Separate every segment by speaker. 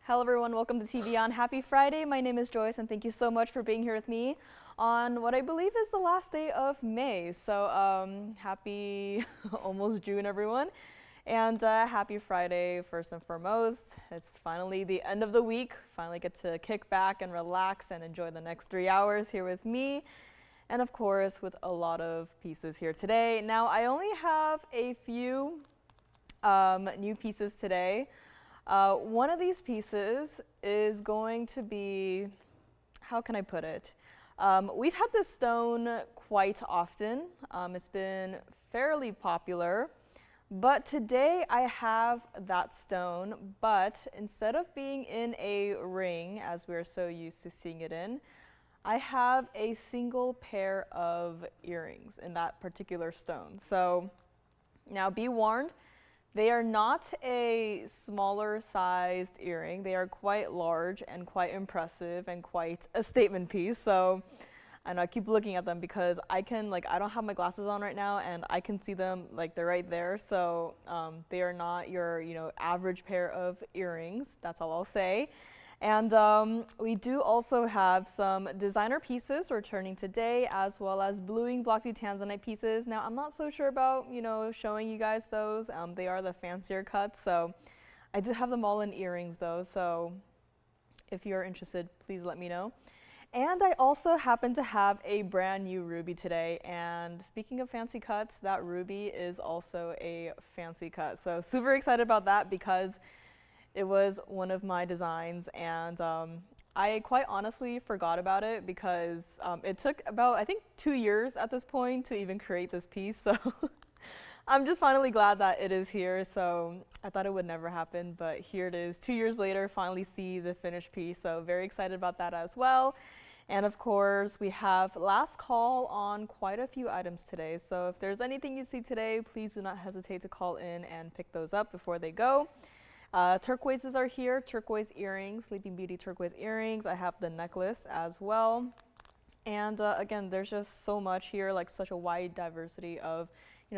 Speaker 1: Hello everyone, welcome to TVON. Happy Friday, my name is Joyce and thank you so much for being here with me on what I believe is the last day of May. So happy almost June everyone, and happy Friday first and foremost. It's finally the end of the week, finally get to kick back and relax and enjoy the next 3 hours here with me. And of course with a lot of pieces here today. Now I only have a few new pieces today. One of these pieces is going to be, how can I put it? We've had this stone quite often. It's been fairly popular, but today I have that stone, but instead of being in a ring, as we're so used to seeing it in, I have a single pair of earrings in that particular stone. So now be warned, they are not a smaller sized earring. They are quite large and quite impressive and quite a statement piece. So, and I keep looking at them because I can, I don't have my glasses on right now and I can see them, they're right there. So they are not your, average pair of earrings. That's all I'll say. And we do also have some designer pieces returning today, as well as bluing blocky Tanzanite pieces. Now, I'm not so sure about, showing you guys those. They are the fancier cuts, so I do have them all in earrings, though. So if you're interested, please let me know. And I also happen to have a brand new ruby today. And speaking of fancy cuts, that ruby is also a fancy cut. So super excited about that because it was one of my designs, and I quite honestly forgot about it because it took about, I think, 2 years at this point to even create this piece. So I'm just finally glad that it is here. So I thought it would never happen, but here it is 2 years later, finally see the finished piece. So very excited about that as well. And of course, we have last call on quite a few items today. So if there's anything you see today, please do not hesitate to call in and pick those up before they go. Turquoises are here, turquoise earrings, Sleeping Beauty turquoise earrings. I have the necklace as well. And again, there's just so much here, such a wide diversity of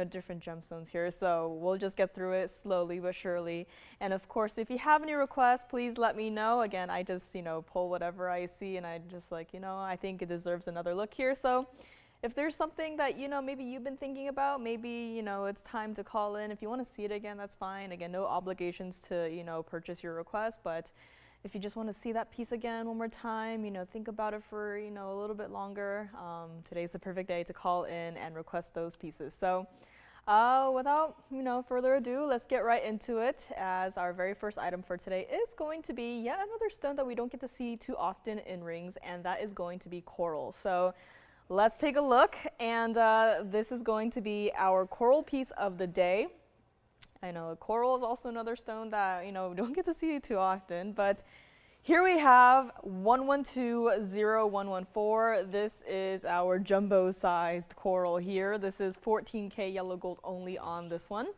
Speaker 1: different gemstones here. So we'll just get through it slowly but surely. And of course, if you have any requests, please let me know. Again, I just pull whatever I see, and I just I think it deserves another look here. So if there's something that, maybe you've been thinking about, maybe, it's time to call in. If you want to see it again, that's fine. Again, no obligations to, purchase your request. But if you just want to see that piece again one more time, think about it for, a little bit longer, today's the perfect day to call in and request those pieces. So without, further ado, let's get right into it, as our very first item for today is going to be yet another stone that we don't get to see too often in rings, and that is going to be coral. So let's take a look, and this is going to be our coral piece of the day. I know coral is also another stone that we don't get to see too often, but here we have 1120-114. This is our jumbo-sized coral here. This is 14K yellow gold only on this one.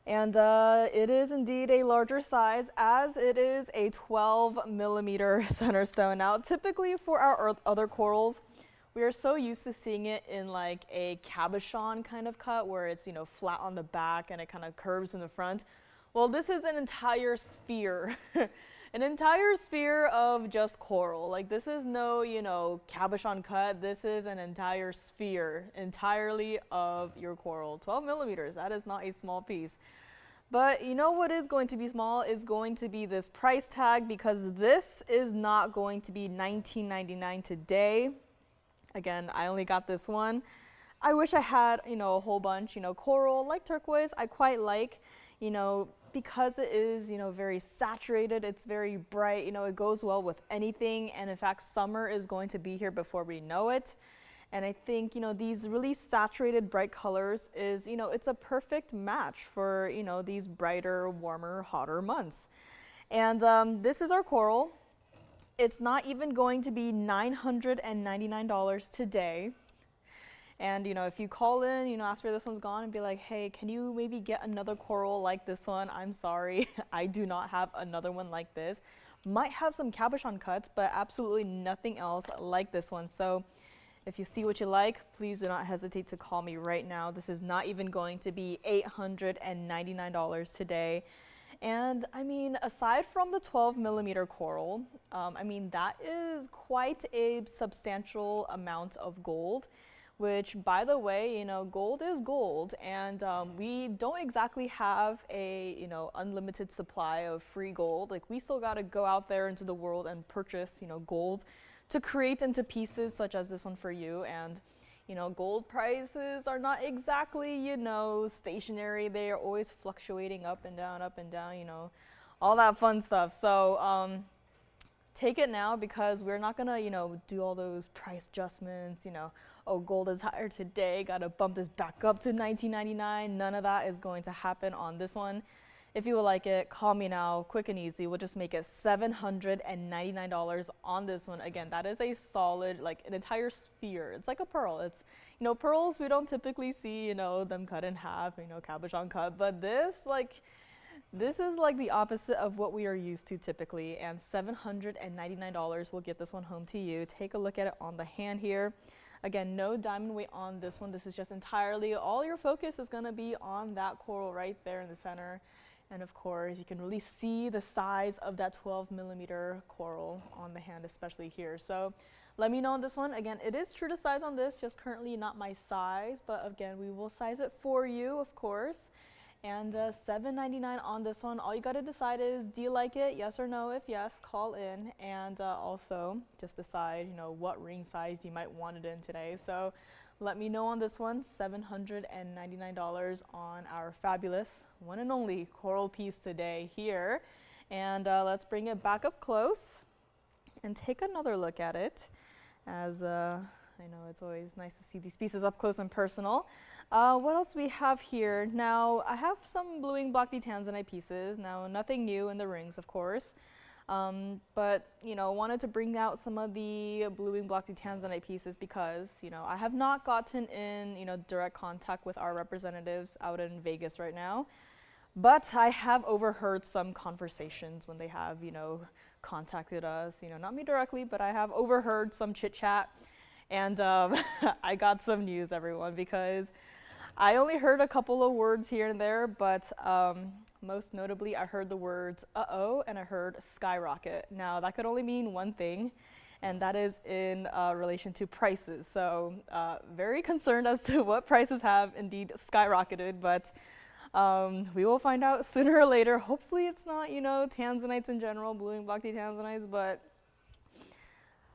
Speaker 1: And it is indeed a larger size, as it is a 12mm center stone. Now, typically for our other corals, we are so used to seeing it in a cabochon kind of cut where it's, flat on the back and it kind of curves in the front. Well, this is an entire sphere, an entire sphere of just coral. This is no, cabochon cut. This is an entire sphere entirely of your coral. 12mm, that is not a small piece. But what is going to be small is going to be this price tag, because this is not going to be $19.99 today. Again, I only got this one. I wish I had, a whole bunch. Coral, like turquoise, I quite like, because it is, very saturated, it's very bright, it goes well with anything. And in fact, summer is going to be here before we know it. And I think, these really saturated bright colors is, it's a perfect match for, these brighter, warmer, hotter months. And this is our coral. It's not even going to be $999 today. And if you call in, after this one's gone and be like, hey, can you maybe get another coral like this one? I'm sorry, I do not have another one like this. Might have some cabochon cuts, but absolutely nothing else like this one. So if you see what you like, please do not hesitate to call me right now. This is not even going to be $899 today. And I mean, aside from the 12 millimeter coral, I mean, that is quite a substantial amount of gold, which, by the way, you know, gold is gold, and we don't exactly have a, you know, unlimited supply of free gold. Like, we still got to go out there into the world and purchase, you know, gold to create into pieces such as this one for you. And you know, gold prices are not exactly, you know, stationary. They are always fluctuating up and down, you know, all that fun stuff. So take it now, because we're not gonna, you know, do all those price adjustments, you know, oh, gold is higher today, gotta bump this back up to $19.99. None of that is going to happen on this one. If you would like it, call me now, quick and easy. We'll just make it $799 on this one. Again, that is a solid, like an entire sphere. It's like a pearl. It's, you know, pearls, we don't typically see, you know, them cut in half, you know, cabochon cut, but this is like the opposite of what we are used to typically, and $799 will get this one home to you. Take a look at it on the hand here. Again, no diamond weight on this one. This is just entirely, all your focus is gonna be on that coral right there in the center. And of course, you can really see the size of that 12 millimeter coral on the hand, especially here. So let me know on this one. Again, it is true to size on this, just currently not my size, but again, we will size it for you, of course. And $799 on this one. All you gotta decide is, do you like it? Yes or no? If yes, call in. And also just decide, you know, what ring size you might want it in today. So let me know on this one. $799 on our fabulous one and only coral piece today here. And let's bring it back up close and take another look at it, as I know it's always nice to see these pieces up close and personal. What else do we have here? Now, I have some bluing block D Tanzanite pieces. Now, nothing new in the rings, of course. But, you know, wanted to bring out some of the bluing block D Tanzanite pieces because, you know, I have not gotten in, you know, direct contact with our representatives out in Vegas right now. But I have overheard some conversations when they have, you know, contacted us, you know, not me directly, but I have overheard some chit chat. And I got some news, everyone, because I only heard a couple of words here and there, but most notably, I heard the words "uh-oh" and I heard "skyrocket." Now, that could only mean one thing, and that is in relation to prices. So, very concerned as to what prices have indeed skyrocketed, but we will find out sooner or later. Hopefully, it's not, you know, Tanzanites in general, bluing block D Tanzanites, but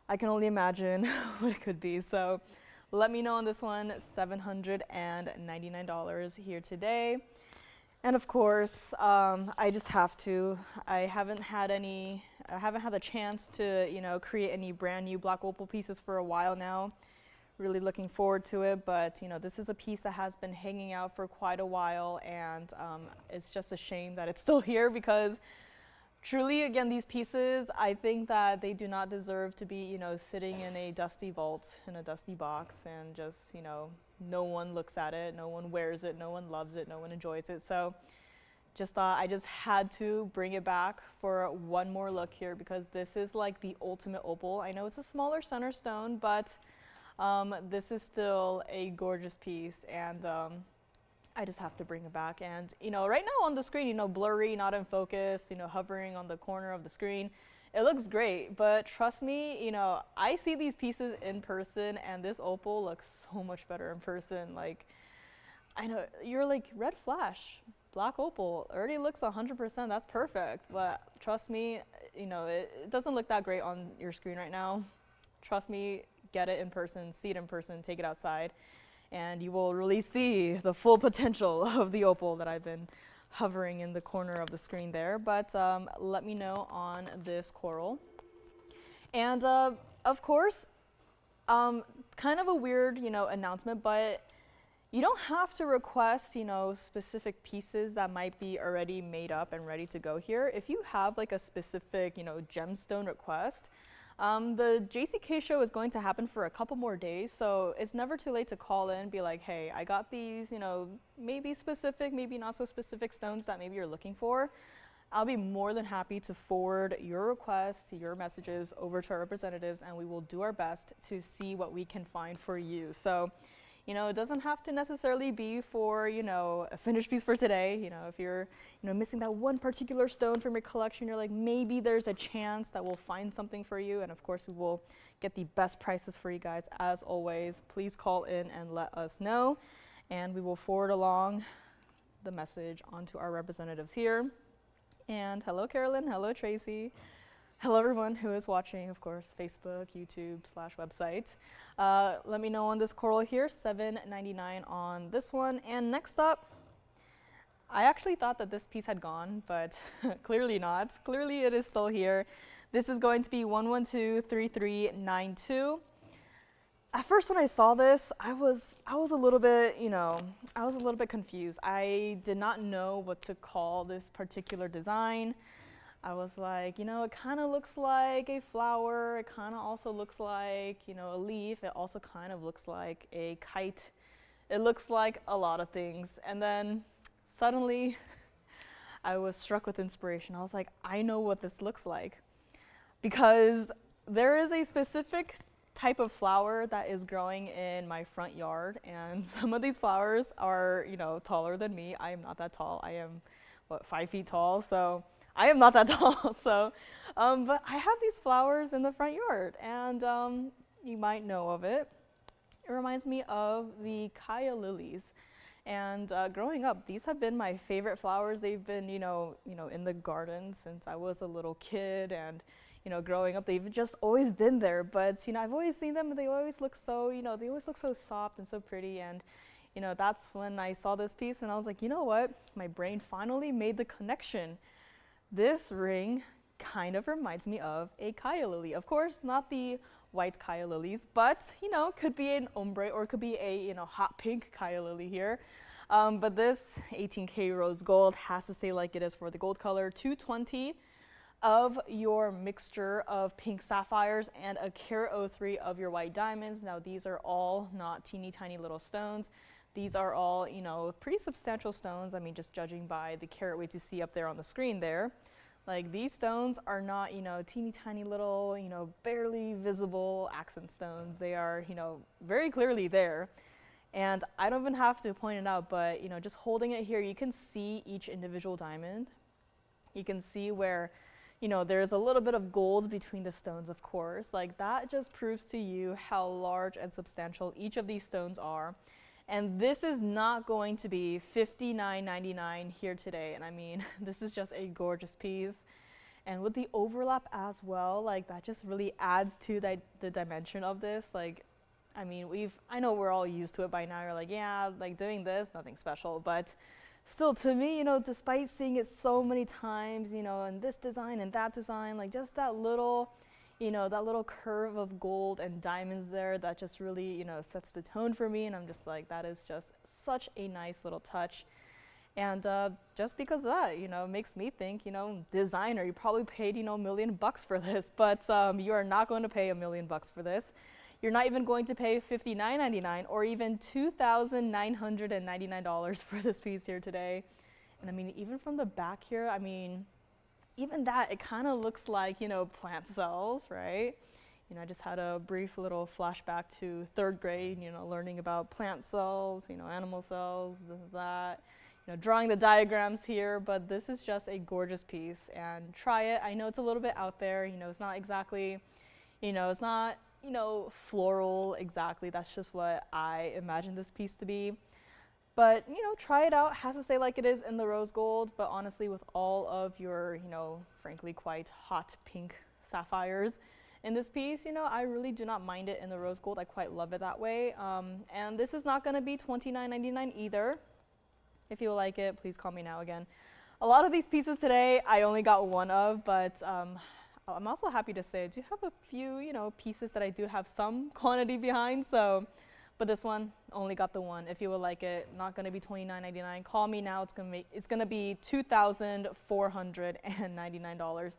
Speaker 1: I can only imagine what it could be. So let me know on this one. $799 here today. And of course, I just have to. I haven't had the chance to, you know, create any brand new black opal pieces for a while now. Really looking forward to it, but you know, this is a piece that has been hanging out for quite a while, and it's just a shame that it's still here, because truly, again, these pieces, I think that they do not deserve to be, you know, sitting in a dusty vault, in a dusty box, and just, you know, no one looks at it, no one wears it, no one loves it, no one enjoys it. So just thought I just had to bring it back for one more look here, because this is like the ultimate opal. I know it's a smaller center stone, but this is still a gorgeous piece, and I just have to bring it back. And, you know, right now on the screen, you know, blurry, not in focus, you know, hovering on the corner of the screen, it looks great, but trust me, you know, I see these pieces in person, and this opal looks so much better in person. Like, I know, you're like, red flash, black opal, already looks 100%, that's perfect, but trust me, you know, it doesn't look that great on your screen right now. Trust me, get it in person, see it in person, take it outside, and you will really see the full potential of the opal that I've been hovering in the corner of the screen there. But let me know on this coral. And of course, kind of a weird, you know, announcement, but you don't have to request, you know, specific pieces that might be already made up and ready to go here. If you have like a specific, you know, gemstone request, the JCK show is going to happen for a couple more days, so it's never too late to call in and be like, hey, I got these, you know, maybe specific, maybe not so specific stones that maybe you're looking for. I'll be more than happy to forward your requests, your messages over to our representatives, and we will do our best to see what we can find for you. So, You know, it doesn't have to necessarily be for, you know, a finished piece for today. You know, if you're, you know, missing that one particular stone from your collection, you're like, maybe there's a chance that we'll find something for you. And of course, we will get the best prices for you guys. As always, please call in and let us know, and we will forward along the message onto our representatives here. And hello, Carolyn. Hello, Tracy. Hello, everyone who is watching, of course, Facebook, YouTube/website. Let me know on this coral here, $7.99 on this one. And next up, I actually thought that this piece had gone, but clearly not. Clearly it is still here. This is going to be 1123392. At first when I saw this, I was a little bit, you know, I was a little bit confused. I did not know what to call this particular design. I was like, you know, it kind of looks like a flower. It kind of also looks like, you know, a leaf. It also kind of looks like a kite. It looks like a lot of things. And then suddenly I was struck with inspiration. I was like, I know what this looks like. Because there is a specific type of flower that is growing in my front yard. And some of these flowers are, you know, taller than me. I am not that tall. I am, what, 5 feet tall? So I am not that tall, so, but I have these flowers in the front yard, and you might know of it. It reminds me of the Kaya lilies, and growing up, these have been my favorite flowers. They've been, you know, in the garden since I was a little kid, and you know, growing up, they've just always been there. But you know, I've always seen them, and they always look so, you know, they always look so soft and so pretty, and you know, that's when I saw this piece, and I was like, you know what? My brain finally made the connection. This ring kind of reminds me of a Kaya lily. Of course, not the white Kaya lilies, but you know, could be an ombre or it could be a, you know, hot pink Kaya lily here. But this 18K rose gold has to stay like it is for the gold color. 220 of your mixture of pink sapphires and a carat 03 of your white diamonds. Now these are all not teeny tiny little stones. These are all, you know, pretty substantial stones. I mean, just judging by the carat weight you see up there on the screen there. Like, these stones are not, you know, teeny tiny little, you know, barely visible accent stones. They are, you know, very clearly there. And I don't even have to point it out, but, you know, just holding it here, you can see each individual diamond. You can see where, you know, there's a little bit of gold between the stones, of course. Like, that just proves to you how large and substantial each of these stones are. And this is not going to be $59.99 here today. And I mean, this is just a gorgeous piece. And with the overlap as well, like that just really adds to the dimension of this. Like, I mean, I know we're all used to it by now. You're like, yeah, like doing this, nothing special. But still, to me, you know, despite seeing it so many times, you know, in this design and that design, like just that little, you know, that little curve of gold and diamonds there, that just really, you know, sets the tone for me. And I'm just like, that is just such a nice little touch. And just because of that, you know, makes me think, you know, designer, you probably paid, you know, $1 million for this, but you are not going to pay $1 million for this. You're not even going to pay $59.99 or even $2,999 for this piece here today. And I mean, even from the back here, I mean, even that, it kind of looks like, you know, plant cells, right? You know, I just had a brief little flashback to 3rd grade, you know, learning about plant cells, you know, animal cells, this, that, you know, drawing the diagrams here, but this is just a gorgeous piece, and try it. I know it's a little bit out there, you know, it's not exactly, you know, it's not, you know, floral exactly. That's just what I imagine this piece to be. But, you know, try it out. Has to stay like it is in the rose gold, but honestly, with all of your, you know, frankly quite hot pink sapphires in this piece, you know, I really do not mind it in the rose gold. I quite love it that way. And this is not going to be $29.99 either. If you like it, please call me now again. A lot of these pieces today, I only got one of, but I'm also happy to say I do have a few, you know, pieces that I do have some quantity behind, so. But this one, only got the one. If you would like it, not going to be $29.99. Call me now. It's going to be $2,499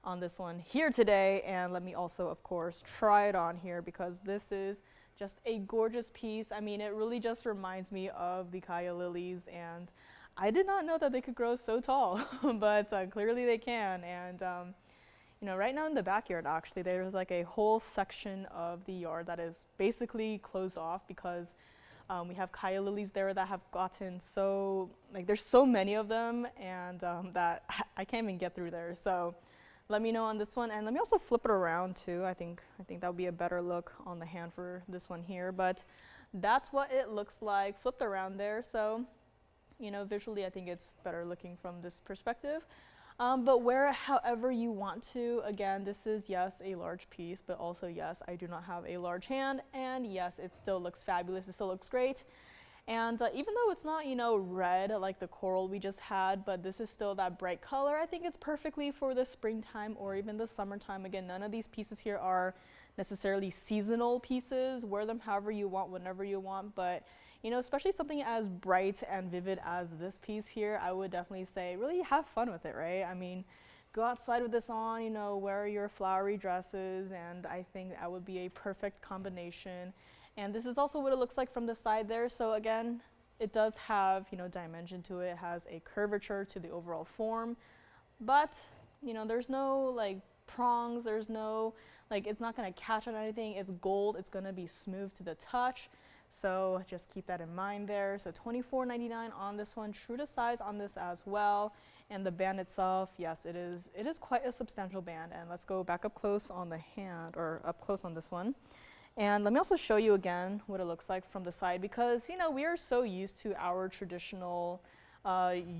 Speaker 1: on this one here today. And let me also, of course, try it on here because this is just a gorgeous piece. I mean, it really just reminds me of the Kaya lilies, and I did not know that they could grow so tall, but clearly they can. And you know, right now in the backyard, actually, there's like a whole section of the yard that is basically closed off because We have Kaya lilies there that have gotten so, like there's so many of them, and that I can't even get through there. So let me know on this one, and let me also flip it around too. I think that would be a better look on the hand for this one here, but that's what it looks like flipped around there. So, you know, visually I think it's better looking from this perspective. But wear it however you want to. Again, this is, yes, a large piece, but also, yes, I do not have a large hand, and yes, it still looks fabulous, it still looks great. And even though it's not, you know, red like the coral we just had, but this is still that bright color, I think it's perfectly for the springtime or even the summertime. Again, none of these pieces here are necessarily seasonal pieces. Wear them however you want, whenever you want, but you know, especially something as bright and vivid as this piece here, I would definitely say really have fun with it, right? I mean, go outside with this on, you know, wear your flowery dresses, and I think that would be a perfect combination. And this is also what it looks like from the side there. So again, it does have, you know, dimension to it. It has a curvature to the overall form, but you know, there's no like prongs, there's no, like, it's not gonna catch on anything. It's gold, it's gonna be smooth to the touch. So just keep that in mind there. So $24.99 on this one, true to size on this as well. And the band itself, yes, it is quite a substantial band. And let's go back up close on the hand, or up close on this one. And let me also show you again what it looks like from the side, because, you know, we are so used to our traditional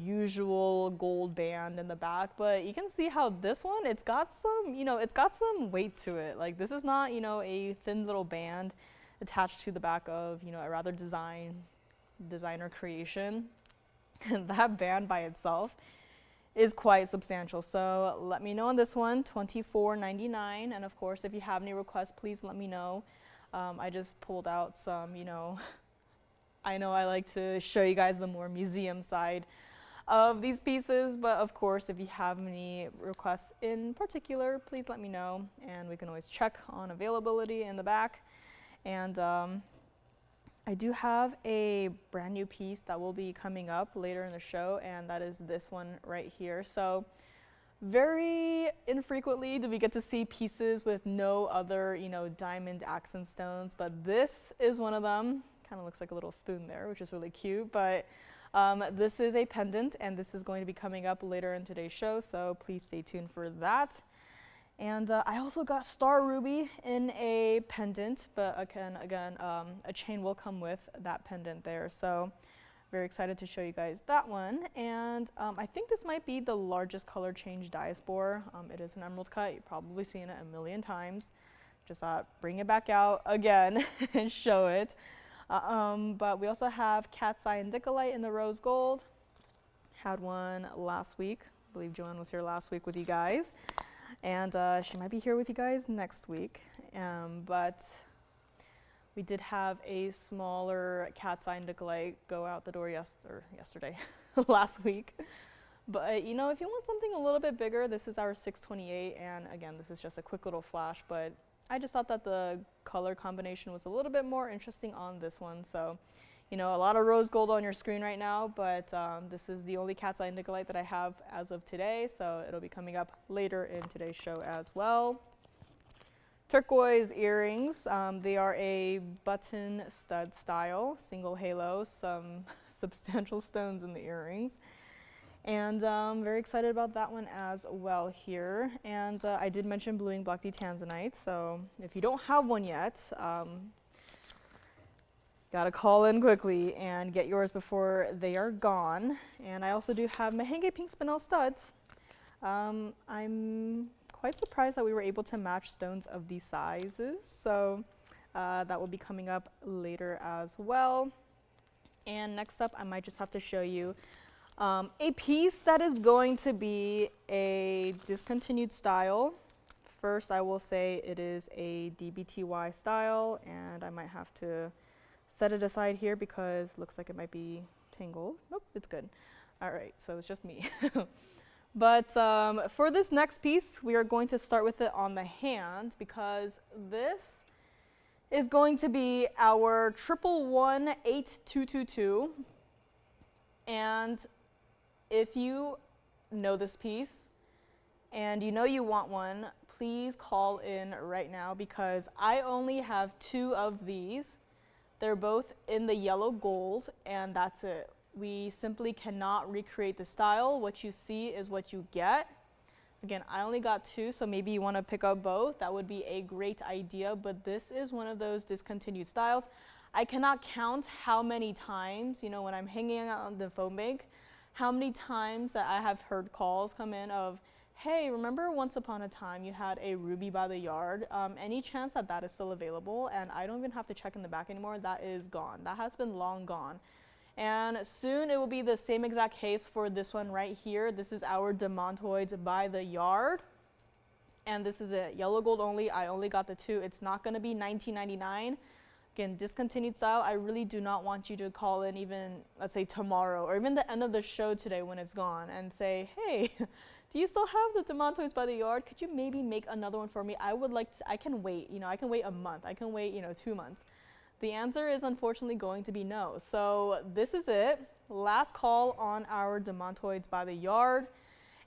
Speaker 1: usual gold band in the back, but you can see how this one, it's got some, you know, it's got some weight to it. Like, this is not, you know, a thin little band attached to the back of, you know, a rather designer creation. And that band by itself is quite substantial. So let me know on this one, $24.99. And of course, if you have any requests, please let me know. I just pulled out some, you know, I know I like to show you guys the more museum side of these pieces, but of course, if you have any requests in particular, please let me know, and we can always check on availability in the back. And I do have a brand new piece that will be coming up later in the show, and that is this one right here. So very infrequently do we get to see pieces with no other, you know, diamond accent stones, but this is one of them. Kind of looks like a little spoon there, which is really cute, but this is a pendant, and this is going to be coming up later in today's show, so please stay tuned for that. And I also got star ruby in a pendant, but again, a chain will come with that pendant there. So very excited to show you guys that one. And I think this might be the largest color change diaspore. It is an emerald cut. You've probably seen it a million times. Just bring it back out again and show it. But we also have cat's eye and dicholite in the rose gold. Had one last week. I believe Joanne was here last week with you guys. And she might be here with you guys next week. But we did have a smaller cat's eye and dicholite go out the door yesterday, last week. But you know, if you want something a little bit bigger, this is our 628, and again, this is just a quick little flash, but I just thought that the color combination was a little bit more interesting on this one. So, you know, a lot of rose gold on your screen right now, but this is the only cat's eye and dicholite that I have as of today, so it'll be coming up later in today's show as well. Turquoise earrings, they are a button stud style, single halo, some substantial stones in the earrings. And very excited about that one as well here. And I did mention blue and black Tanzanite, so if you don't have one yet, gotta call in quickly and get yours before they are gone. And I also do have Mahenge pink Spinel studs. I'm quite surprised that we were able to match stones of these sizes, so that will be coming up later as well. And next up, I might just have to show you a piece that is going to be a discontinued style. First, I will say it is a DBTY style, and I might have to set it aside here because it looks like it might be tangled. Nope, it's good. All right, so it's just me. But for this next piece, we are going to start with it on the hand, because this is going to be our 1118222. And if you know this piece and you know you want one, please call in right now, because I only have 2 of these They're both in the yellow gold, and that's it. We simply cannot recreate the style. What you see is what you get. Again, I only got 2, so maybe you want to pick up both. That would be a great idea, but this is one of those discontinued styles. I cannot count how many times, you know, when I'm hanging out on the phone bank, how many times that I have heard calls come in of, hey, remember once upon a time you had a ruby by the yard? Any chance that that is still available? And I don't even have to check in the back anymore. That is gone. That has been long gone. And soon it will be the same exact case for this one right here. This is our Demantoids by the yard. And this is it, yellow gold only. I only got the 2. It's not gonna be $19.99. Again, discontinued style. I really do not want you to call in even, let's say tomorrow, or even the end of the show today when it's gone and say, hey, do you still have the Demantoids by the yard? Could you maybe make another one for me? I would like to, I can wait, you know, I can wait a month. I can wait, you know, 2 months. The answer is unfortunately going to be no. So this is it. Last call on our Demantoids by the yard.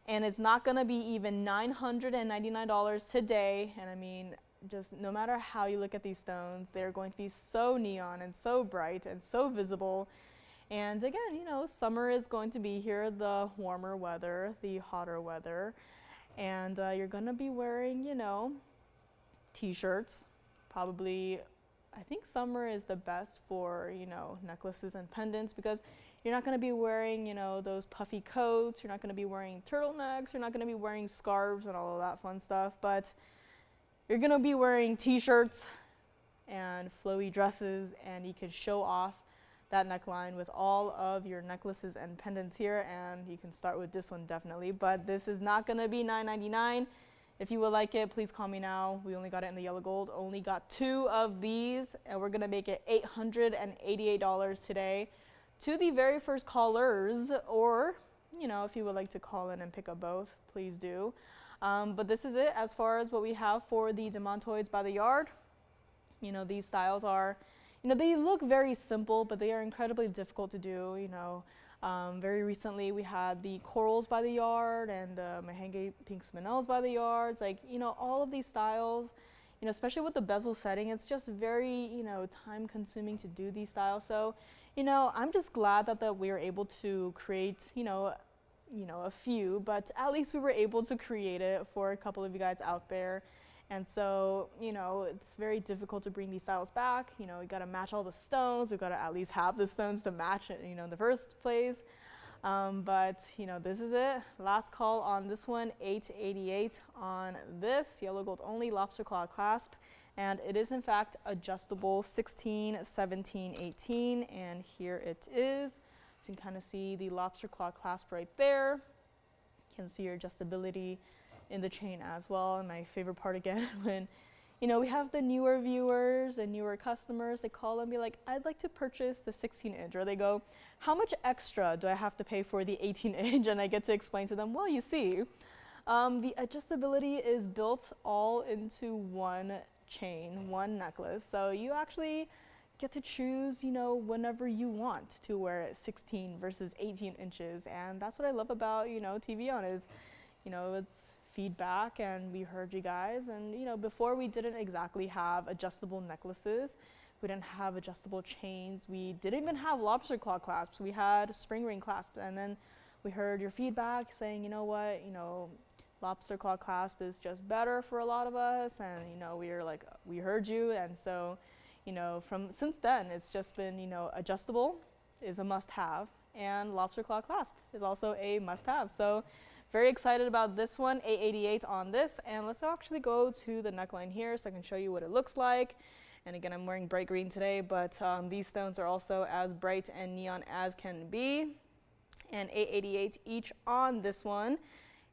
Speaker 1: And it's not going to be even $999 today. And I mean, just no matter how you look at these stones, they're going to be so neon and so bright and so visible. And again, you know, summer is going to be here, the warmer weather, the hotter weather. And you're going to be wearing, you know, t-shirts, probably. I think summer is the best for, you know, necklaces and pendants because you're not going to be wearing, you know, those puffy coats. You're not going to be wearing turtlenecks. You're not going to be wearing scarves and all of that fun stuff. But you're going to be wearing t-shirts and flowy dresses, and you can show off that neckline with all of your necklaces and pendants here. And you can start with this one definitely. But this is not going to be $9.99. If you would like it, please call me now. We only got it in the yellow gold. Only got 2 of these, and we're gonna make it $888 today to the very first callers, or, you know, if you would like to call in and pick up both, please do. But this is it as far as what we have for the Demantoids by the yard. You know, these styles are, you know, they look very simple, but they are incredibly difficult to do, you know. Very recently we had the corals by the yard and the Mahenge pink spinels by the yards. Like, you know, all of these styles, you know, especially with the bezel setting, it's just very, you know, time consuming to do these styles. So, you know, I'm just glad that we were able to create, you know, a few, but at least we were able to create it for a couple of you guys out there. And so, you know, it's very difficult to bring these styles back. You know, we got to match all the stones. We got to at least have the stones to match it, you know, in the first place. But, you know, this is it. Last call on this one, $888 on this yellow gold only lobster claw clasp. And it is in fact adjustable 16, 17, 18. And here it is. So you can kind of see the lobster claw clasp right there. You can see your adjustability in the chain as well. And my favorite part again, when, you know, we have the newer viewers and newer customers, they call and be like, I'd like to purchase the 16-inch, or they go, how much extra do I have to pay for the 18-inch? And I get to explain to them, well, you see, the adjustability is built all into one chain, one necklace. So you actually get to choose, you know, whenever you want to wear it, 16 versus 18 inches. And that's what I love about, you know, TVON is, you know, it's feedback, and we heard you guys. And, you know, before we didn't exactly have adjustable necklaces. We didn't have adjustable chains. We didn't even have lobster claw clasps. We had spring ring clasps. And then we heard your feedback saying, you know what, you know, lobster claw clasp is just better for a lot of us. And, you know, we were like, we heard you. And so, you know, since then, it's just been, you know, adjustable is a must-have, and lobster claw clasp is also a must-have. So very excited about this one, $888 on this. And let's actually go to the neckline here so I can show you what it looks like. And again, I'm wearing bright green today, but these stones are also as bright and neon as can be. And $888 each on this one.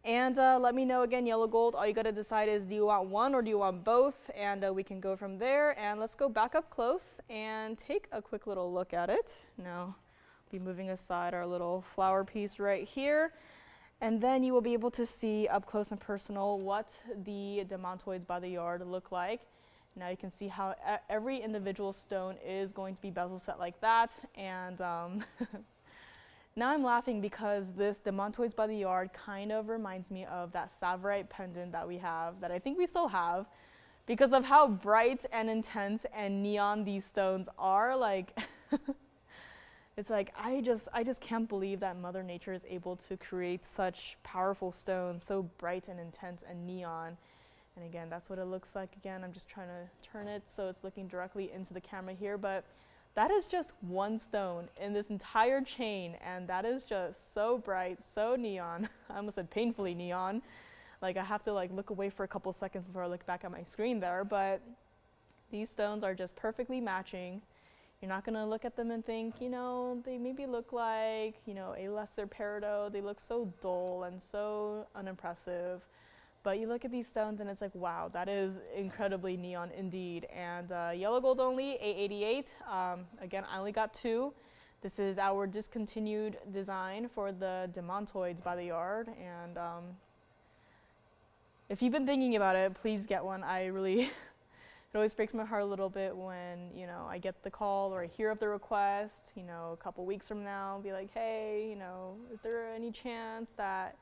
Speaker 1: And let me know again, yellow gold, all you gotta decide is, do you want one or do you want both? And we can go from there. And let's go back up close and take a quick little look at it. Now, be moving aside our little flower piece right here. And then you will be able to see up close and personal what the Demantoids by the yard look like. Now you can see how every individual stone is going to be bezel set like that. And now I'm laughing because this Demantoids by the yard kind of reminds me of that Tsavorite pendant that we have, that I think we still have. because of how bright and intense and neon these stones are. Like, it's like, I just can't believe that Mother Nature is able to create such powerful stones, so bright and intense and neon. And again, that's what it looks like. Again, I'm just trying to turn it so it's looking directly into the camera here, but that is just one stone in this entire chain, and that is just so bright, so neon. I almost said painfully neon. Like, I have to like look away for a couple seconds before I look back at my screen there, but these stones are just perfectly matching. You're not gonna look at them and think, you know, they maybe look like, you know, a lesser peridot. They look so dull and so unimpressive. But you look at these stones and it's like, wow, that is incredibly neon indeed. And yellow gold only, 888. Again, I only got 2. This is our discontinued design for the Demantoids by the yard. And if you've been thinking about it, please get one. I really, it always breaks my heart a little bit when, you know, I get the call or I hear of the request, you know, a couple weeks from now, be like, hey, you know, is there any chance that,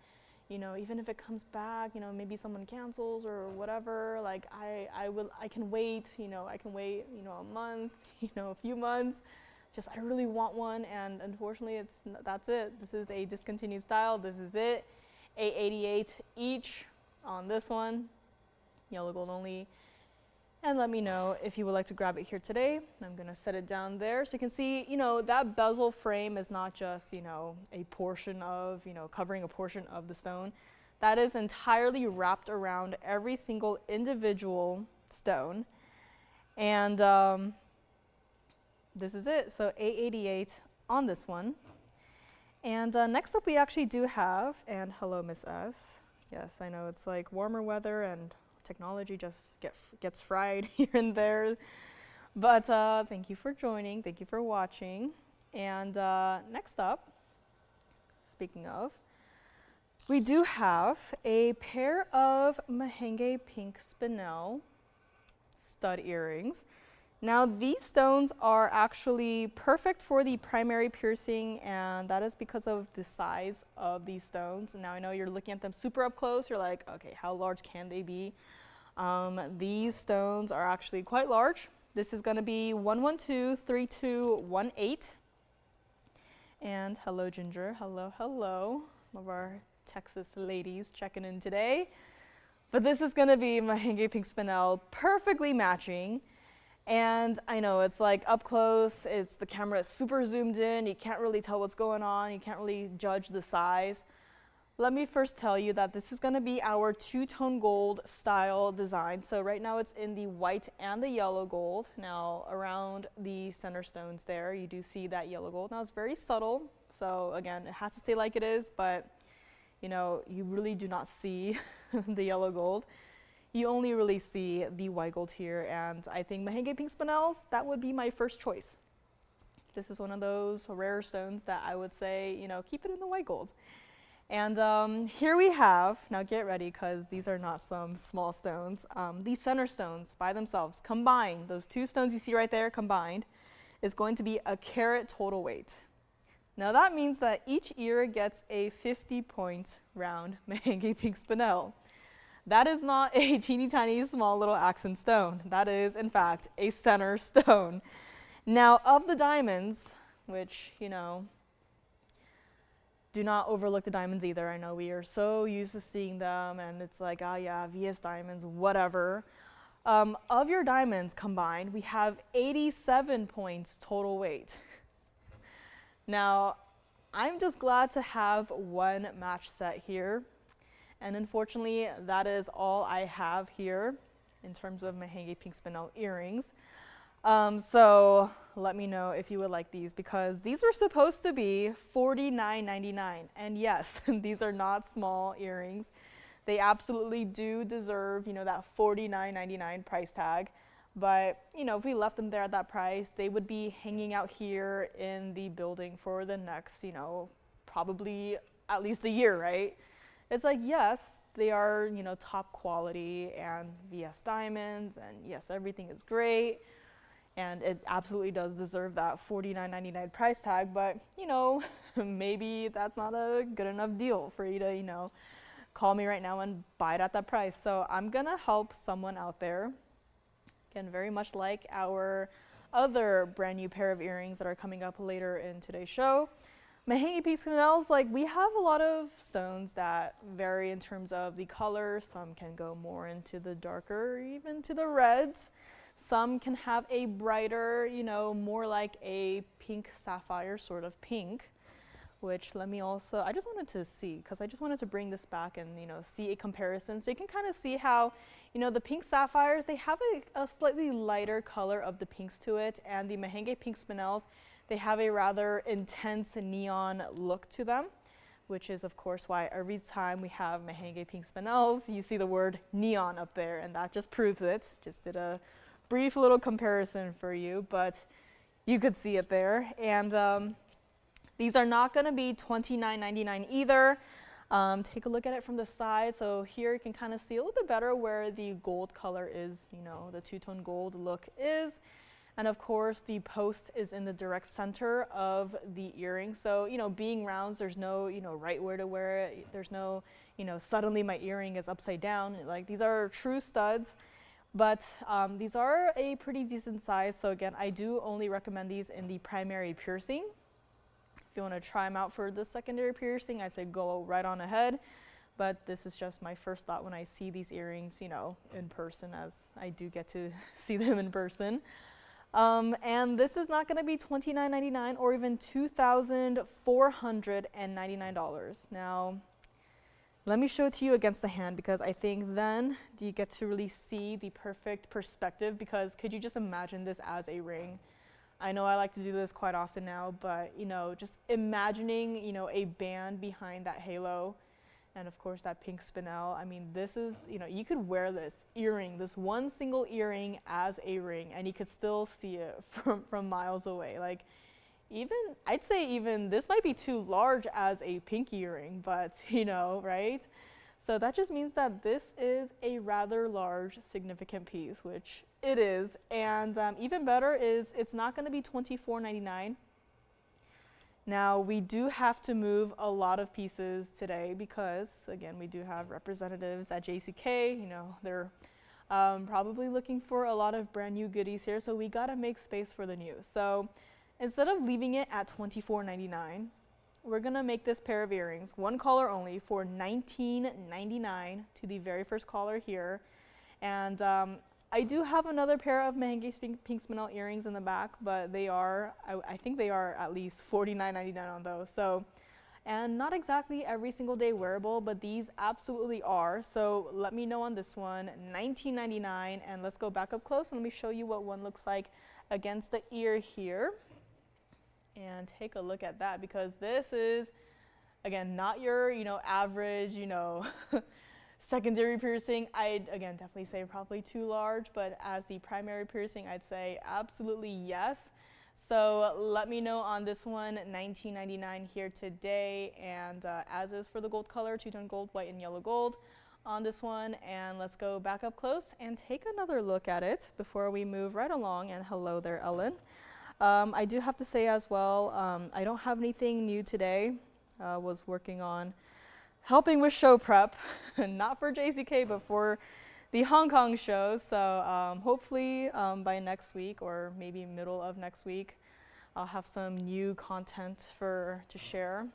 Speaker 1: you know, even if it comes back, you know, maybe someone cancels or whatever, like I can wait, you know, I can wait, you know, a month, you know, a few months. Just, I really want one, and unfortunately that's it. This is a discontinued style. This is it. 888 each on this one, yellow gold only. And let me know if you would like to grab it here today. I'm gonna set it down there so you can see, you know, that bezel frame is not just, you know, a portion of, you know, covering a portion of the stone. That is entirely wrapped around every single individual stone. And this is it, so 888 on this one. And next up we actually do have, and hello Miss S. Yes, I know it's like warmer weather and technology just gets fried here and there. But thank you for joining, thank you for watching. And next up, speaking of, we do have a pair of Mahenge Pink Spinel stud earrings. Now these stones are actually perfect for the primary piercing, and that is because of the size of these stones. Now I know you're looking at them super up close, you're like, okay, how large can they be? These stones are actually quite large. This is going to be 1123218. And hello Ginger, hello, hello. Some of our Texas ladies checking in today. But this is going to be Mahenge Pink Spinel, perfectly matching. And I know it's like up close, the camera is super zoomed in, you can't really tell what's going on, you can't really judge the size. Let me first tell you that this is going to be our two-tone gold style design. So right now it's in the white and the yellow gold. Now around the center stones there, you do see that yellow gold. Now it's very subtle, so again, it has to stay like it is, but you know, you really do not see the yellow gold. You only really see the white gold here, and I think Mahenge Pink Spinels, that would be my first choice. This is one of those rare stones that I would say, you know, keep it in the white gold. And here we have, now get ready because these are not some small stones. These center stones by themselves, combined, those two stones you see right there combined, is going to be a carat total weight. Now that means that each ear gets a 50-point round Mahenge Pink Spinel. That is not a teeny tiny small little accent stone. That is, in fact, a center stone. Now, of the diamonds, which, you know, do not overlook the diamonds either. I know we are so used to seeing them, and it's like, ah, yeah, VS diamonds, whatever. Of your diamonds combined, we have 87 points total weight. Now, I'm just glad to have one match set here. And unfortunately, that is all I have here in terms of Mahenge Pink Spinel earrings. So let me know if you would like these, because these were supposed to be $49.99. And yes, these are not small earrings. They absolutely do deserve, you know, that $49.99 price tag. But, you know, if we left them there at that price, they would be hanging out here in the building for the next, you know, probably at least a year, right? It's like, yes, they are, you know, top quality and VS diamonds, and yes, everything is great, and it absolutely does deserve that $49.99 price tag, but, you know, maybe that's not a good enough deal for you to, you know, call me right now and buy it at that price. So I'm gonna help someone out there Again, very much like our other brand new pair of earrings that are coming up later in today's show. Mahenge Peak Spinels, like we have a lot of stones that vary in terms of the color. Some can go more into the darker, even to the reds. Some can have a brighter, you know, more like a pink sapphire sort of pink, which let me also, I just wanted to see, because I just wanted to bring this back and, you know, see a comparison. So you can kind of see how, you know, the pink sapphires, they have a slightly lighter color of the pinks to it, and the Mahenge Pink Spinels, they have a rather intense neon look to them, which is of course why every time we have Mahenge Pink Spinels, you see the word neon up there, and that just proves it. Just did a brief little comparison for you, but you could see it there. And these are not going to be $29.99 either. Take a look at it from the side. So here you can kind of see a little bit better where the gold color is, you know, the two-tone gold look is. And of course, the post is in the direct center of the earring. So, you know, being rounds, there's no, you know, right where to wear it. There's no, you know, suddenly my earring is upside down. Like, these are true studs. But these are a pretty decent size. So again, I do only recommend these in the primary piercing. If you want to try them out for the secondary piercing, I say go right on ahead. But this is just my first thought when I see these earrings, you know, in person, as I do get to see them in person. And this is not going to be $29.99 or even $2,499. Now, let me show it to you against the hand, because I think then you get to really see the perfect perspective. Because could you just imagine this as a ring? I know I like to do this quite often now, but you know, just imagining, you know, a band behind that halo, and of course that pink spinel. I mean, this is, you know, you could wear this earring, this one single earring as a ring, and you could still see it from miles away. Like, even, I'd say even this might be too large as a pink earring, but you know, right? So that just means that this is a rather large, significant piece, which it is. And even better is it's not going to be $24.99. Now, we do have to move a lot of pieces today because, again, we do have representatives at JCK. You know, they're probably looking for a lot of brand new goodies here, so we got to make space for the new. So instead of leaving it at $24.99, we're going to make this pair of earrings, one caller only, for $19.99 to the very first caller here. And I do have another pair of Mahenge Pink Spinel earrings in the back, but they are, I think they are at least $49.99 on those. So, and not exactly every single day wearable, but these absolutely are. So let me know on this one, $19.99, and let's go back up close and let me show you what one looks like against the ear here. And take a look at that, because this is, again, not your, you know, average, you know, secondary piercing. I'd, again, definitely say probably too large, but as the primary piercing, I'd say absolutely yes. So let me know on this one, $19.99 here today, and as is for the gold color, two-tone gold, white and yellow gold on this one. And let's go back up close and take another look at it before we move right along. And hello there, Ellen. I do have to say as well, I don't have anything new today. Was working on helping with show prep, not for JCK, but for the Hong Kong show. So hopefully by next week, or maybe middle of next week, I'll have some new content to share.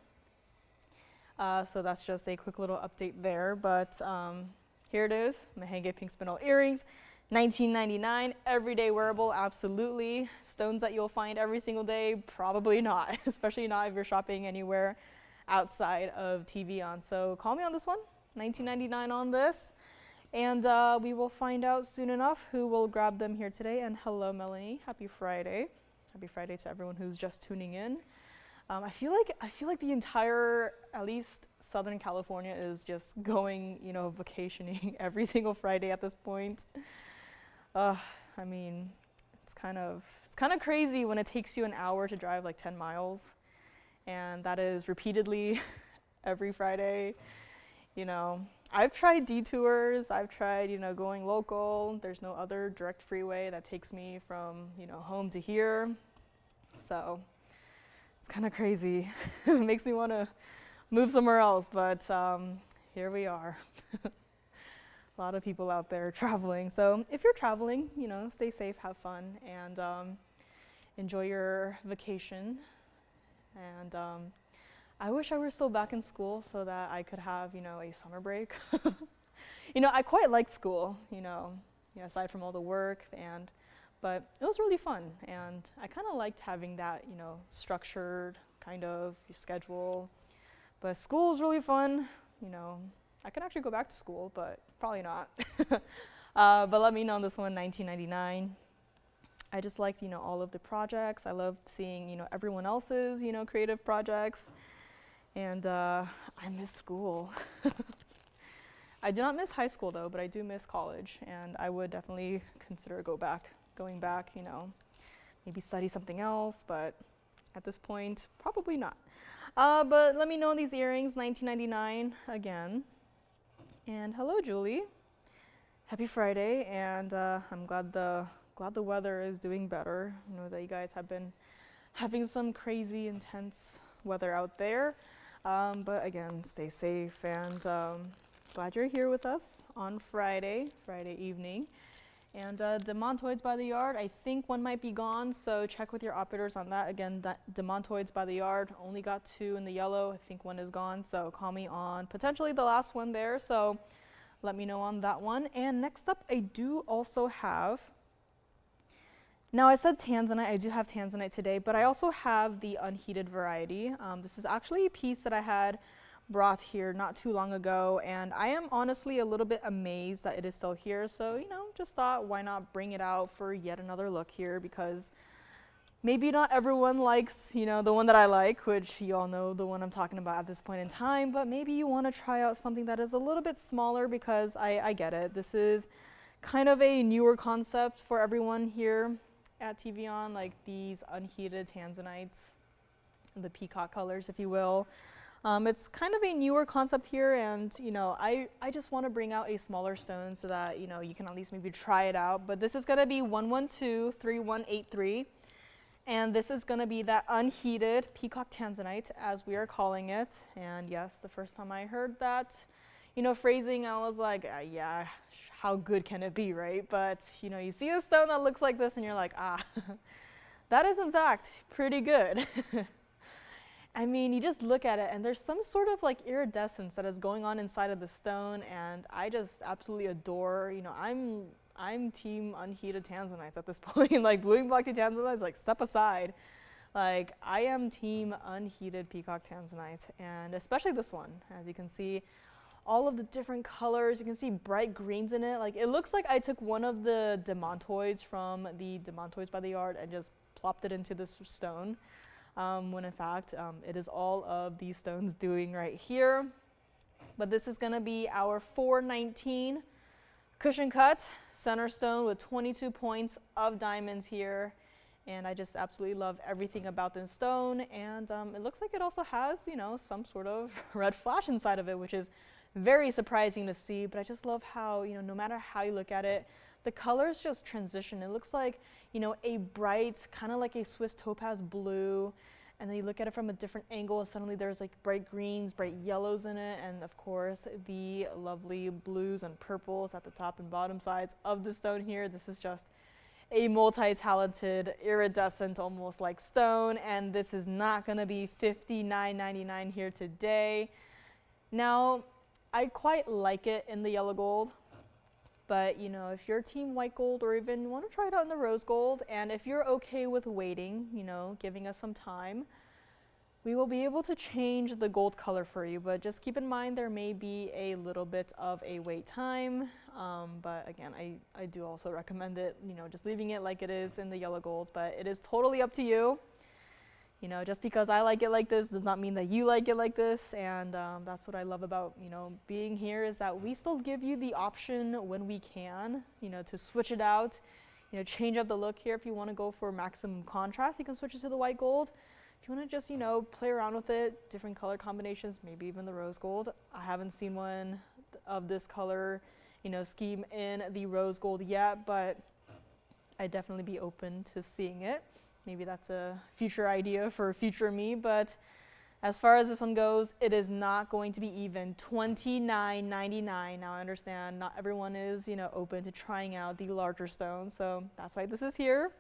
Speaker 1: So that's just a quick little update there. But here it is, Mahenge Pink Spinel earrings. $19.99, everyday wearable, absolutely. Stones that you'll find every single day, probably not, especially not if you're shopping anywhere outside of TVON. So call me on this one, $19.99 on this, and we will find out soon enough who will grab them here today. And hello, Melanie, happy Friday. Happy Friday to everyone who's just tuning in. I feel like the entire, at least Southern California, is just going, you know, vacationing every single Friday at this point. I mean, it's kind of crazy when it takes you an hour to drive like 10 miles, and that is repeatedly every Friday. You know, I've tried detours, I've tried, you know, going local. There's no other direct freeway that takes me from, you know, home to here. So it's kind of crazy. It makes me want to move somewhere else, but here we are. a lot of people out there traveling. So if you're traveling, you know, stay safe, have fun, and enjoy your vacation. And I wish I were still back in school so that I could have, you know, a summer break. You know, I quite liked school, you know, aside from all the work, but it was really fun, and I kind of liked having that, you know, structured kind of schedule. But school was really fun, you know. I could actually go back to school, but probably not. But let me know on this one, 1999. I just liked, you know, all of the projects. I loved seeing, you know, everyone else's, you know, creative projects. And I miss school. I do not miss high school though, but I do miss college, and I would definitely consider going back, you know, maybe study something else, but at this point, probably not. But let me know on these earrings, 1999 again. And hello, Julie. Happy Friday, and I'm glad the weather is doing better. I know that you guys have been having some crazy, intense weather out there. But again, stay safe, and glad you're here with us on Friday evening. And Demantoids by the yard, I think one might be gone, so check with your operators on that. Again, Demantoids by the yard, only got 2 in the yellow. I think 1 is gone, so call me on potentially the last one there, so let me know on that one. And next up, I do also have, now I said Tanzanite, I do have Tanzanite today, but I also have the unheated variety. This is actually a piece that I had brought here not too long ago, and I am honestly a little bit amazed that it is still here. So, you know, just thought, why not bring it out for yet another look here, because maybe not everyone likes, you know, the one that I like, which you all know the one I'm talking about at this point in time, but maybe you want to try out something that is a little bit smaller, because I get it. This is kind of a newer concept for everyone here at TVON, like these unheated Tanzanites, the peacock colors, if you will. It's kind of a newer concept here, and you know, I just want to bring out a smaller stone so that, you know, you can at least maybe try it out. But this is going to be 1123183, and this is going to be that unheated peacock Tanzanite, as we are calling it. And yes, the first time I heard that, you know, phrasing, I was like, yeah, how good can it be, right? But you know, you see a stone that looks like this and you're like, that is in fact pretty good. I mean, you just look at it and there's some sort of like iridescence that is going on inside of the stone, and I just absolutely adore, you know, I'm team unheated Tanzanites at this point. Like blue and black Tanzanites, like step aside. Like I am team unheated peacock Tanzanite, and especially this one. As you can see, all of the different colors, you can see bright greens in it. Like it looks like I took one of the Demantoids from the Demantoids by the yard and just plopped it into this stone. When in fact, it is all of these stones doing right here. But this is going to be our 419 cushion cut center stone with 22 points of diamonds here. And I just absolutely love everything about this stone. And it looks like it also has, you know, some sort of red flash inside of it, which is very surprising to see. But I just love how, you know, no matter how you look at it, the colors just transition. It looks like, you know, a bright, kind of like a Swiss topaz blue, and then you look at it from a different angle and suddenly there's like bright greens, bright yellows in it, and of course the lovely blues and purples at the top and bottom sides of the stone here. This is just a multi-talented, iridescent, almost like stone, and this is not going to be $59.99 here today. Now, I quite like it in the yellow gold. But, you know, if you're team white gold or even want to try it out in the rose gold, and if you're okay with waiting, you know, giving us some time, we will be able to change the gold color for you. But just keep in mind there may be a little bit of a wait time. But again, I do also recommend it, you know, just leaving it like it is in the yellow gold. But it is totally up to you. You know, just because I like it like this does not mean that you like it like this, and that's what I love about, you know, being here, is that we still give you the option when we can, you know, to switch it out, you know, change up the look here. If you want to go for maximum contrast, you can switch it to the white gold. If you want to just, you know, play around with it, different color combinations, maybe even the rose gold. I haven't seen one of this color, you know, scheme in the rose gold yet, but I'd definitely be open to seeing it. Maybe that's a future idea for future me, but As far as this one goes, it is not going to be even $29.99. Now I understand not everyone is, open to trying out the larger stones, so that's why this is here.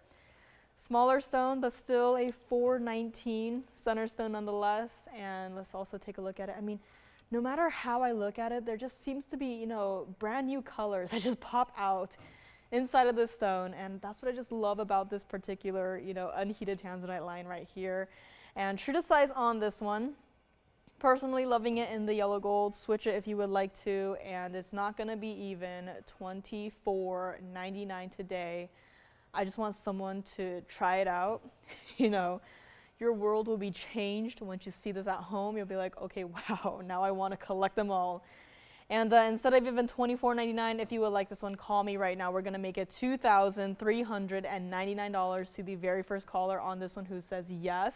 Speaker 1: Smaller stone, but still a $4.19 center stone nonetheless. And let's also take a look at it. I mean, no matter how I look at it, there just seems to be, brand new colors that just pop out inside of this stone. And that's what I just love about this particular, unheated Tanzanite line right here. And true to size on this one. Personally loving it in the yellow gold. Switch it if you would like to. And it's not going to be even $24.99 today. I just want someone to try it out. Your world will be changed once you see this at home. You'll be like, okay, wow, now I want to collect them all. And instead of even $24.99, if you would like this one, call me right now. We're going to make it $2,399 to the very first caller on this one who says yes.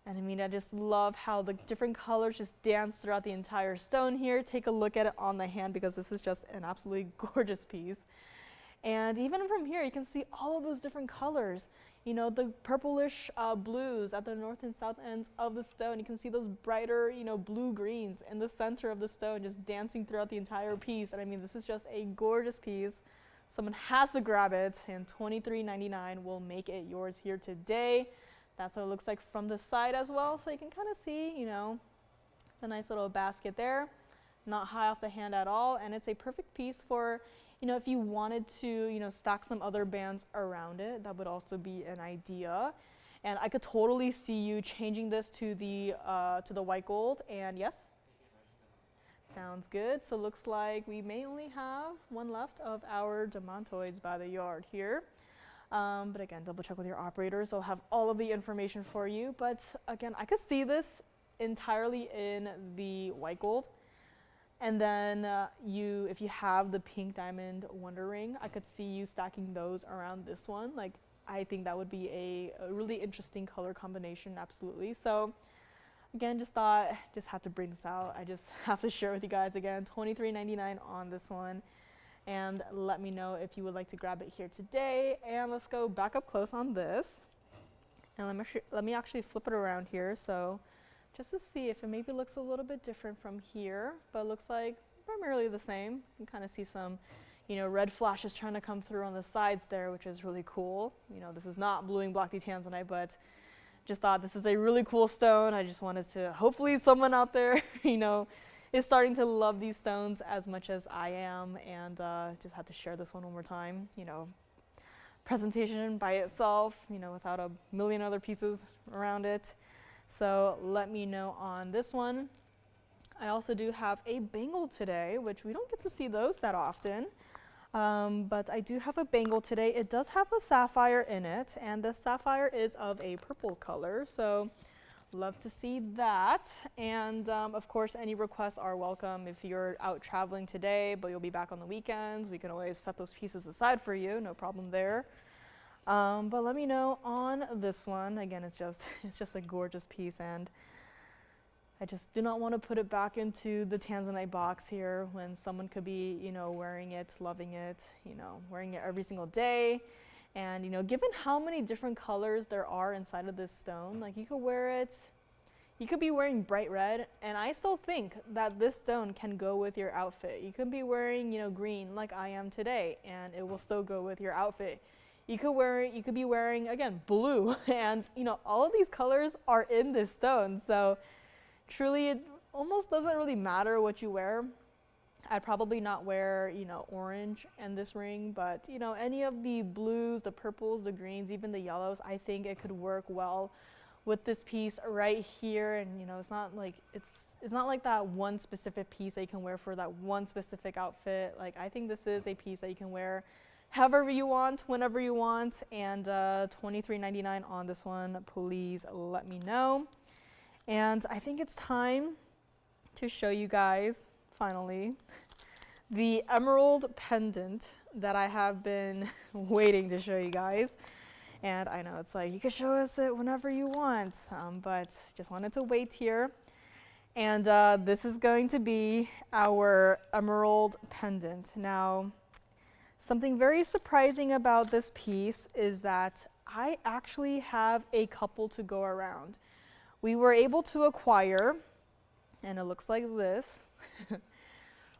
Speaker 1: And I mean, I just love how the different colors just dance throughout the entire stone here. Take a look at it on the hand because this is just an absolutely gorgeous piece. And even from here, you can see all of those different colors. The purplish blues at the north and south ends of the stone. You can see those brighter, blue greens in the center of the stone just dancing throughout the entire piece. And I mean, this is just a gorgeous piece. Someone has to grab it, and $23.99 will make it yours here today. That's what it looks like from the side as well. So you can kind of see, it's a nice little basket there. Not high off the hand at all. And it's a perfect piece for if you wanted to, stack some other bands around it, that would also be an idea. And I could totally see you changing this to the white gold. And yes? Sounds good. So looks like we may only have one left of our Demantoids by the yard here. But again, double check with your operators. They'll have all of the information for you. But again, I could see this entirely in the white gold. And then if you have the pink diamond wonder ring, I could see you stacking those around this one. Like, I think that would be a really interesting color combination, absolutely. So again, just had to bring this out. I just have to share with you guys again, $23.99 on this one. And let me know if you would like to grab it here today. And let's go back up close on this. And let me actually flip it around here. So just to see if it maybe looks a little bit different from here, but it looks like primarily the same. You can kind of see some, red flashes trying to come through on the sides there, which is really cool. This is not bluing block Tanzanite, but just thought this is a really cool stone. I just wanted to, hopefully someone out there, is starting to love these stones as much as I am, and just had to share this one more time. Presentation by itself, without a million other pieces around it. So let me know on this one. I also do have a bangle today, which we don't get to see those that often. But I do have a bangle today. It does have a sapphire in it, and the sapphire is of a purple color. So love to see that. And of course, any requests are welcome. If you're out traveling today, but you'll be back on the weekends, we can always set those pieces aside for you. No problem there. But let me know on this one. Again, it's just a gorgeous piece, and I just do not want to put it back into the Tanzanite box here when someone could be, wearing it, loving it, wearing it every single day. And, given how many different colors there are inside of this stone, like you could wear it, you could be wearing bright red, and I still think that this stone can go with your outfit. You could be wearing, green like I am today, and it will still go with your outfit. You could be wearing, again, blue, and all of these colors are in this stone. So truly, it almost doesn't really matter what you wear. I'd probably not wear, orange in this ring, but any of the blues, the purples, the greens, even the yellows, I think it could work well with this piece right here. And it's not like that one specific piece that you can wear for that one specific outfit. Like, I think this is a piece that you can wear however you want, whenever you want. And $23.99 on this one. Please let me know. And I think it's time to show you guys, finally, the emerald pendant that I have been waiting to show you guys. And I know it's like, you can show us it whenever you want, but just wanted to wait here. And this is going to be our emerald pendant. Now, something very surprising about this piece is that I actually have a couple to go around. we were able to acquire, and it looks like this,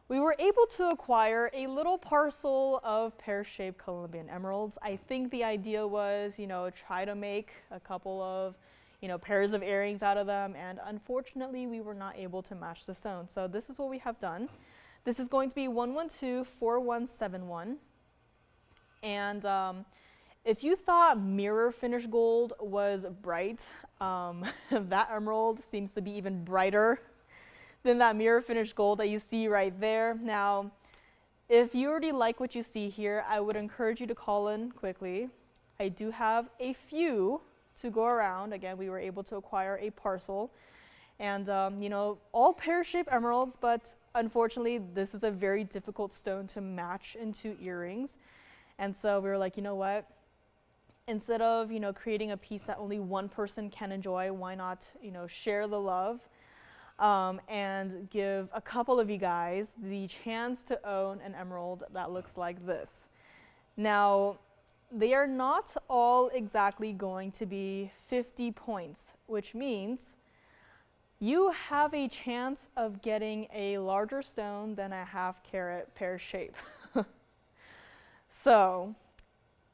Speaker 1: we were able to acquire a little parcel of pear-shaped Colombian emeralds. I think the idea was, you know, try to make a couple of, you know, pairs of earrings out of them, and unfortunately we were not able to match the stone. So this is what we have done. This is going to be 1124171, and if you thought mirror finish gold was bright, that emerald seems to be even brighter than that mirror finished gold that you see right there. Now, if you already like what you see here, I would encourage you to call in quickly. I do have a few to go around. Again, we were able to acquire a parcel, and you know, all pear-shaped emeralds, but unfortunately, this is a very difficult stone to match into earrings. And so we were like, you know what? Instead of, you know, creating a piece that only one person can enjoy, why not, you know, share the love? And give a couple of you guys the chance to own an emerald that looks like this. Now, they are not all exactly going to be 50 points, which means you have a chance of getting a larger stone than a half-carat pear shape. So,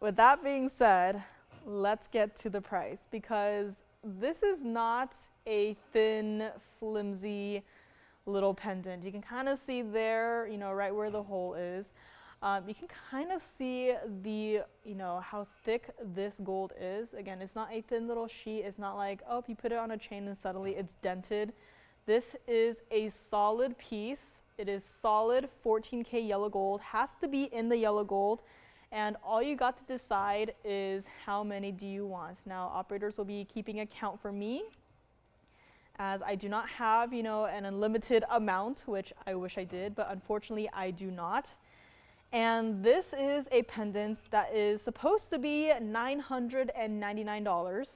Speaker 1: with that being said, let's get to the price, because this is not a thin, flimsy little pendant. You can kind of see there, you know, right where the hole is. You can kind of see the, you know, how thick this gold is. Again, it's not a thin little sheet. It's not like, oh, if you put it on a chain and suddenly it's dented. This is a solid piece. It is solid 14K yellow gold. Has to be in the yellow gold. And all you got to decide is how many do you want. Now, operators will be keeping a count for me, as I do not have, you know, an unlimited amount, which I wish I did, but unfortunately I do not. And this is a pendant that is supposed to be $999.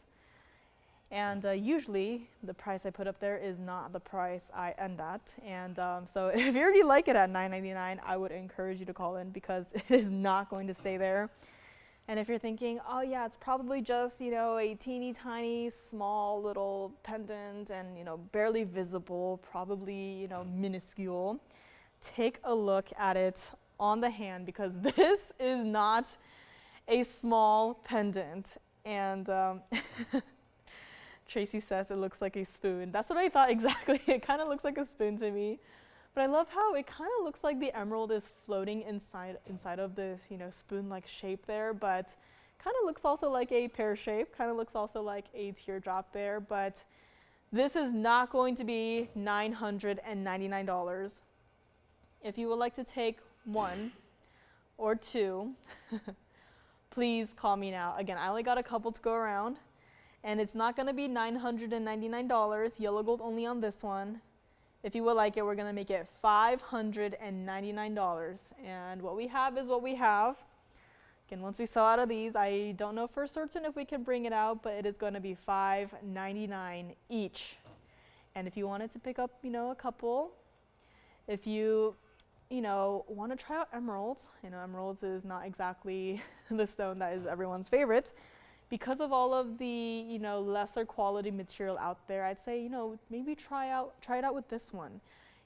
Speaker 1: And usually the price I put up there is not the price I end at. And so if you already like it at $999, I would encourage you to call in, because it is not going to stay there. And if you're thinking, oh yeah, it's probably just, you know, a teeny tiny small little pendant and, you know, barely visible, probably, you know, minuscule, take a look at it on the hand, because this is not a small pendant. And Tracy says it looks like a spoon. That's what I thought exactly. It kind of looks like a spoon to me. But I love how it kind of looks like the emerald is floating inside of this, you know, spoon-like shape there, but kind of looks also like a pear shape, kind of looks also like a teardrop there, but this is not going to be $999. If you would like to take one or two, please call me now. Again, I only got a couple to go around, and it's not going to be $999, yellow gold only on this one. If you would like it, we're going to make it $599. And what we have is what we have. Again, once we sell out of these, I don't know for certain if we can bring it out, but it is going to be $599 each. And if you wanted to pick up, you know, a couple, if you know, want to try out emeralds, you know, emeralds is not exactly the stone that is everyone's favorite. Because of all of the, you know, lesser quality material out there, I'd say, you know, maybe try it out with this one.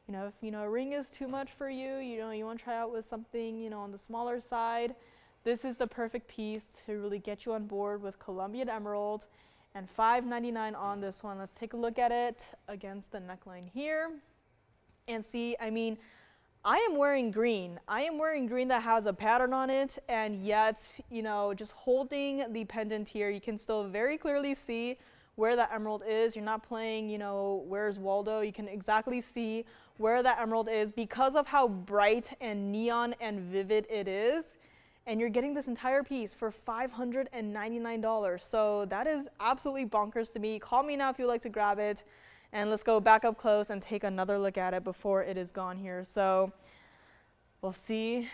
Speaker 1: You know, if, you know, a ring is too much for you, you know, you want to try out with something, you know, on the smaller side, this is the perfect piece to really get you on board with Colombian emerald. And $599 on this one. Let's take a look at it against the neckline here and see. I mean, I am wearing green. I am wearing green that has a pattern on it, and yet, you know, just holding the pendant here, you can still very clearly see where that emerald is. You're not playing, you know, Where's Waldo? You can exactly see where that emerald is because of how bright and neon and vivid it is. And you're getting this entire piece for $599. So that is absolutely bonkers to me. Call me now if you'd like to grab it. And let's go back up close and take another look at it before it is gone here. So we'll see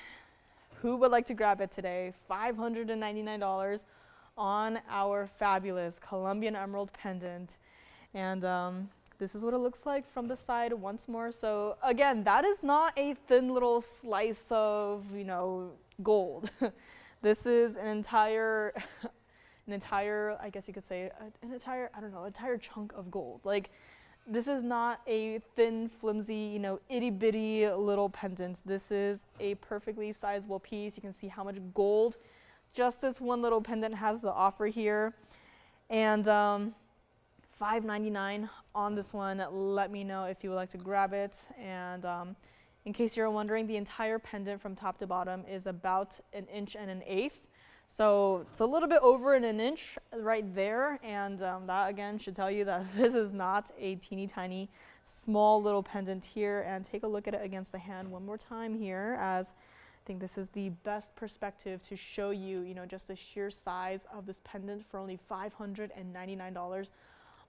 Speaker 1: who would like to grab it today. $599 on our fabulous Colombian emerald pendant. And this is what it looks like from the side once more. So again, that is not a thin little slice of, you know, gold. This is an entire an entire, I guess you could say, an entire, I don't know, entire chunk of gold. Like, this is not a thin, flimsy, you know, itty bitty little pendant. This is a perfectly sizable piece. You can see how much gold just this one little pendant has to offer here. And $5.99 on this one. Let me know if you would like to grab it. And in case you're wondering, the entire pendant from top to bottom is about 1 1/8 inches. So it's a little bit over an inch right there, and that again should tell you that this is not a teeny tiny small little pendant here. And take a look at it against the hand one more time here, as I think this is the best perspective to show you, you know, just the sheer size of this pendant for only $599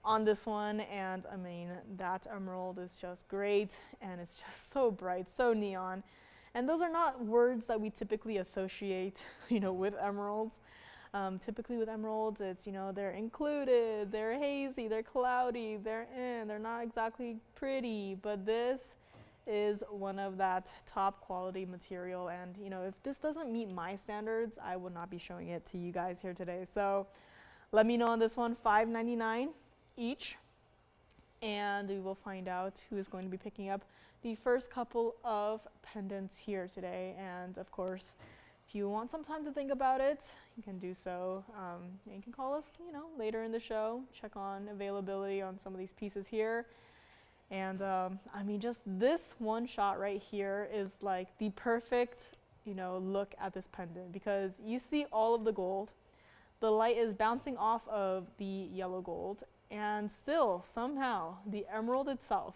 Speaker 1: on this one. And I mean, that emerald is just great, and it's just so bright, so neon. And those are not words that we typically associate, you know, with emeralds. Typically with emeralds, it's, you know, they're included, they're hazy, they're cloudy, they're not exactly pretty. But this is one of that top quality material. And, you know, if this doesn't meet my standards, I would not be showing it to you guys here today. So let me know on this one, $5.99 each. And we will find out who is going to be picking up the first couple of pendants here today. And of course, if you want some time to think about it, you can do so. You can call us, you know, later in the show, check on availability on some of these pieces here. And I mean, just this one shot right here is like the perfect, you know, look at this pendant, because you see all of the gold. The light is bouncing off of the yellow gold, and still somehow the emerald itself,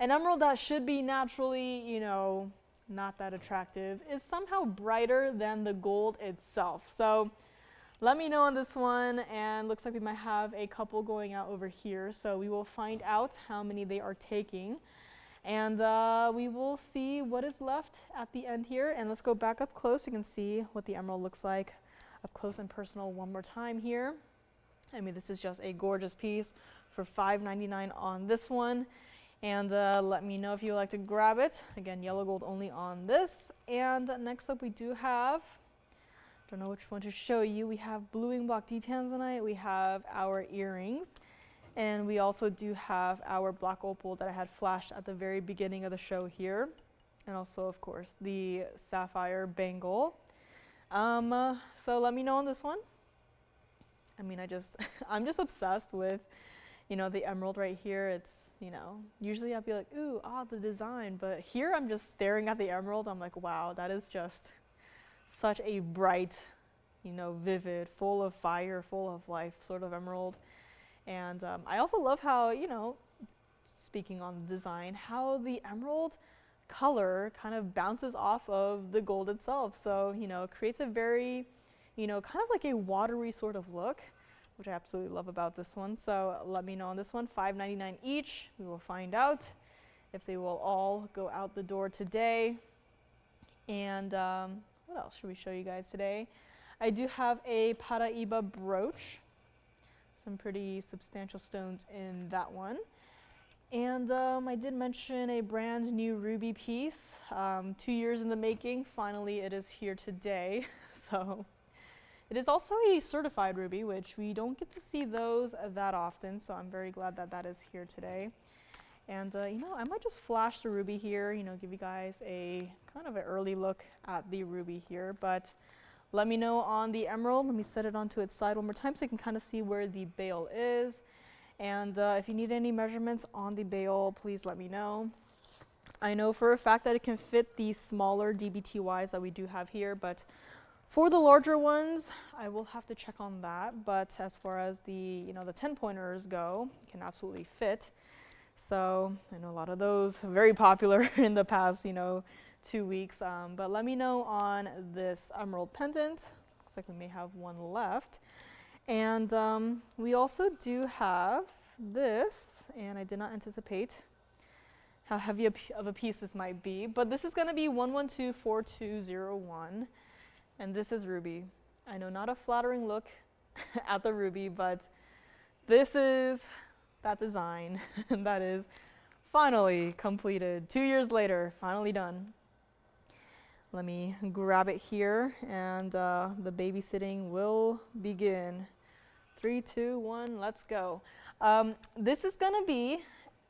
Speaker 1: an emerald that should be naturally, you know, not that attractive, is somehow brighter than the gold itself. So let me know on this one, and looks like we might have a couple going out over here. So we will find out how many they are taking, and we will see what is left at the end here. And let's go back up close. You can see what the emerald looks like up close and personal one more time here. I mean, this is just a gorgeous piece for $5.99 on this one. And let me know if you would like to grab it. Again, yellow gold only on this. And next up we do have, don't know which one to show you. We have bluing block D Tanzanite. We have our earrings. And we also do have our black opal that I had flashed at the very beginning of the show here. And also, of course, the sapphire bangle. So let me know on this one. I mean, I'm just obsessed with, you know, the emerald right here. It's, you know, usually I'd be like, ooh, the design. But here I'm just staring at the emerald. I'm like, wow, that is just such a bright, you know, vivid, full of fire, full of life sort of emerald. And I also love how, you know, speaking on the design, how the emerald color kind of bounces off of the gold itself. So, you know, it creates a very, you know, kind of like a watery sort of look, which I absolutely love about this one. So let me know on this one, $5.99 each. We will find out if they will all go out the door today. And what else should we show you guys today? I do have a Paraiba brooch, some pretty substantial stones in that one. And I did mention a brand new ruby piece, 2 years in the making. Finally, it is here today. So it is also a certified ruby, which we don't get to see those that often. So I'm very glad that that is here today. And you know, I might just flash the ruby here, you know, give you guys a kind of an early look at the ruby here. But let me know on the emerald. Let me set it onto its side one more time so you can kind of see where the bail is. And if you need any measurements on the bail, please let me know. I know for a fact that it can fit the smaller DBTYs that we do have here, but for the larger ones, I will have to check on that. But as far as the, you know, the 10-pointers go, it can absolutely fit. So I know a lot of those are very popular in the past, you know, 2 weeks. But let me know on this emerald pendant. Looks like we may have one left. And we also do have this, and I did not anticipate how heavy of a piece this might be, but this is going to be 1124201, and this is ruby. I know, not a flattering look at the ruby, but this is that design that is finally completed. 2 years later, finally done. Let me grab it here, and the babysitting will begin. 3, 2, 1, let's go. This is gonna be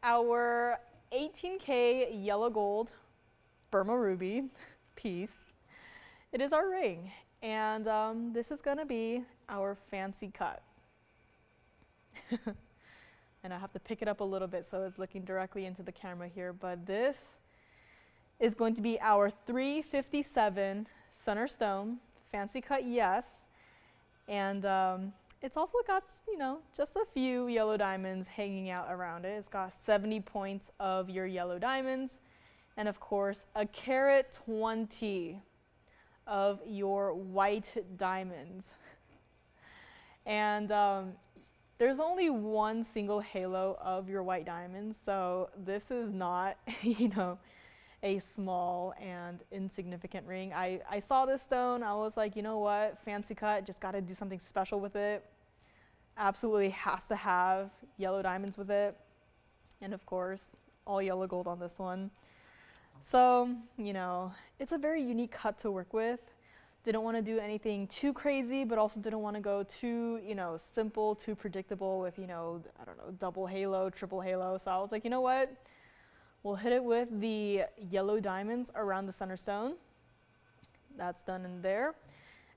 Speaker 1: our 18K yellow gold Burma ruby piece. It is our ring, and this is gonna be our fancy cut. And I have to pick it up a little bit so it's looking directly into the camera here, but this is going to be our 357 center stone, fancy cut, yes, and it's also got, you know, just a few yellow diamonds hanging out around it. It's got 70 points of your yellow diamonds, and of course, a carat 20 of your white diamonds. And there's only one single halo of your white diamonds, so this is not, you know, a small and insignificant ring. I saw this stone, I was like, you know what, fancy cut, just gotta do something special with it. Absolutely has to have yellow diamonds with it. And of course, all yellow gold on this one. So, you know, it's a very unique cut to work with. Didn't want to do anything too crazy, but also didn't want to go too, you know, simple, too predictable with, you know, I don't know, double halo, triple halo. So I was like, you know what? We'll hit it with the yellow diamonds around the center stone. That's done in there.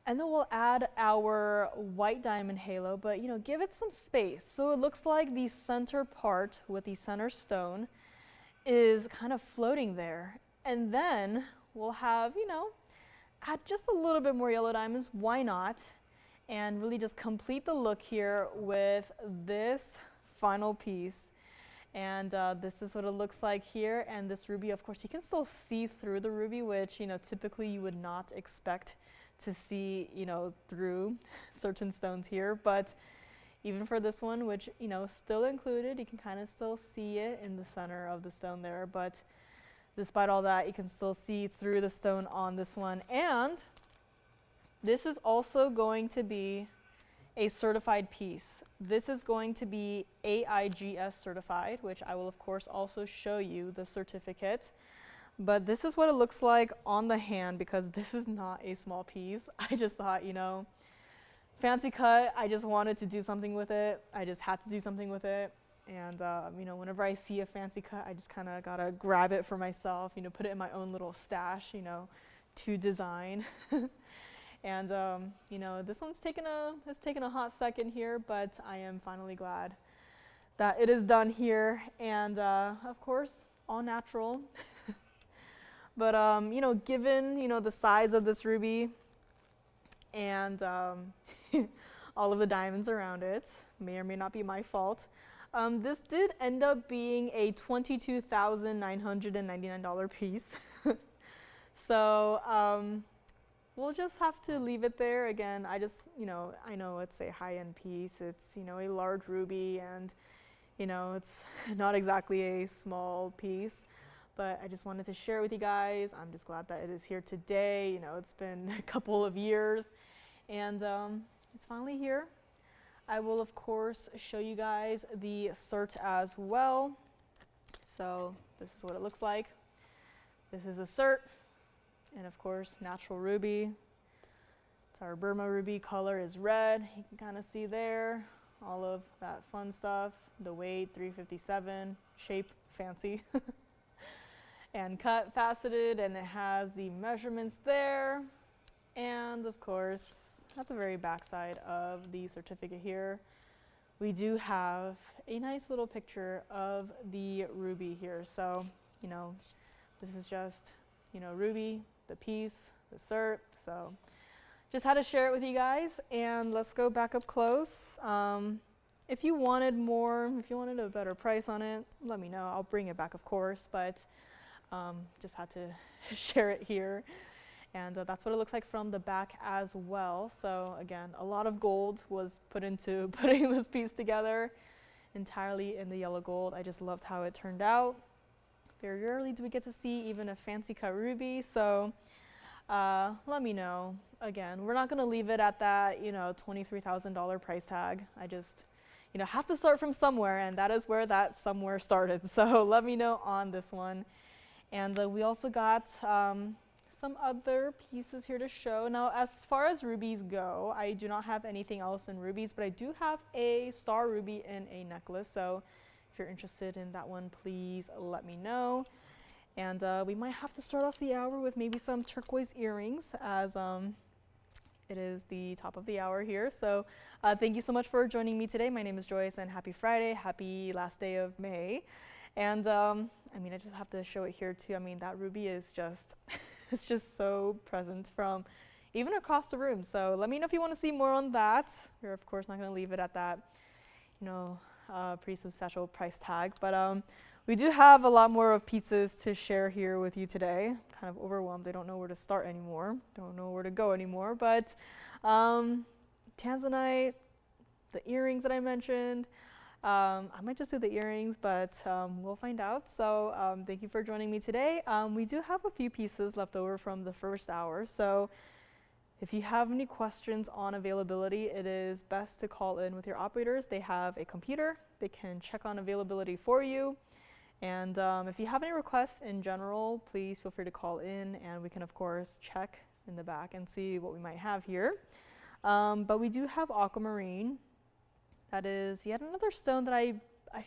Speaker 1: And then we'll add our white diamond halo, but, you know, give it some space. So it looks like the center part with the center stone is kind of floating there. And then we'll have, you know, add just a little bit more yellow diamonds, why not? And really just complete the look here with this final piece. And this is what it looks like here. And this ruby, of course, you can still see through the ruby, which, you know, typically you would not expect to see, you know, through certain stones here. But even for this one, which, you know, still included, you can kind of still see it in the center of the stone there. But despite all that, you can still see through the stone on this one. And this is also going to be a certified piece. This is going to be AIGS certified, which I will of course also show you the certificate. But this is what it looks like on the hand, because this is not a small piece. I just thought, you know, fancy cut, I just wanted to do something with it. I just had to do something with it. And you know, whenever I see a fancy cut, I just kind of gotta grab it for myself, you know, put it in my own little stash, you know, to design. And you know, this one's taken a hot second here, but I am finally glad that it is done here. And of course, all natural. But you know, given, you know, the size of this ruby and all of the diamonds around it, may or may not be my fault. This did end up being a $22,999 piece. So we'll just have to leave it there. Again, I just, you know, I know it's a high-end piece. It's, you know, a large ruby, and, you know, it's not exactly a small piece. But I just wanted to share it with you guys. I'm just glad that it is here today. You know, it's been a couple of years, and it's finally here. I will, of course, show you guys the cert as well. So this is what it looks like. This is a cert, and of course, natural ruby. It's our Burma ruby. Color is red. You can kind of see there all of that fun stuff. The weight, 357. Shape, fancy. And cut, faceted, and it has the measurements there. And of course, at the very back side of the certificate here, we do have a nice little picture of the ruby here. So, you know, this is just, you know, ruby, the piece, the cert. So just had to share it with you guys. And let's go back up close. If you wanted more, if you wanted a better price on it, let me know. I'll bring it back, of course, but just had to share it here. And that's what it looks like from the back as well. So again, a lot of gold was put into putting this piece together, entirely in the yellow gold. I just loved how it turned out. Very rarely do we get to see even a fancy cut ruby. So let me know. Again, we're not gonna leave it at that, you know, $23,000 price tag. I just, you know, have to start from somewhere, and that is where that somewhere started. So let me know on this one. And we also got some some other pieces here to show. Now, as far as rubies go, I do not have anything else in rubies, but I do have a star ruby in a necklace. So if you're interested in that one, please let me know. And we might have to start off the hour with maybe some turquoise earrings, as it is the top of the hour here. So thank you so much for joining me today. My name is Joyce, and happy Friday, happy last day of May. And I mean, I just have to show it here too. I mean, that ruby is just, it's just so present from even across the room. So let me know if you want to see more on that. We're of course not going to leave it at that, you know, pretty substantial price tag. But we do have a lot more of pieces to share here with you today. Kind of overwhelmed. I don't know where to start anymore. Don't know where to go anymore. But Tanzanite, the earrings that I mentioned. I might just do the earrings, but we'll find out. So thank you for joining me today. We do have a few pieces left over from the first hour. So if you have any questions on availability, it is best to call in with your operators. They have a computer. They can check on availability for you. And if you have any requests in general, please feel free to call in, and we can of course check in the back and see what we might have here. But we do have aquamarine. That is yet another stone that I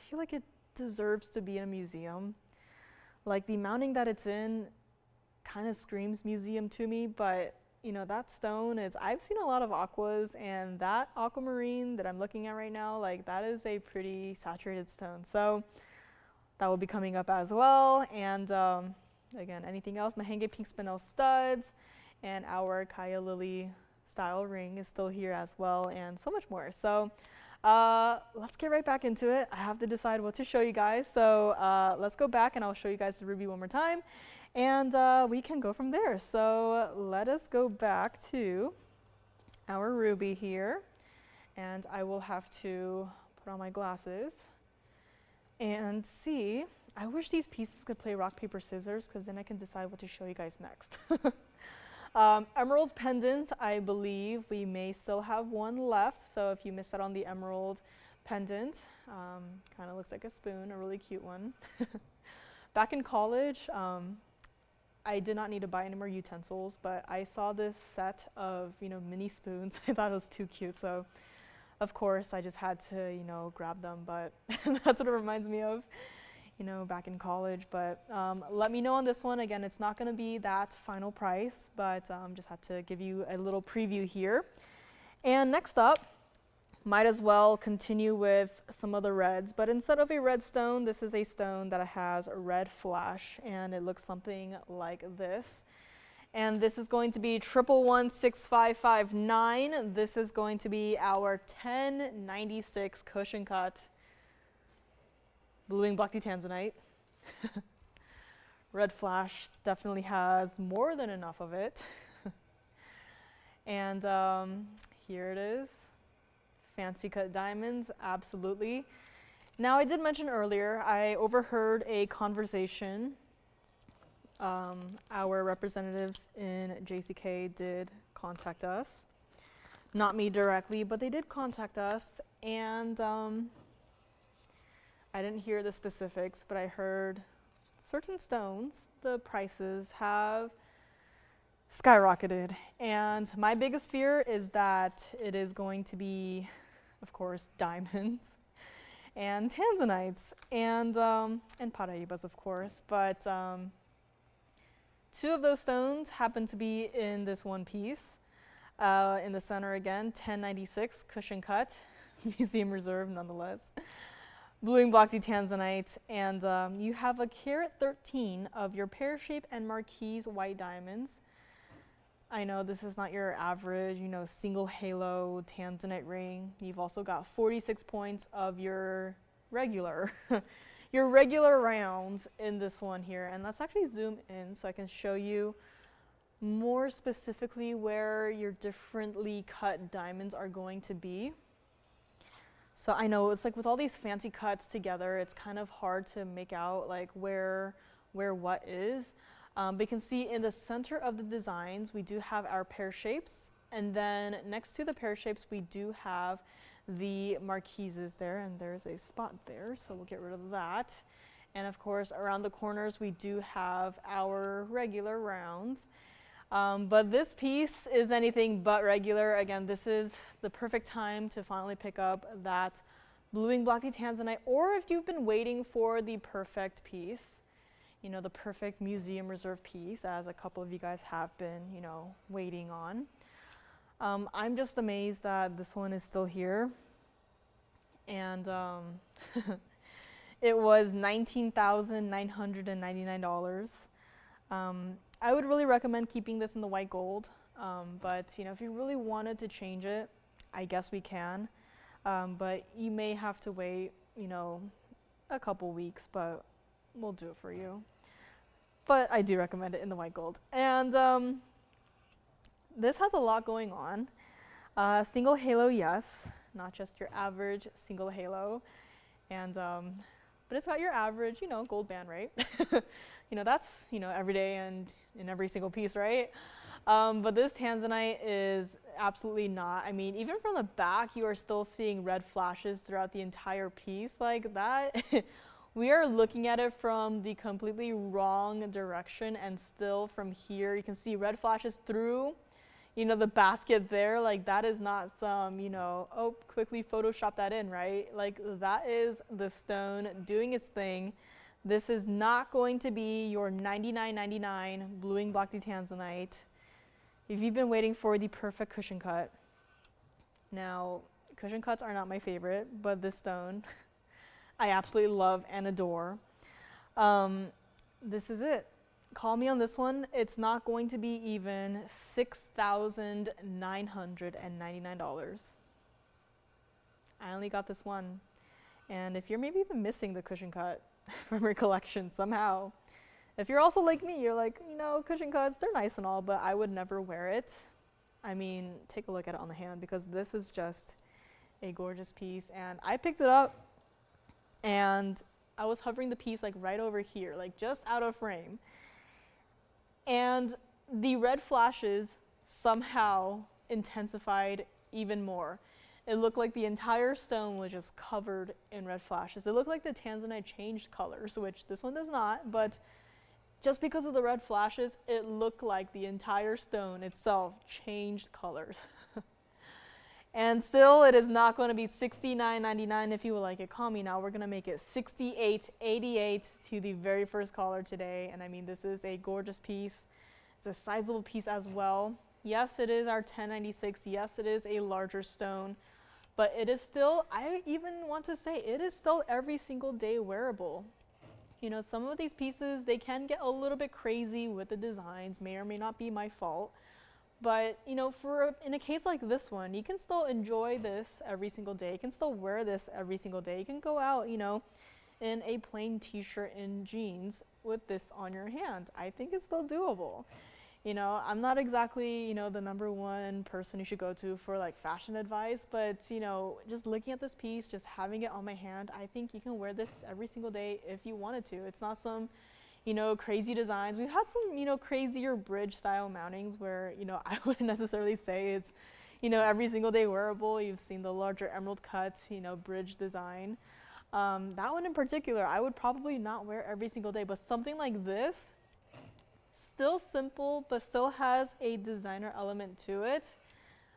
Speaker 1: feel like it deserves to be in a museum. Like the mounting that it's in kind of screams museum to me, but you know, that stone is, I've seen a lot of aquas, and that aquamarine that I'm looking at right now, like that is a pretty saturated stone. So that will be coming up as well. And again, anything else, Mahenge pink Spinel studs, and our Kaya Lily style ring is still here as well, and so much more. So let's get right back into it. I have to decide what to show you guys. So let's go back and I'll show you guys the ruby one more time, and we can go from there. So let us go back to our ruby here, and I will have to put on my glasses and see. I wish these pieces could play rock, paper, scissors, because then I can decide what to show you guys next. Emerald pendant, I believe we may still have one left, so if you missed out on the emerald pendant, kind of looks like a spoon, a really cute one. Back in college, I did not need to buy any more utensils, but I saw this set of, you know, mini spoons. I thought it was too cute, so of course I just had to, you know, grab them. But that's what it reminds me of, you know, back in college. But let me know on this one. Again, it's not going to be that final price, but just had to give you a little preview here. And next up, might as well continue with some of the reds, but instead of a red stone, this is a stone that has a red flash, and it looks something like this. And this is going to be 1116559. This is going to be our 1096 cushion cut Blue-winged Black Tanzanite. Red flash definitely has more than enough of it. And here it is. Fancy cut diamonds, absolutely. Now, I did mention earlier, I overheard a conversation. Our representatives in JCK did contact us. Not me directly, but they did contact us, and I didn't hear the specifics, but I heard certain stones, the prices have skyrocketed. And my biggest fear is that it is going to be, of course, diamonds and tanzanites and paraibas, of course. But two of those stones happen to be in this one piece. In the center again, 1096 cushion cut, museum reserve nonetheless. Blue-winged Black Tanzanite, and you have a carat 13 of your pear-shaped and marquise white diamonds. I know this is not your average, you know, single halo Tanzanite ring. You've also got 46 points of your regular, your regular rounds in this one here, and let's actually zoom in so I can show you more specifically where your differently cut diamonds are going to be. So I know it's like with all these fancy cuts together, it's kind of hard to make out like where what is. But you can see in the center of the designs, we do have our pear shapes. And then next to the pear shapes, we do have the marquises there. And there's a spot there, so we'll get rid of that. And of course, around the corners, we do have our regular rounds. But this piece is anything but regular. Again, this is the perfect time to finally pick up that blue blocky Tanzanite, or if you've been waiting for the perfect piece, you know, the perfect museum reserve piece, as a couple of you guys have been, you know, waiting on. I'm just amazed that this one is still here. And it was $19,999. I would really recommend keeping this in the white gold, but you know, if you really wanted to change it, I guess we can. But you may have to wait, you know, a couple weeks, but we'll do it for you. But I do recommend it in the white gold. And this has a lot going on. Single halo, yes, not just your average single halo. And but it's got your average, you know, gold band, right? You know, that's, you know, every day and in every single piece, right? But this Tanzanite is absolutely not. I mean, even from the back, you are still seeing red flashes throughout the entire piece. Like that, we are looking at it from the completely wrong direction, and still from here, you can see red flashes through, you know, the basket there. Like that is not some, you know, oh, quickly Photoshop that in, right? Like that is the stone doing its thing. This is not going to be your $99.99 blue blocky Tanzanite. If you've been waiting for the perfect cushion cut. Now, cushion cuts are not my favorite, but this stone I absolutely love and adore. This is it. Call me on this one. It's not going to be even $6,999. I only got this one. And if you're maybe even missing the cushion cut from your collection somehow, if you're also like me, you're like, you know, cushion cuts, they're nice and all, but I would never wear it. I mean, take a look at it on the hand, because this is just a gorgeous piece. And I picked it up and I was hovering the piece like right over here, like just out of frame. And the red flashes somehow intensified even more. It looked like the entire stone was just covered in red flashes. It looked like the Tanzanite changed colors, which this one does not, but just because of the red flashes, it looked like the entire stone itself changed colors. And still, it is not going to be $69.99 if you would like it. Call me now. We're going to make it $68.88 to the very first caller today. And I mean, this is a gorgeous piece. It's a sizable piece as well. Yes, it is our 1096. Yes, it is a larger stone. But it is still, I even want to say, it is still every single day wearable. You know, some of these pieces, they can get a little bit crazy with the designs, may or may not be my fault. But, you know, in a case like this one, you can still enjoy this every single day. You can still wear this every single day. You can go out, you know, in a plain t-shirt and jeans with this on your hand. I think it's still doable. You know, I'm not exactly, you know, the #1 person you should go to for like fashion advice, but, you know, just looking at this piece, just having it on my hand, I think you can wear this every single day if you wanted to. It's not some, you know, crazy designs. We've had some, you know, crazier bridge style mountings where, you know, I wouldn't necessarily say it's, you know, every single day wearable. You've seen the larger emerald cut, you know, bridge design. That one in particular, I would probably not wear every single day, but something like this, still simple, but still has a designer element to it,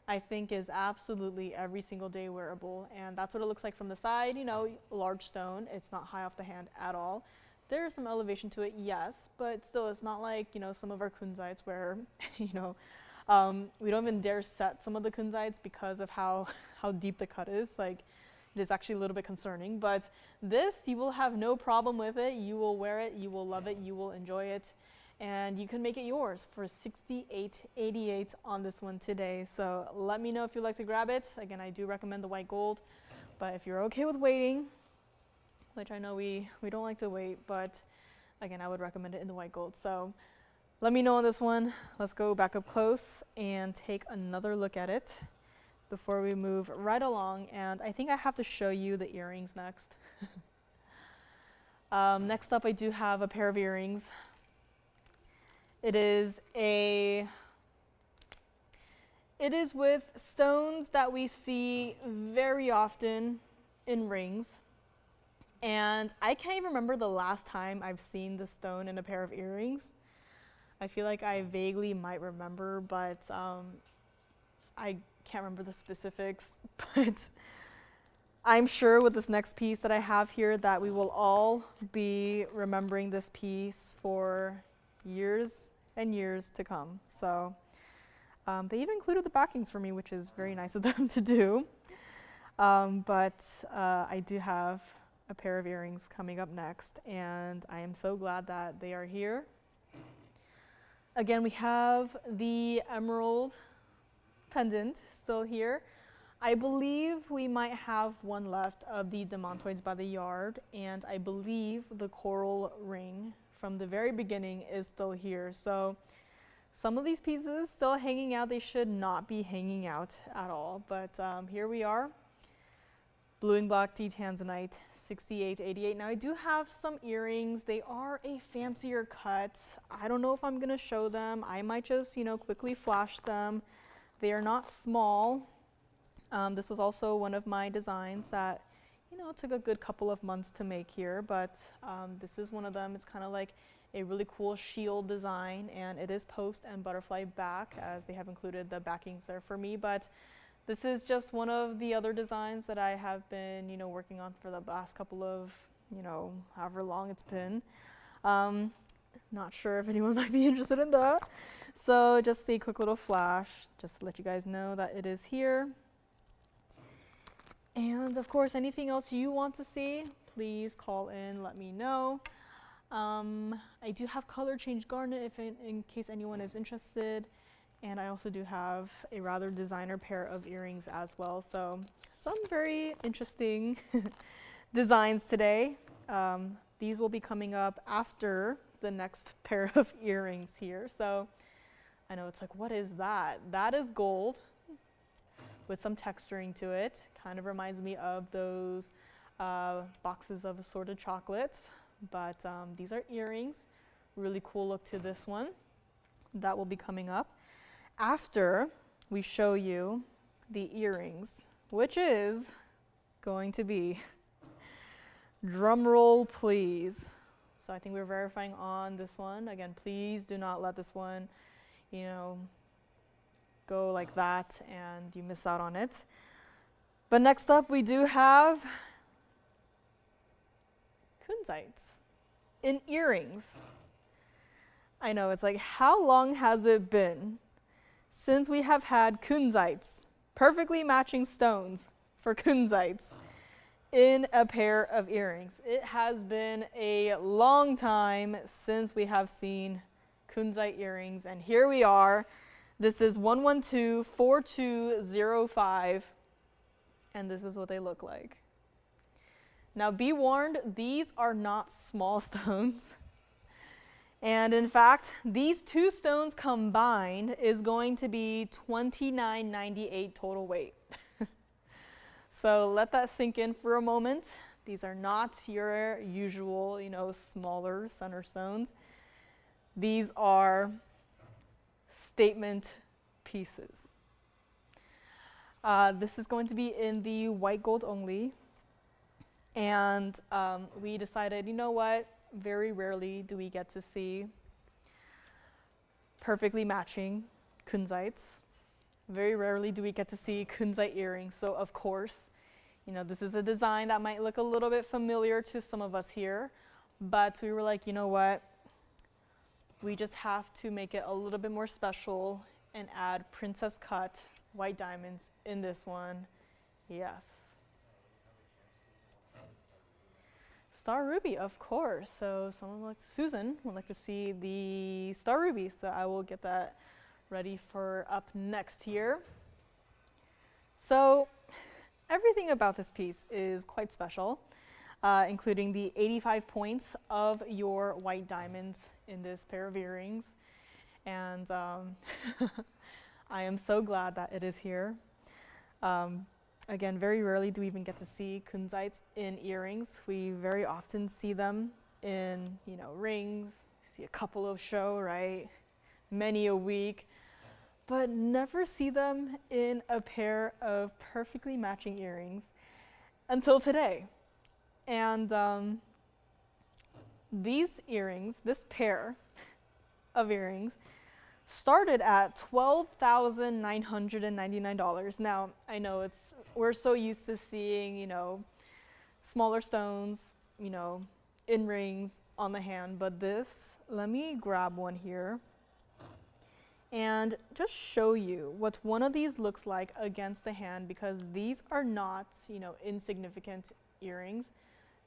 Speaker 1: I think is absolutely every single day wearable. And that's what it looks like from the side. You know, large stone, it's not high off the hand at all. There's some elevation to it, yes, but still it's not like, you know, some of our Kunzites where, you know, we don't even dare set some of the Kunzites because of how deep the cut is. Like, it is actually a little bit concerning, but this, you will have no problem with it. You will wear it, you will love it, you will enjoy it, and you can make it yours for $68.88 on this one today. So let me know if you'd like to grab it. Again, I do recommend the white gold, but if you're okay with waiting, which I know we don't like to wait, but again, I would recommend it in the white gold. So let me know on this one. Let's go back up close and take another look at it before we move right along. And I think I have to show you the earrings next. Next up, I do have a pair of earrings. It is with stones that we see very often in rings. And I can't even remember the last time I've seen the stone in a pair of earrings. I feel like I vaguely might remember, but I can't remember the specifics. But I'm sure with this next piece that I have here that we will all be remembering this piece for years and years to come. So they even included the backings for me, which is very nice of them to do. But I do have a pair of earrings coming up next, and I am so glad that they are here. Again, we have the emerald pendant still here. I believe we might have one left of the Demantoids by the yard, and I believe the coral ring from the very beginning is still here. So some of these pieces still hanging out. They should not be hanging out at all, but here we are. Blue and black tea Tanzanite, 6888. Now I do have some earrings. They are a fancier cut. I don't know if I'm gonna show them. I might just, quickly flash them. They are not small. This was also one of my designs that, took a good couple of months to make here, but this is one of them. It's kind of like a really cool shield design, and it is post and butterfly back, as they have included the backings there for me. But this is just one of the other designs that I have been, working on for the last couple of, however long it's been. Not sure if anyone might be interested in that. So just a quick little flash, just to let you guys know that it is here. And of course, anything else you want to see, please call in, let me know. I do have color change garnet in case anyone is interested. And I also do have a rather designer pair of earrings as well. So some very interesting designs today. These will be coming up after the next pair of earrings here. So I know it's like, what is that? That is gold with some texturing to it. Kind of reminds me of those boxes of assorted chocolates. But these are earrings. Really cool look to this one. That will be coming up after we show you the earrings, which is going to be, drum roll please. So I think we're verifying on this one. Again, please do not let this one, go like that and you miss out on it. But next up we do have Kunzites in earrings. I know, it's like, how long has it been since we have had Kunzites, perfectly matching stones for Kunzites, in a pair of earrings? It has been a long time since we have seen Kunzite earrings, and here we are. This is 1124205, and this is what they look like. Now be warned, these are not small stones. And in fact, these two stones combined is going to be $29.98 total weight. So let that sink in for a moment. These are not your usual, smaller center stones. These are statement pieces. This is going to be in the white gold only. And we decided, you know what? Very rarely do we get to see perfectly matching Kunzites. Very rarely do we get to see Kunzite earrings. So of course, this is a design that might look a little bit familiar to some of us here, but we were like, you know what? We just have to make it a little bit more special and add princess cut white diamonds in this one. Yes. Star ruby, of course. So Susan would like to see the star ruby, so I will get that ready for up next here. So everything about this piece is quite special, including the 85 points of your white diamonds in this pair of earrings. And I am so glad that it is here. Again, very rarely do we even get to see Kunzites in earrings. We very often see them in, rings. See a couple of show, right? Many a week. But never see them in a pair of perfectly matching earrings until today. And these earrings, this pair of earrings started at $12,999. Now, I know we're so used to seeing, you know, smaller stones, you know, in rings on the hand, but this, let me grab one here and just show you what one of these looks like against the hand, because these are not, you know, insignificant earrings.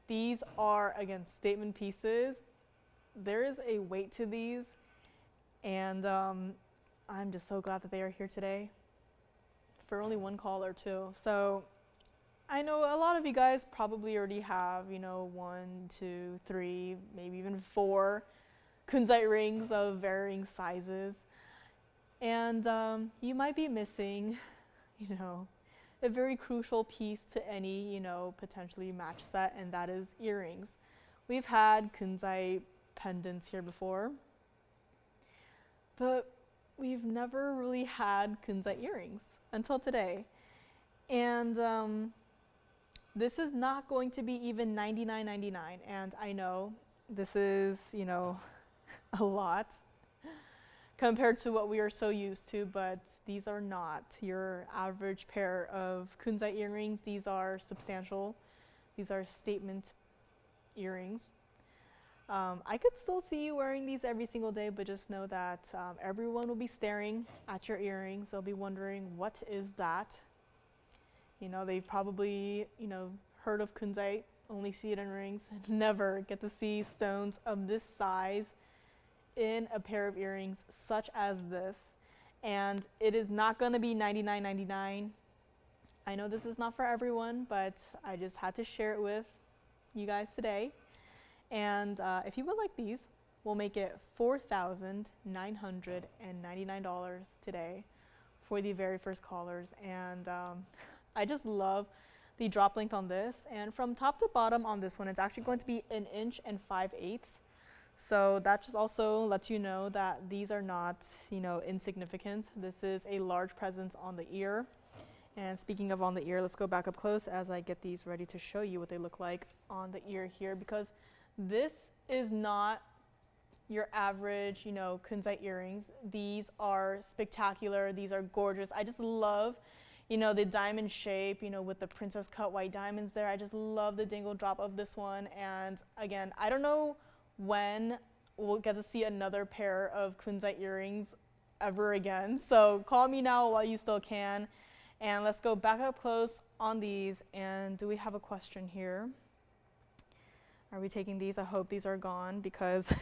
Speaker 1: These are, again, statement pieces. There is a weight to these, and I'm just so glad that they are here today for only one call or two. So I know a lot of you guys probably already have, you know, 1, 2, 3, maybe even 4 Kunzite rings of varying sizes. And you might be missing, you know, a very crucial piece to any, you know, potentially match set, and that is earrings. We've had Kunzite pendants here before, but we've never really had Kunzite earrings until today. And this is not going to be even $99.99, and I know this is, you know, a lot compared to what we are so used to, but these are not your average pair of Kunzite earrings. These are substantial. These are statement earrings. I could still see you wearing these every single day, but just know that everyone will be staring at your earrings. They'll be wondering, what is that? You know, they've probably, you know, heard of Kunzite, only see it in rings, and never get to see stones of this size in a pair of earrings such as this. And it is not going to be $99.99. I know this is not for everyone, but I just had to share it with you guys today. And if you would like these, we'll make it $4,999 today for the very first callers. And I just love the drop length on this. And from top to bottom on this one, it's actually going to be 1 inch and 5/8. So that just also lets you know that these are not, you know, insignificant. This is a large presence on the ear. And speaking of on the ear, let's go back up close as I get these ready to show you what they look like on the ear here, because this is not your average, you know, Kunzite earrings. These are spectacular. These are gorgeous. I just love, you know, the diamond shape, you know, with the princess cut white diamonds there. I just love the dingle drop of this one. And again, I don't know when we'll get to see another pair of Kunzite earrings ever again. So call me now while you still can. And let's go back up close on these. And do we have a question here? Are we taking these? I hope these are gone, because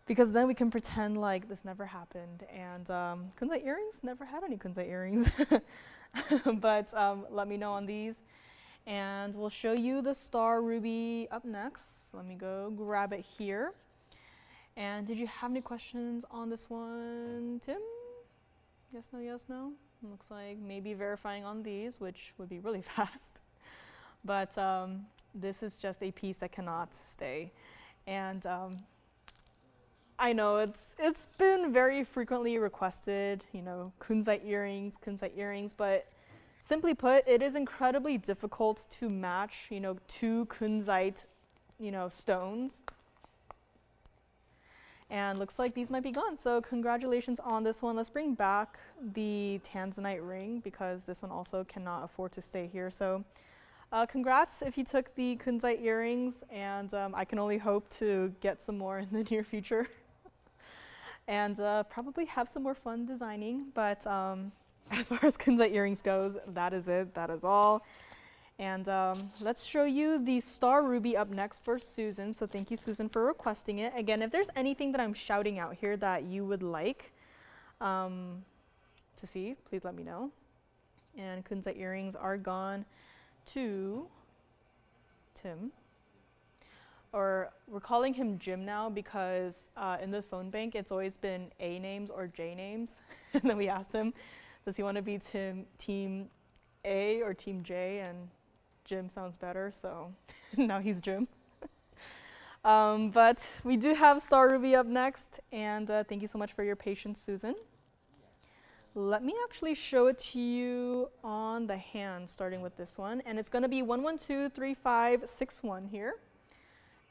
Speaker 1: because then we can pretend like this never happened. And Kunzite earrings, never had any Kunzite earrings. But let me know on these. And we'll show you the star ruby up next. Let me go grab it here. And did you have any questions on this one, Tim? Yes, no, yes, no? Looks like maybe verifying on these, which would be really fast. But this is just a piece that cannot stay. And I know it's been very frequently requested, you know, Kunzite earrings, but simply put, it is incredibly difficult to match, you know, 2 Kunzite, you know, stones. And looks like these might be gone. So congratulations on this one. Let's bring back the Tanzanite ring, because this one also cannot afford to stay here. So congrats if you took the Kunzite earrings, and I can only hope to get some more in the near future. And probably have some more fun designing. But as far as Kunzite earrings goes, that is it. That is all. And let's show you the star ruby up next for Susan. So thank you, Susan, for requesting it. Again, if there's anything that I'm shouting out here that you would like to see, please let me know. And Kunzite earrings are gone to Tim. Or we're calling him Jim now, because in the phone bank, it's always been A names or J names. And then we asked him, does he want to be Team A or Team J? And Jim sounds better, so now he's Jim. But we do have Star Ruby up next, and thank you so much for your patience, Susan. Let me actually show it to you on the hand, starting with this one. And it's going to be 1123561 here.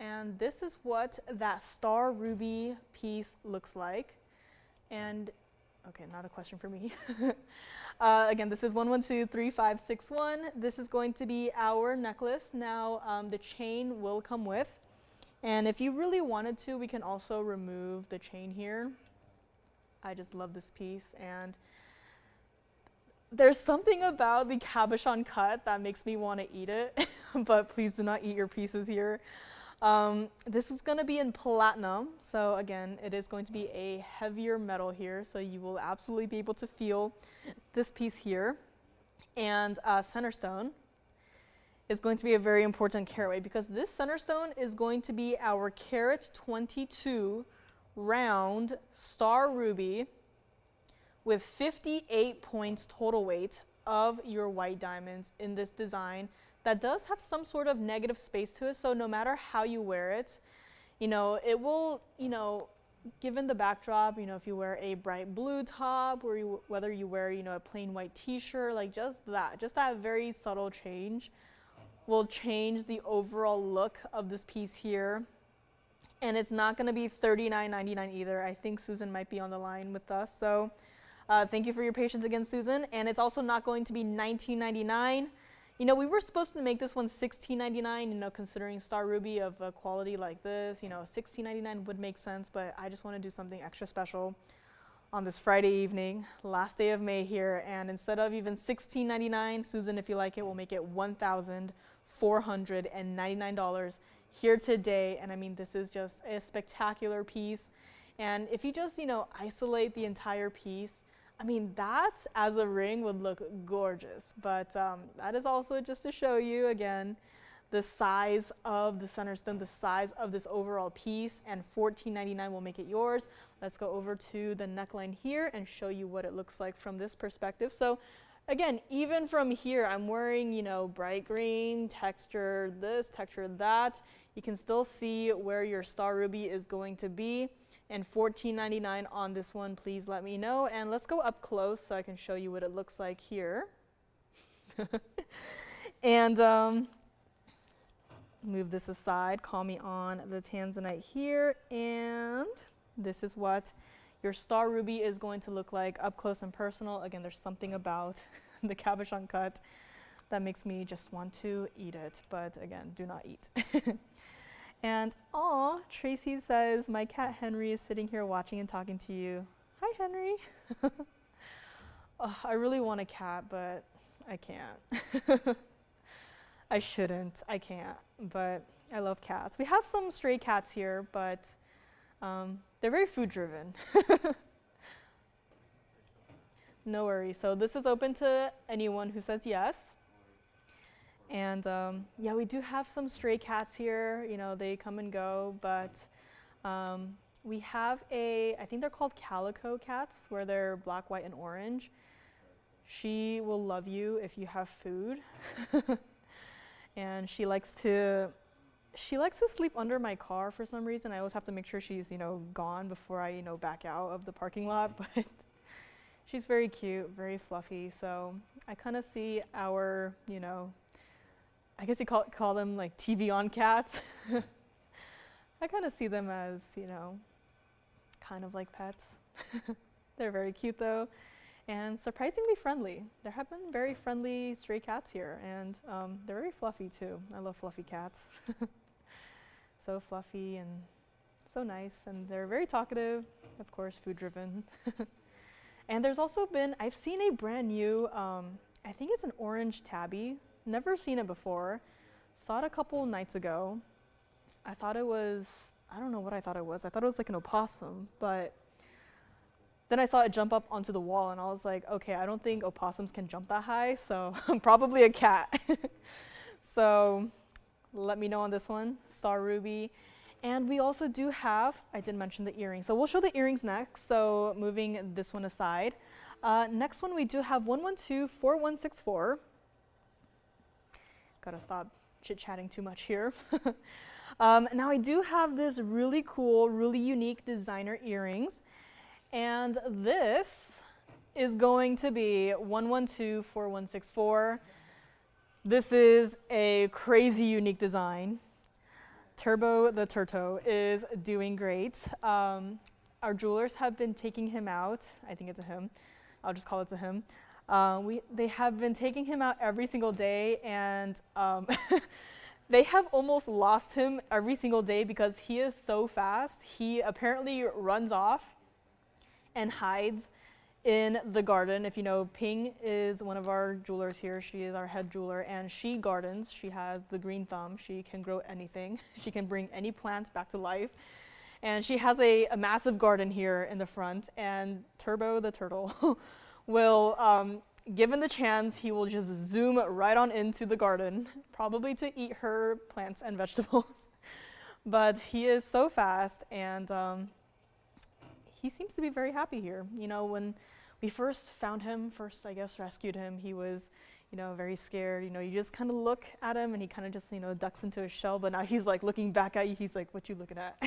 Speaker 1: And this is what that star ruby piece looks like. And, okay, not a question for me. Again, this is 1123561. This is going to be our necklace. Now, the chain will come with. And if you really wanted to, we can also remove the chain here. I just love this piece. And there's something about the cabochon cut that makes me want to eat it. But please do not eat your pieces here. This is going to be in platinum. So again, it is going to be a heavier metal here. So you will absolutely be able to feel this piece here. And center stone is going to be a very important caratweight, because this center stone is going to be our carat 22 round star ruby with 58 points total weight of your white diamonds in this design that does have some sort of negative space to it. So no matter how you wear it, you know, it will, you know, given the backdrop, you know, if you wear a bright blue top or whether you wear, you know, a plain white t-shirt, like just that very subtle change will change the overall look of this piece here. And it's not going to be $39.99 either. I think Susan might be on the line with us. So thank you for your patience again, Susan. And it's also not going to be $19.99. You know, we were supposed to make this one $16.99, you know, considering star ruby of a quality like this, you know, $16.99 would make sense, but I just want to do something extra special on this Friday evening, last day of May here. And instead of even $16.99, Susan, if you like it, we'll make it $1,499 here today. And I mean, this is just a spectacular piece. And if you just, you know, isolate the entire piece, I mean, that as a ring would look gorgeous. But that is also just to show you, again, the size of the center stone, the size of this overall piece, and $14.99 will make it yours. Let's go over to the neckline here and show you what it looks like from this perspective. So again, even from here, I'm wearing, you know, bright green, texture this, texture that. You can still see where your star ruby is going to be. And $14.99 on this one, please let me know. And let's go up close so I can show you what it looks like here. And move this aside, call me on the Tanzanite here. And this is what your star ruby is going to look like up close and personal. Again, there's something about the cabochon cut that makes me just want to eat it. But again, do not eat. And, aw, Tracy says, my cat Henry is sitting here watching and talking to you. Hi, Henry. Oh, I really want a cat, but I can't. I shouldn't. I can't. But I love cats. We have some stray cats here, but they're very food-driven. No worries. So this is open to anyone who says yes. And yeah, we do have some stray cats here. You know, they come and go, but we have I think they're called calico cats, where they're black, white, and orange. She will love you if you have food. And she likes to sleep under my car for some reason. I always have to make sure she's, you know, gone before I, you know, back out of the parking lot. But she's very cute, very fluffy. So I kind of see our, you know, I guess you call them like TVON cats. I kind of see them as, you know, kind of like pets. They're very cute though, and surprisingly friendly. There have been very friendly stray cats here, and they're very fluffy too. I love fluffy cats. So fluffy and so nice, and they're very talkative, of course, food driven. And there's also been, I've seen a brand new, I think it's an orange tabby. Never seen it before. Saw it a couple nights ago. I thought it was, I don't know what I thought it was. I thought it was like an opossum, but then I saw it jump up onto the wall and I was like, okay, I don't think opossums can jump that high, so probably a cat. So let me know on this one, star ruby. And we also do have, I did mention the earrings. So we'll show the earrings next, so moving this one aside. Next one we do have 1124164. Gotta stop chit-chatting too much here. Now I do have this really cool, really unique designer earrings. And this is going to be 1124164. This is a crazy unique design. Turbo the Turtle is doing great. Our jewelers have been taking him out. I think it's a him. I'll just call it a him. They have been taking him out every single day, and they have almost lost him every single day because he is so fast. He apparently runs off and hides in the garden. If you know, Ping is one of our jewelers here. She is our head jeweler, and she gardens. She has the green thumb. She can grow anything. She can bring any plant back to life. And she has a massive garden here in the front, and Turbo the Turtle will, given the chance, he will just zoom right on into the garden, probably to eat her plants and vegetables. But he is so fast, and he seems to be very happy here. You know, when we first found him, I guess rescued him, he was, you know, very scared. You know, you just kind of look at him and he kind of just, you know, ducks into his shell, but now he's like looking back at you. He's like, what you looking at?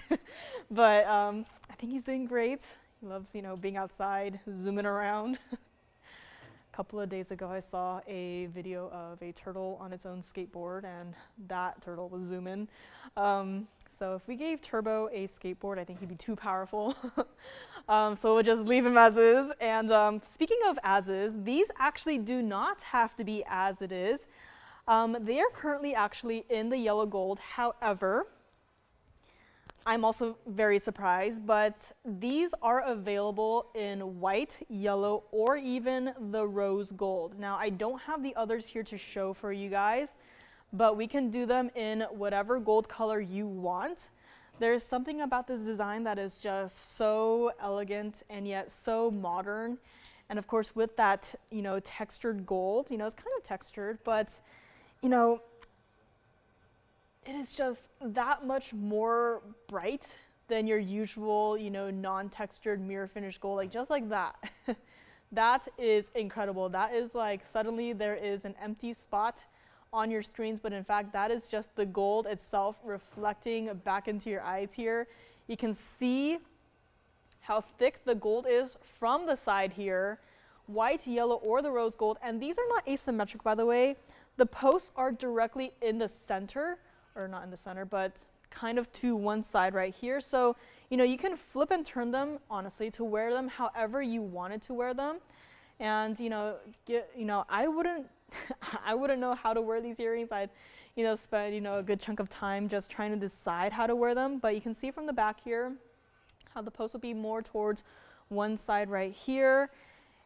Speaker 1: But I think he's doing great. He loves, you know, being outside, zooming around. A couple of days ago, I saw a video of a turtle on its own skateboard, and that turtle was zooming. So if we gave Turbo a skateboard, I think he'd be too powerful. So we'll just leave him as is. And speaking of as is, these actually do not have to be as it is. They are currently actually in the yellow gold. However, I'm also very surprised, but these are available in white, yellow, or even the rose gold. Now, I don't have the others here to show for you guys, but we can do them in whatever gold color you want. There's something about this design that is just so elegant and yet so modern. And of course, with that, you know, textured gold, you know, it's kind of textured, but, you know, it is just that much more bright than your usual, you know, non-textured mirror finish gold, like just like that. That is incredible. That is like suddenly there is an empty spot on your screens, but in fact that is just the gold itself reflecting back into your eyes here. You can see how thick the gold is from the side here, white, yellow, or the rose gold. And these are not asymmetric, by the way. The posts are directly in the center, or not in the center, but kind of to one side right here. So, you know, you can flip and turn them, honestly, to wear them however you wanted to wear them. And, you know, I wouldn't I wouldn't know how to wear these earrings. I'd, you know, spend, you know, a good chunk of time just trying to decide how to wear them. But you can see from the back here how the post will be more towards one side right here.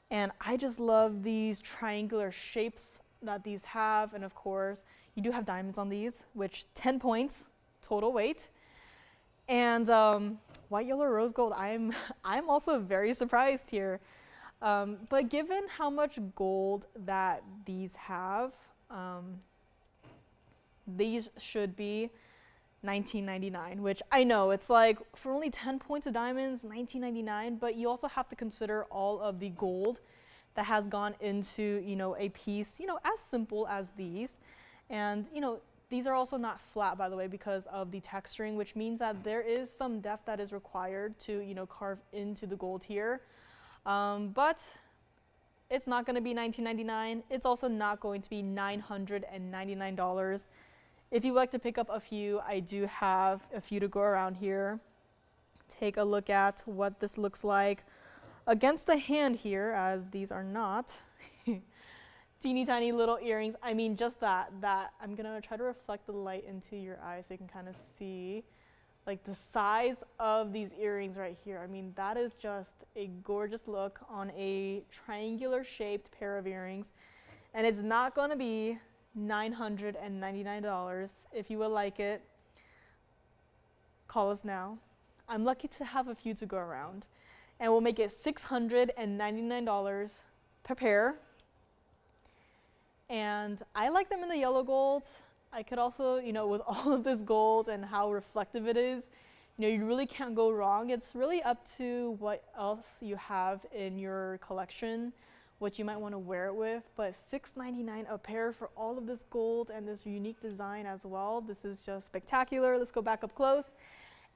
Speaker 1: And I just love these triangular shapes that these have. And of course, you do have diamonds on these, which 10 points total weight. And white, yellow, rose gold, I'm also very surprised here. But given how much gold that these have, these should be $19.99, which I know it's like for only 10 points of diamonds, $19.99, but you also have to consider all of the gold that has gone into, you know, a piece, you know, as simple as these. And, you know, these are also not flat, by the way, because of the texturing, which means that there is some depth that is required to, you know, carve into the gold here. But it's not going to be $19.99. It's also not going to be $999. If you would like to pick up a few, I do have a few to go around here. Take a look at what this looks like against the hand here, as these are not teeny tiny little earrings. I mean, just that I'm going to try to reflect the light into your eyes so you can kind of see like the size of these earrings right here. I mean, that is just a gorgeous look on a triangular shaped pair of earrings. And it's not going to be $999. If you would like it, call us now. I'm lucky to have a few to go around. And we'll make it $699 per pair. And I like them in the yellow gold. I could also, you know, with all of this gold and how reflective it is, you know, you really can't go wrong. It's really up to what else you have in your collection, what you might want to wear it with. But $6.99 a pair for all of this gold and this unique design as well. This is just spectacular. Let's go back up close.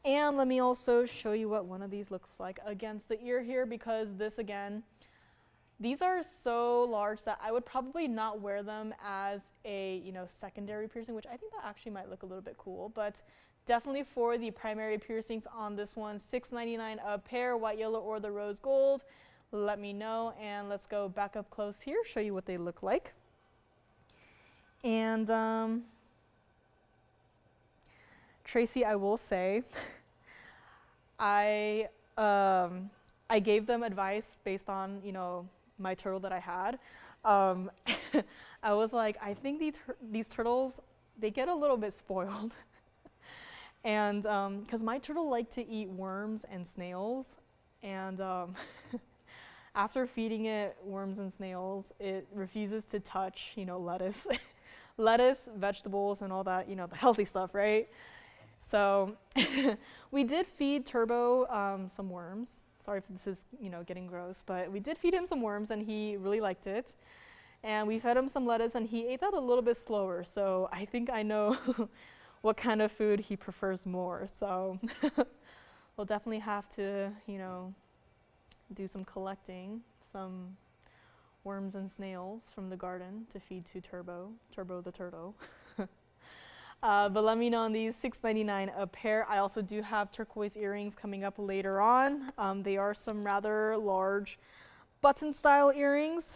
Speaker 1: And let me also show you what one of these looks like against the ear here, because this, again, these are so large that I would probably not wear them as a, you know, secondary piercing, which I think that actually might look a little bit cool. But definitely for the primary piercings on this one, $6.99 a pair, white, yellow, or the rose gold. Let me know, and let's go back up close here, show you what they look like. And Tracy, I will say, I gave them advice based on, you know, my turtle that I had. I was like, I think these turtles, they get a little bit spoiled. And because my turtle like to eat worms and snails, and after feeding it worms and snails, it refuses to touch, you know, lettuce, lettuce, vegetables, and all that, you know, the healthy stuff, right? So we did feed Turbo some worms. Sorry if this is, you know, getting gross, but we did feed him some worms, and he really liked it. And we fed him some lettuce, and he ate that a little bit slower. So I think I know what kind of food he prefers more. So we'll definitely have to, you know, do some collecting, some worms and snails from the garden to feed to Turbo the turtle. But let me know on these, $6.99 a pair. I also do have turquoise earrings coming up later on. They are some rather large button style earrings.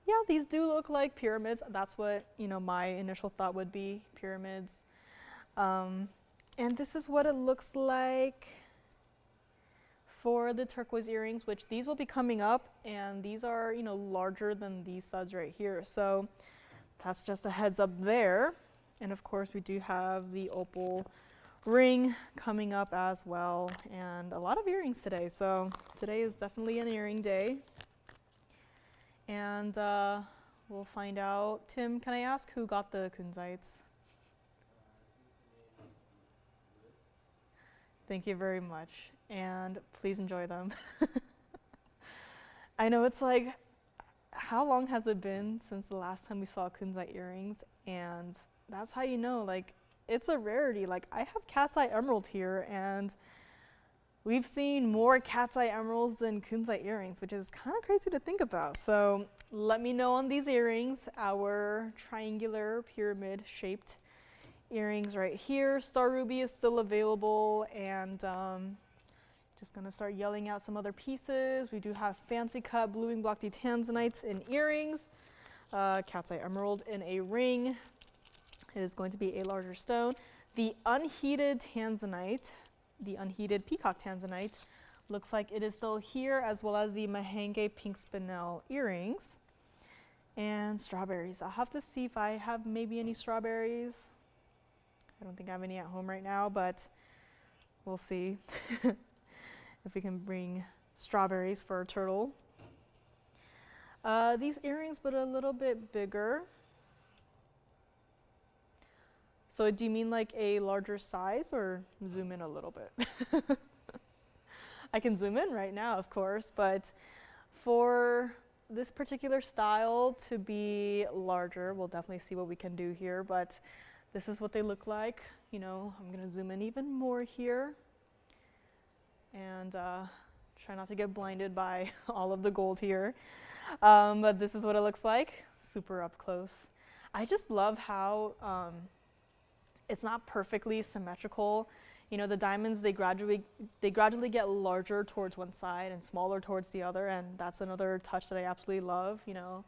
Speaker 1: Yeah, these do look like pyramids. That's what, you know, my initial thought would be, pyramids. And this is what it looks like for the turquoise earrings, which these will be coming up, and these are, you know, larger than these studs right here. So that's just a heads up there. And of course, we do have the opal ring coming up as well, and a lot of earrings today. So today is definitely an earring day. And we'll find out. Tim, can I ask who got the kunzites? Thank you very much, and please enjoy them. I know it's like, how long has it been since the last time we saw kunzite earrings? And that's how you know, like, it's a rarity. Like, I have cat's eye emerald here, and we've seen more cat's eye emeralds than kunzite earrings, which is kind of crazy to think about. So let me know on these earrings, our triangular pyramid shaped earrings right here. Star ruby is still available, and just gonna start yelling out some other pieces. We do have fancy cut blue wing block D Tanzanites in earrings, cat's eye emerald in a ring. It is going to be a larger stone. The unheated Tanzanite, the unheated Peacock Tanzanite, looks like it is still here, as well as the Mahenge pink Spinel earrings. And strawberries. I'll have to see if I have maybe any strawberries. I don't think I have any at home right now, but we'll see if we can bring strawberries for our turtle. These earrings, but a little bit bigger. So do you mean like a larger size, or zoom in a little bit? I can zoom in right now, of course, but for this particular style to be larger, we'll definitely see what we can do here, but this is what they look like. You know, I'm gonna zoom in even more here, and try not to get blinded by all of the gold here. But this is what it looks like, super up close. I just love how it's not perfectly symmetrical. You know, the diamonds, they gradually get larger towards one side and smaller towards the other, and that's another touch that I absolutely love. You know,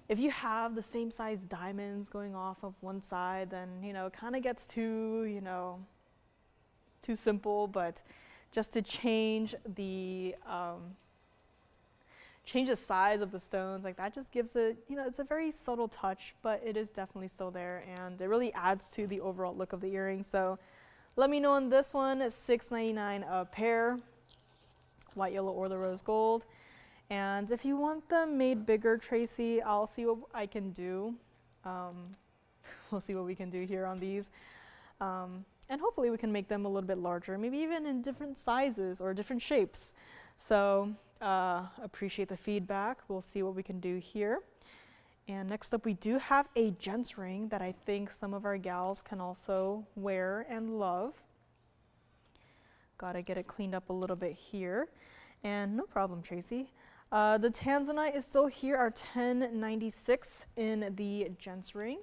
Speaker 1: if you have the same size diamonds going off of one side, then, you know, it kind of gets too, you know, too simple. But just to change the size of the stones, like that just gives it, you know, it's a very subtle touch, but it is definitely still there, and it really adds to the overall look of the earring. So let me know on this one, $6.99 a pair, white, yellow, or the rose gold. And if you want them made bigger, Tracy, I'll see what I can do. We'll see what we can do here on these. And hopefully we can make them a little bit larger, maybe even in different sizes or different shapes. So appreciate the feedback. We'll see what we can do here. And next up, we do have a gents ring that I think some of our gals can also wear and love. Gotta get it cleaned up a little bit here. And no problem, Tracy. The Tanzanite is still here, our 1096 in the gents ring.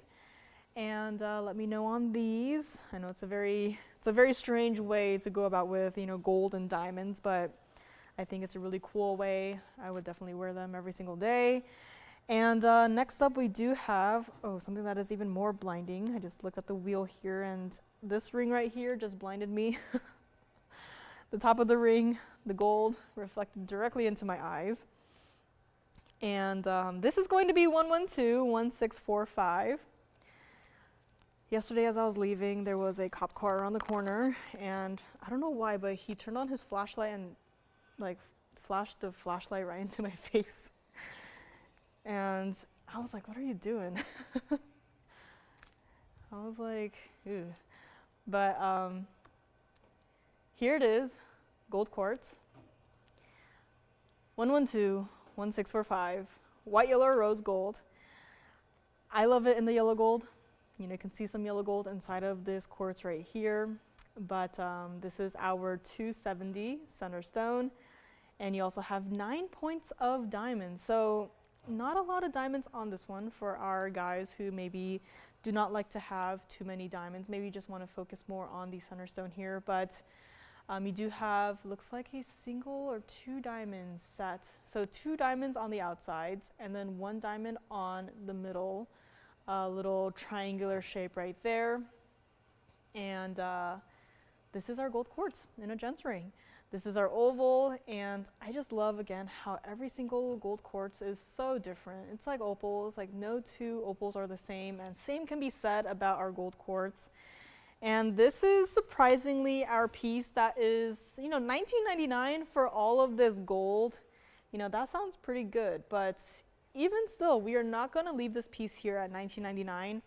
Speaker 1: And let me know on these. I know it's a very strange way to go about with, you know, gold and diamonds, but I think it's a really cool way. I would definitely wear them every single day. And next up we do have, something that is even more blinding. I just looked at the wheel here and this ring right here just blinded me. The top of the ring, the gold, reflected directly into my eyes. And this is going to be 112-1645. Yesterday as I was leaving, there was a cop car around the corner, and I don't know why, but he turned on his flashlight and like flashed the flashlight right into my face. And I was like, what are you doing? I was like, ew. But here it is, gold quartz. 112-1645, white, yellow, or rose gold. I love it in the yellow gold. You know, you can see some yellow gold inside of this quartz right here. But this is our 270 center stone. And you also have 9 points of diamonds. So not a lot of diamonds on this one for our guys who maybe do not like to have too many diamonds. Maybe just want to focus more on the center stone here. But you do have, looks like a single or 2 diamonds set. So 2 diamonds on the outsides and then 1 diamond on the middle, little triangular shape right there. And this is our gold quartz in a gents ring. This is our oval, and I just love again how every single gold quartz is so different. It's like opals, like no 2 opals are the same, and same can be said about our gold quartz. And this is surprisingly our piece that is, you know, $19.99 for all of this gold. You know, that sounds pretty good, but even still, we are not going to leave this piece here at $19.99.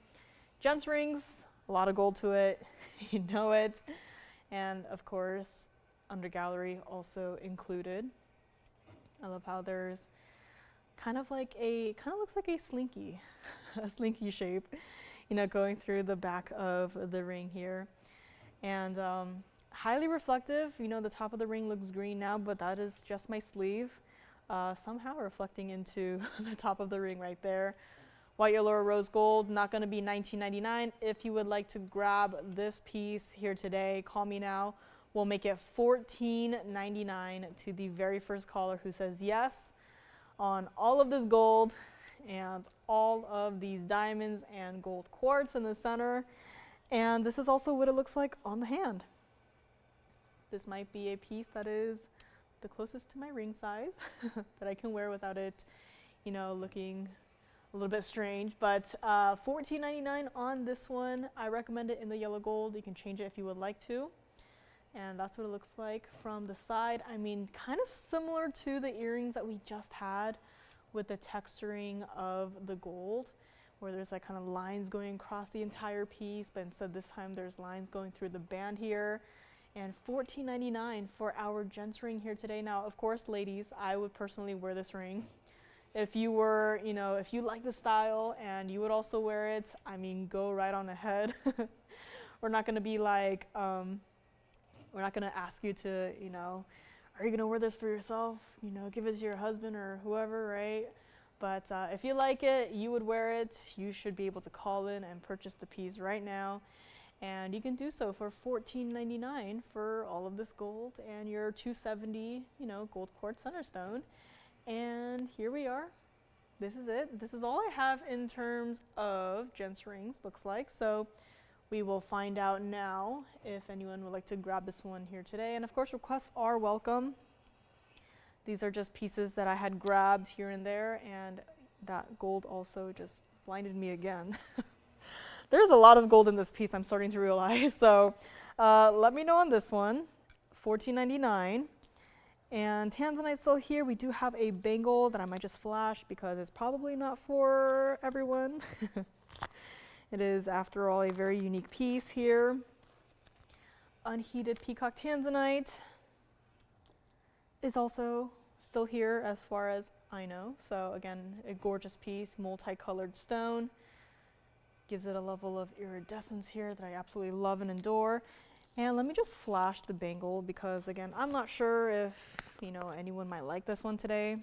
Speaker 1: Gents rings, a lot of gold to it, you know it. And of course, under gallery also included. I love how there's kind of looks like a slinky, a slinky shape, you know, going through the back of the ring here. And highly reflective. You know, the top of the ring looks green now, but that is just my sleeve. Somehow reflecting into the top of the ring right there. White, yellow, or rose gold, not going to be $19.99. If you would like to grab this piece here today, call me now. We'll make it $14.99 to the very first caller who says yes on all of this gold and all of these diamonds and gold quartz in the center. And this is also what it looks like on the hand. This might be a piece that is the closest to my ring size that I can wear without it, you know, looking a little bit strange. But $14.99 on this one. I recommend it in the yellow gold. You can change it if you would like to. And that's what it looks like from the side. I mean, kind of similar to the earrings that we just had with the texturing of the gold, where there's like kind of lines going across the entire piece, but instead this time there's lines going through the band here. And $14.99 for our gents ring here today. Now, of course, ladies, I would personally wear this ring. If you were, you know, if you like the style and you would also wear it, I mean, go right on ahead. We're not going to be like, we're not going to ask you to, you know, are you going to wear this for yourself? You know, give it to your husband or whoever, right? But if you like it, you would wear it, you should be able to call in and purchase the piece right now. And you can do so for $14.99 for all of this gold and your 270, you know, gold quartz center stone. And here we are. This is it. This is all I have in terms of gents rings, looks like. So we will find out now if anyone would like to grab this one here today. And of course, requests are welcome. These are just pieces that I had grabbed here and there, and that gold also just blinded me again. There's a lot of gold in this piece, I'm starting to realize. So let me know on this one, $14.99. And Tanzanite still here. We do have a bangle that I might just flash because it's probably not for everyone. It is, after all, a very unique piece here. Unheated Peacock Tanzanite is also still here as far as I know. So again, a gorgeous piece, multicolored stone. Gives it a level of iridescence here that I absolutely love and adore. And let me just flash the bangle because again, I'm not sure if, you know, anyone might like this one today.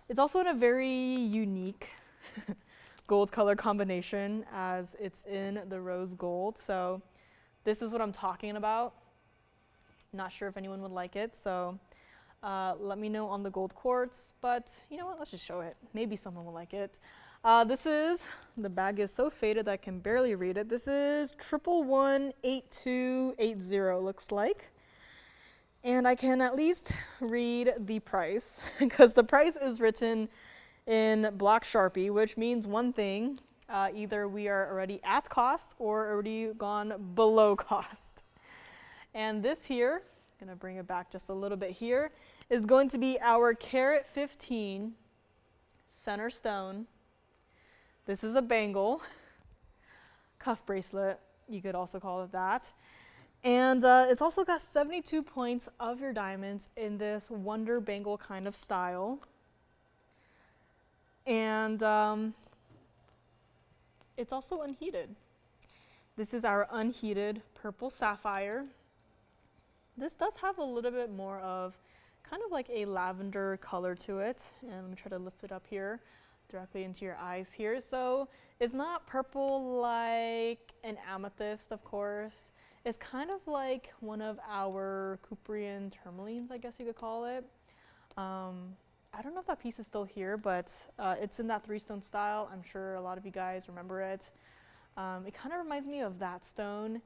Speaker 1: It's also in a very unique gold color combination as it's in the rose gold. So this is what I'm talking about. Not sure if anyone would like it, so let me know on the gold quartz, but you know what, let's just show it. Maybe someone will like it. This is, the bag is so faded that I can barely read it. This is 1118280 looks like. And I can at least read the price because the price is written in black Sharpie, which means one thing, either we are already at cost or already gone below cost. And this here, I'm gonna bring it back just a little bit here, is going to be our carat 15 center stone. This is a bangle, cuff bracelet, you could also call it that. And it's also got 72 points of your diamonds in this wonder bangle kind of style. And it's also unheated. This is our unheated purple sapphire. This does have a little bit more of kind of like a lavender color to it. And let me try to lift it up here directly into your eyes here. So it's not purple like an amethyst, of course. It's kind of like one of our Cuprian tourmalines, I guess you could call it. I don't know if that piece is still here, but it's in that 3-stone style. I'm sure a lot of you guys remember it. It kind of reminds me of that stone.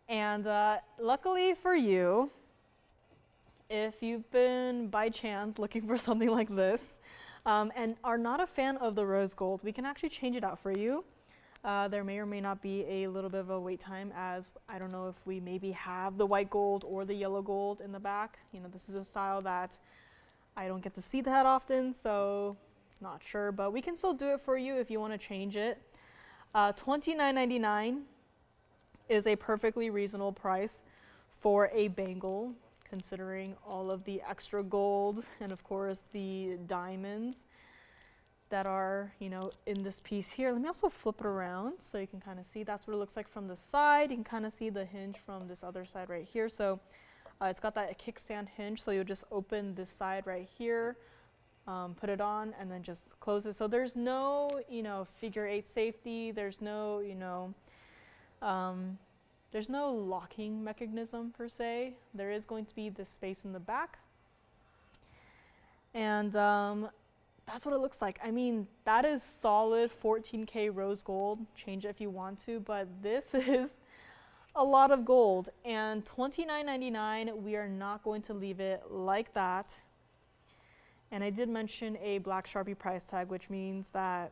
Speaker 1: And luckily for you, if you've been by chance looking for something like this and are not a fan of the rose gold, we can actually change it out for you. There may or may not be a little bit of a wait time, as I don't know if we maybe have the white gold or the yellow gold in the back. You know, this is a style that I don't get to see that often, so not sure, but we can still do it for you if you want to change it. $29.99 is a perfectly reasonable price for a bangle, considering all of the extra gold and of course the diamonds that are, you know, in this piece here. Let me also flip it around so you can kind of see. That's what it looks like from the side. You can kind of see the hinge from this other side right here. So it's got that kickstand hinge, so you'll just open this side right here, put it on, and then just close it. So there's no, you know, figure 8 safety. There's no, you know, there's no locking mechanism per se. There is going to be this space in the back. And that's what it looks like. I mean, that is solid 14K rose gold. Change it if you want to, but this is a lot of gold. And $29.99, we are not going to leave it like that. And I did mention a black Sharpie price tag, which means that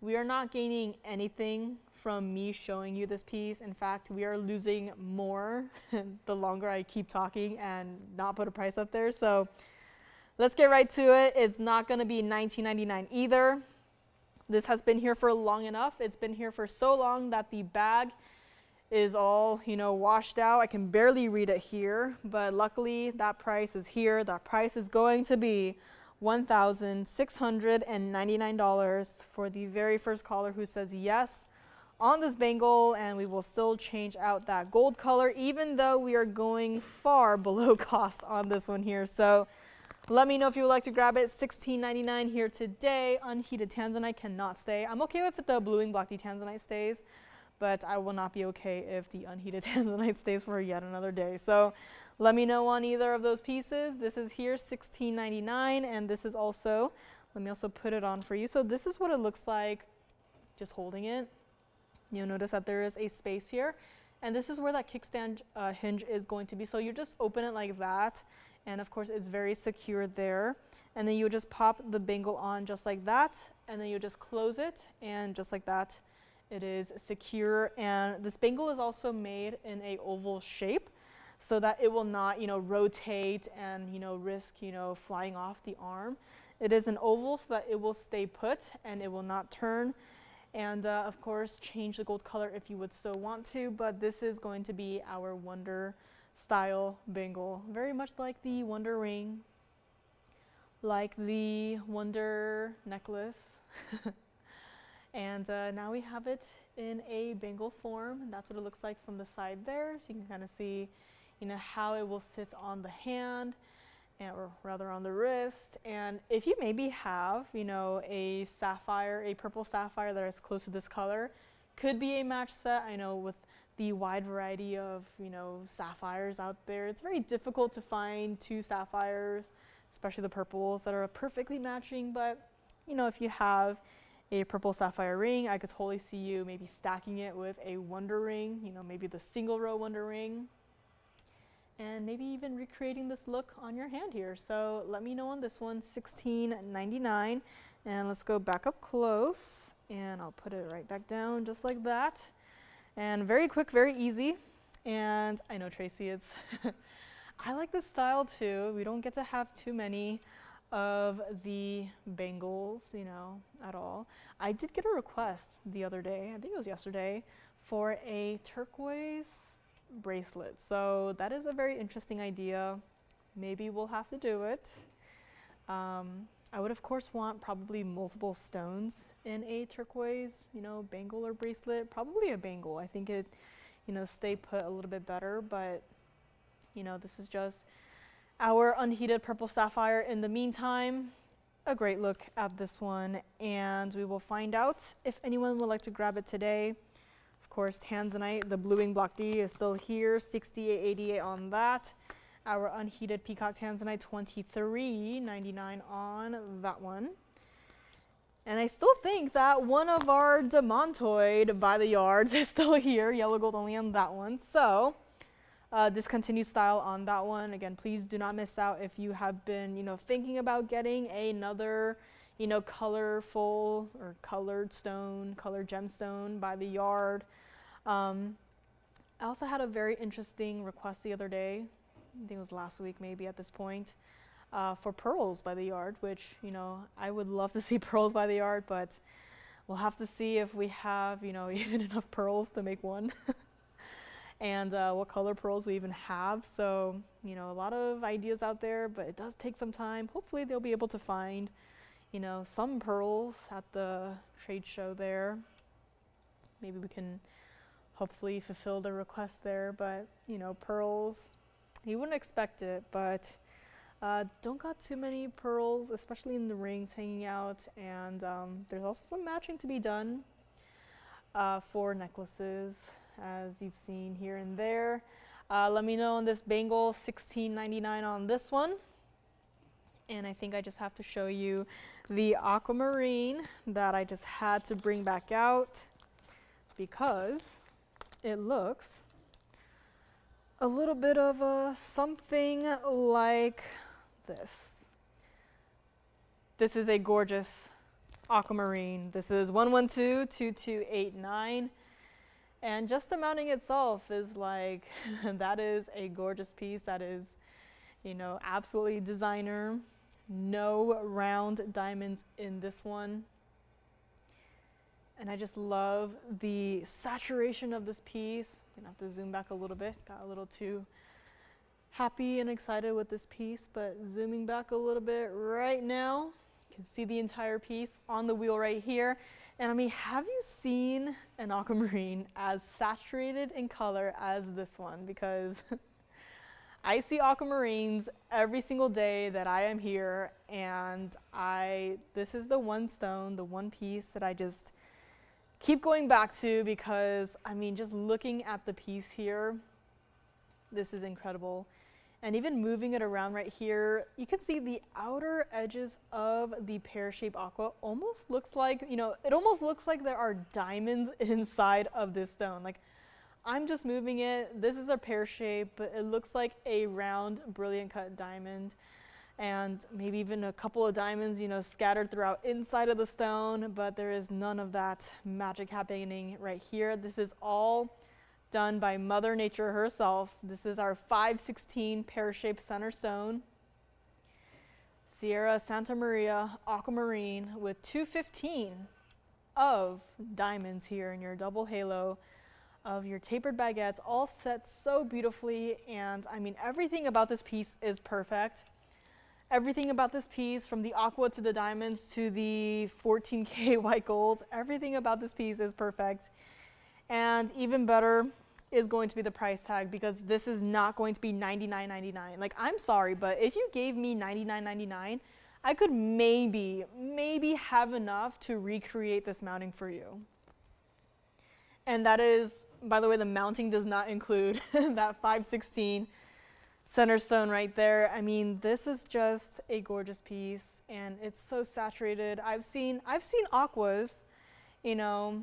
Speaker 1: we are not gaining anything from me showing you this piece. In fact, we are losing more the longer I keep talking and not put a price up there. So let's get right to it. It's not going to be $19.99 either. This has been here for long enough. It's been here for so long that the bag is all, you know, washed out. I can barely read it here, but luckily that price is here. That price is going to be $1,699 for the very first caller who says yes on this bangle, and we will still change out that gold color even though we are going far below cost on this one here. So let me know if you would like to grab it. $16.99 here today. Unheated Tanzanite cannot stay. I'm okay with the bluing block D Tanzanite stays, but I will not be okay if the unheated Tanzanite stays for yet another day. So let me know on either of those pieces. This is here $16.99, and this is also, let me also put it on for you. So this is what it looks like just holding it. You'll notice that there is a space here, and this is where that kickstand hinge is going to be. So you just open it like that, and of course it's very secure there. And then you just pop the bangle on just like that, and then you just close it, and just like that, it is secure. And this bangle is also made in a oval shape so that it will not, you know, rotate and, you know, risk, you know, flying off the arm. It is an oval so that it will stay put and it will not turn. And of course, change the gold color if you would so want to, but this is going to be our wonder style bangle. Very much like the wonder ring, like the wonder necklace. And now we have it in a bangle form. And that's what it looks like from the side there. So you can kind of see, you know, how it will sit on the hand. or rather on the wrist. And if you maybe have, you know, a sapphire, a purple sapphire that is close to this color, could be a match set. I know with the wide variety of, you know, sapphires out there, it's very difficult to find two sapphires, especially the purples, that are perfectly matching. But, you know, if you have a purple sapphire ring, I could totally see you maybe stacking it with a wonder ring, you know, maybe the single row wonder ring, and maybe even recreating this look on your hand here. So let me know on this one, $16.99. And let's go back up close, and I'll put it right back down just like that. And very quick, very easy. And I know, Tracy, it's I like this style too. We don't get to have too many of the bangles, you know, at all. I did get a request the other day, I think it was yesterday, for a turquoise bracelet. So that is a very interesting idea. Maybe we'll have to do it. I would of course want probably multiple stones in a turquoise, you know, bangle or bracelet. Probably a bangle. I think it, you know, stay put a little bit better, but you know, this is just our unheated purple sapphire. In the meantime, a great look at this one, and we will find out if anyone would like to grab it today. Of course, Tanzanite, the blue wing block D is still here, $68.88 on that. Our unheated Peacock Tanzanite, $23.99 on that one. And I still think that one of our Demantoid by the yards is still here, yellow gold only on that one. So discontinued style on that one. Again, please do not miss out if you have been, you know, thinking about getting another, you know, colorful or colored stone, colored gemstone by the yard. I also had a very interesting request the other day, I think it was last week maybe at this point, for pearls by the yard, which, you know, I would love to see pearls by the yard, but we'll have to see if we have, you know, even enough pearls to make one. And what color pearls we even have. So, you know, a lot of ideas out there, but it does take some time. Hopefully they'll be able to find, you know, some pearls at the trade show there. Maybe we can hopefully fulfill the request there, but, you know, pearls, you wouldn't expect it, but don't got too many pearls, especially in the rings hanging out. And there's also some matching to be done for necklaces, as you've seen here and there. Let me know on this bangle, $16.99 on this one. And I think I just have to show you the aquamarine that I just had to bring back out because it looks a little bit of something like this. This is a gorgeous aquamarine. This is 112-2289. And just the mounting itself is like, that is a gorgeous piece. That is, you know, absolutely designer. No round diamonds in this one. And I just love the saturation of this piece. I'm gonna have to zoom back a little bit. Got a little too happy and excited with this piece, but zooming back a little bit right now, you can see the entire piece on the wheel right here. And I mean, have you seen an aquamarine as saturated in color as this one? Because I see aquamarines every single day that I am here, and this is the one stone, the one piece that I just keep going back to because, I mean, just looking at the piece here, this is incredible. And even moving it around right here, you can see the outer edges of the pear-shaped aqua almost looks like, you know, it almost looks like there are diamonds inside of this stone. Like, I'm just moving it. This is a pear shape, but it looks like a round, brilliant cut diamond. And maybe even a couple of diamonds, you know, scattered throughout inside of the stone, but there is none of that magic happening right here. This is all done by Mother Nature herself. This is our 516 pear-shaped center stone, Sierra Santa Maria aquamarine, with 215 of diamonds here in your double halo of your tapered baguettes, all set so beautifully. And I mean, everything about this piece is perfect. Everything about this piece, from the aqua to the diamonds to the 14K white gold, everything about this piece is perfect. And even better, is going to be the price tag, because this is not going to be $99.99. Like, I'm sorry, but if you gave me $99.99, I could maybe have enough to recreate this mounting for you. And that is, by the way, the mounting does not include that 5/16 center stone right there. I mean, this is just a gorgeous piece, and it's so saturated. I've seen aquas, you know,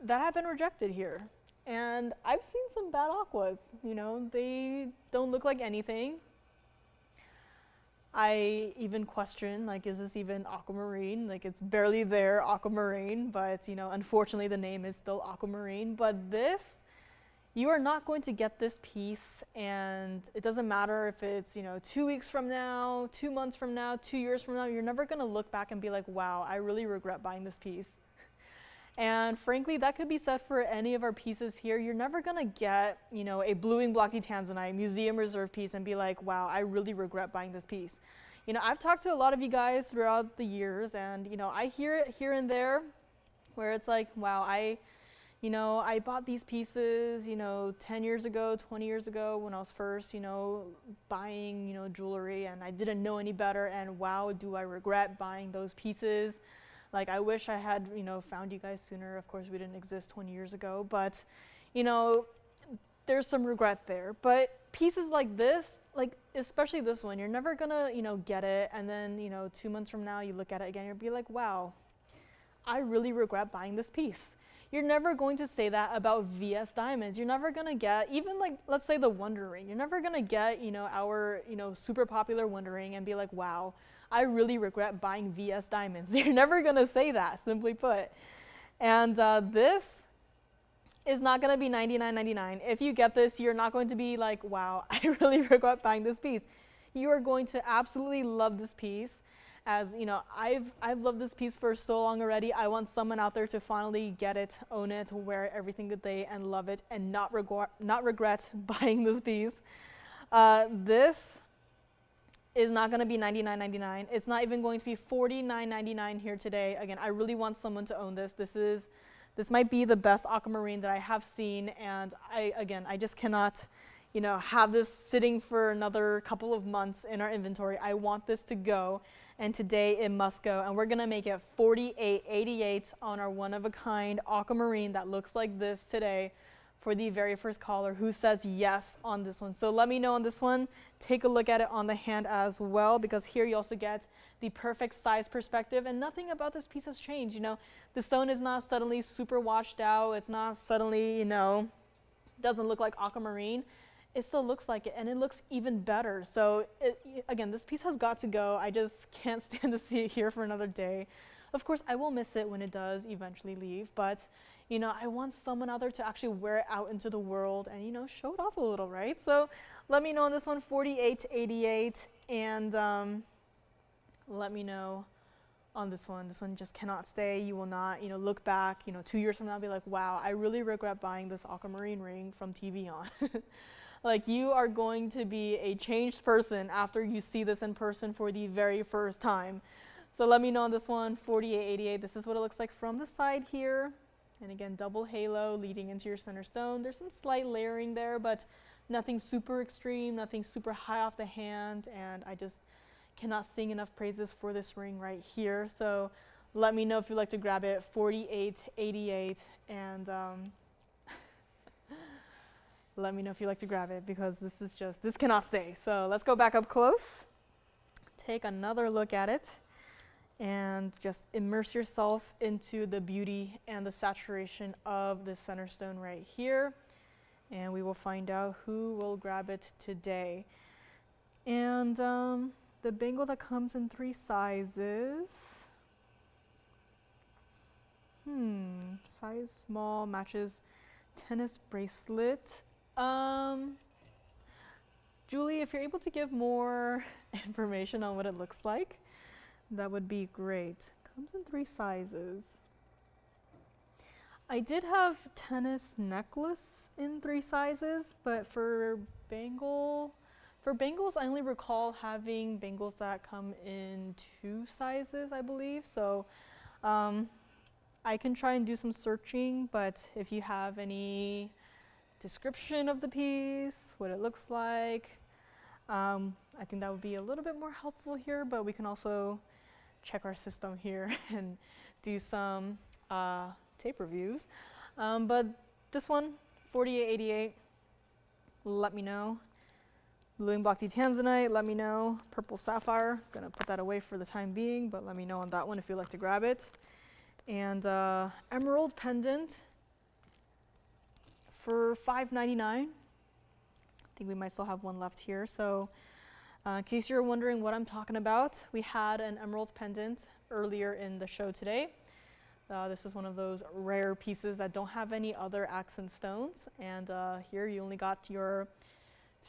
Speaker 1: that have been rejected here. And I've seen some bad aquas, you know, they don't look like anything. I even question, like, is this even aquamarine? Like, it's barely there, aquamarine, but, you know, unfortunately the name is still aquamarine. But this, you are not going to get this piece, and it doesn't matter if it's, you know, 2 weeks from now, 2 months from now, 2 years from now, you're never gonna look back and be like, wow, I really regret buying this piece. And frankly, that could be said for any of our pieces here. You're never gonna get, you know, a bluing blocky Tanzanite museum reserve piece and be like, wow, I really regret buying this piece. You know, I've talked to a lot of you guys throughout the years, and, you know, I hear it here and there where it's like, wow, I bought these pieces, you know, 10 years ago, 20 years ago when I was first, you know, buying, you know, jewelry, and I didn't know any better, and wow, do I regret buying those pieces. Like, I wish I had, you know, found you guys sooner. Of course, we didn't exist 20 years ago, but, you know, there's some regret there. But pieces like this, like, especially this one, you're never gonna, you know, get it, and then, you know, 2 months from now, you look at it again, you'll be like, wow, I really regret buying this piece. You're never going to say that about VS diamonds. You're never gonna get, even like, let's say the Wonder Ring, you're never gonna get, you know, our, you know, super popular Wonder Ring and be like, wow, I really regret buying VS diamonds. You're never gonna say that, simply put. And this is not gonna be $99.99. If you get this, you're not going to be like, wow, I really regret buying this piece. You are going to absolutely love this piece. As you know, I've loved this piece for so long already. I want someone out there to finally get it, own it, wear it every single day, and love it, and not regret buying this piece. This is not going to be $99.99. It's not even going to be $49.99 here today. Again, I really want someone to own this. This might be the best aquamarine that I have seen, and I just cannot, you know, have this sitting for another couple of months in our inventory. I want this to go, and today it must go. And we're gonna make it $48.88 on our one-of-a-kind aquamarine that looks like this today for the very first caller who says yes on this one. So let me know on this one. Take a look at it on the hand as well, because here you also get the perfect size perspective, and nothing about this piece has changed. You know, the stone is not suddenly super washed out. It's not suddenly, you know, doesn't look like aquamarine. It still looks like it, and it looks even better. So again, this piece has got to go. I just can't stand to see it here for another day. Of course, I will miss it when it does eventually leave, but you know, I want someone out there to actually wear it out into the world and, you know, show it off a little, right? So let me know on this one, $48.88, and let me know on this one. This one just cannot stay. You will not, you know, look back, you know, 2 years from now and be like, wow, I really regret buying this aquamarine ring from TVON. Like, you are going to be a changed person after you see this in person for the very first time. So let me know on this one, $48.88. This is what it looks like from the side here. And again, double halo leading into your center stone. There's some slight layering there, but nothing super extreme, nothing super high off the hand. And I just cannot sing enough praises for this ring right here. So let me know if you'd like to grab it, $48.88. And let me know if you'd like to grab it, because this cannot stay. So let's go back up close, take another look at it, and just immerse yourself into the beauty and the saturation of the center stone right here. And we will find out who will grab it today. And the bangle that comes in 3 sizes. Size small matches tennis bracelet. Julie, if you're able to give more information on what it looks like, that would be great. Comes in 3 sizes. I did have tennis necklace in 3 sizes, but for bangles, I only recall having bangles that come in 2 sizes, I believe. So I can try and do some searching, but if you have any description of the piece, what it looks like. I think that would be a little bit more helpful here, but we can also check our system here and do some tape reviews. But this one, 4888, let me know. Blue block D Tanzanite, let me know. Purple sapphire, gonna put that away for the time being, but let me know on that one if you'd like to grab it. And emerald pendant for $5.99. I think we might still have one left here. So in case you're wondering what I'm talking about, we had an emerald pendant earlier in the show today. This is one of those rare pieces that don't have any other accent stones. And here you only got your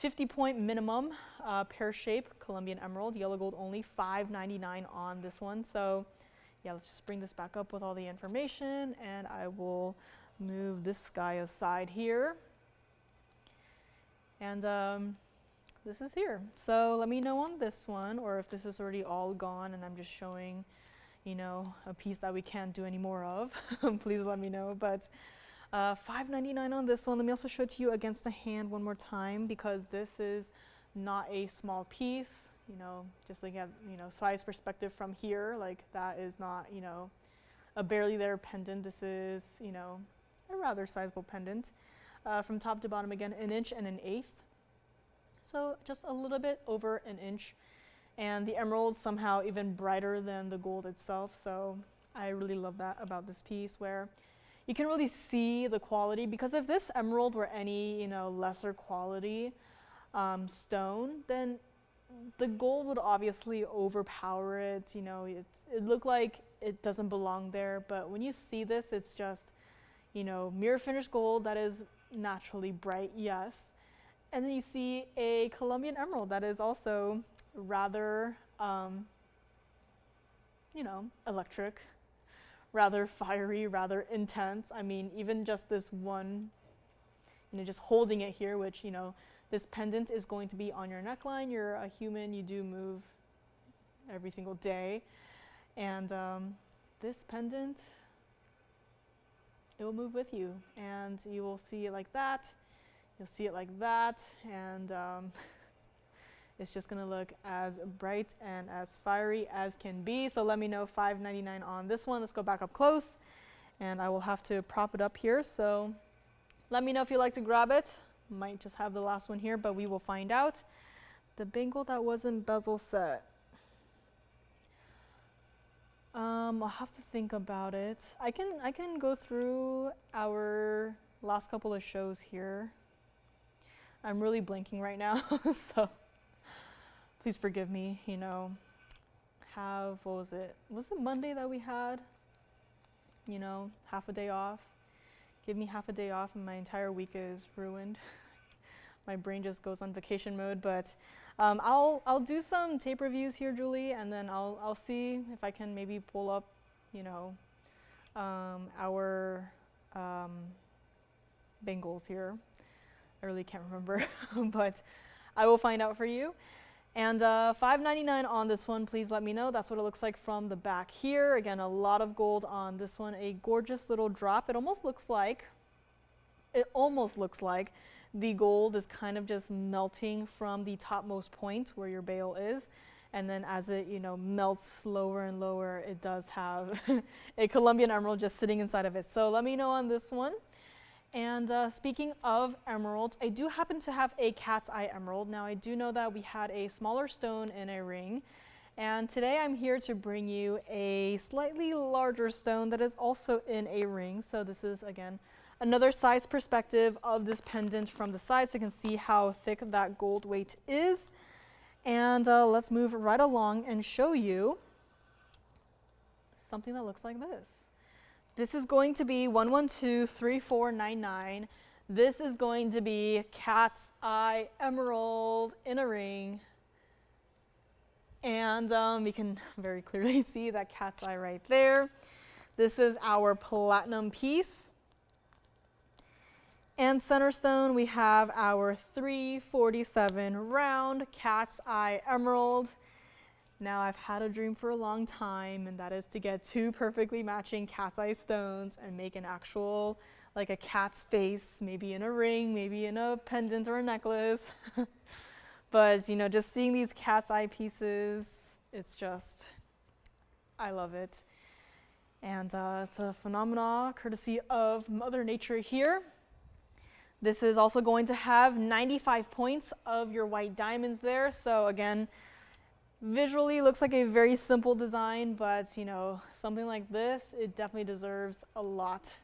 Speaker 1: 50-point minimum, pear shape, Colombian emerald, yellow gold only, $5.99 on this one. So yeah, let's just bring this back up with all the information, and I will move this guy aside here. And this is here. So let me know on this one, or if this is already all gone and I'm just showing, you know, a piece that we can't do any more of, please let me know. But $5.99 on this one. Let me also show it to you against the hand one more time, because this is not a small piece. You know, just looking at, you know, size perspective from here, like that is not, you know, a barely there pendant. This is, you know, a rather sizable pendant. From top to bottom again, 1 inch and 1/8. So just a little bit over 1 inch. And the emerald somehow even brighter than the gold itself. So I really love that about this piece, where you can really see the quality, because if this emerald were any, you know, lesser quality stone, then the gold would obviously overpower it. You know, it looked like it doesn't belong there, but when you see this, it's just, you know, mirror finished gold that is naturally bright, yes. And then you see a Colombian emerald that is also rather, you know, electric, rather fiery, rather intense. I mean, even just this one, you know, just holding it here, which, you know, this pendant is going to be on your neckline. You're a human, you do move every single day. And this pendant, it will move with you. And you will see it like that. You'll see it like that. And it's just gonna look as bright and as fiery as can be. So let me know, $5.99 on this one. Let's go back up close. And I will have to prop it up here. So let me know if you'd like to grab it. Might just have the last one here, but we will find out. The bangle that wasn't bezel set. I'll have to think about it. I can go through our last couple of shows here. I'm really blanking right now, so please forgive me. You know, what was it? Was it Monday that we had? You know, half a day off. Give me half a day off and my entire week is ruined. My brain just goes on vacation mode. But I'll do some tape reviews here, Julie, and then I'll see if I can maybe pull up, you know, our bangles here. I really can't remember, but I will find out for you. And $5.99 on this one, please let me know. That's what it looks like from the back here. Again, a lot of gold on this one. A gorgeous little drop. It almost looks like the gold is kind of just melting from the topmost point where your bail is. And then as it, you know, melts lower and lower, it does have a Colombian emerald just sitting inside of it. So let me know on this one. And speaking of emeralds, I do happen to have a cat's eye emerald. Now, I do know that we had a smaller stone in a ring, and today I'm here to bring you a slightly larger stone that is also in a ring. So this is, again, another size perspective of this pendant from the side, so you can see how thick that gold weight is. And let's move right along and show you something that looks like this. This is going to be 1123499. This is going to be cat's eye emerald in a ring. And we can very clearly see that cat's eye right there. This is our platinum piece. And center stone, we have our 347 round cat's eye emerald. Now, I've had a dream for a long time, and that is to get 2 perfectly matching cat's eye stones and make an actual like a cat's face, maybe in a ring, maybe in a pendant or a necklace. But, you know, just seeing these cat's eye pieces, it's just, I love it. And it's a phenomena courtesy of Mother Nature here. This is also going to have 95 points of your white diamonds there. So again, visually looks like a very simple design, but you know, something like this, it definitely deserves a lot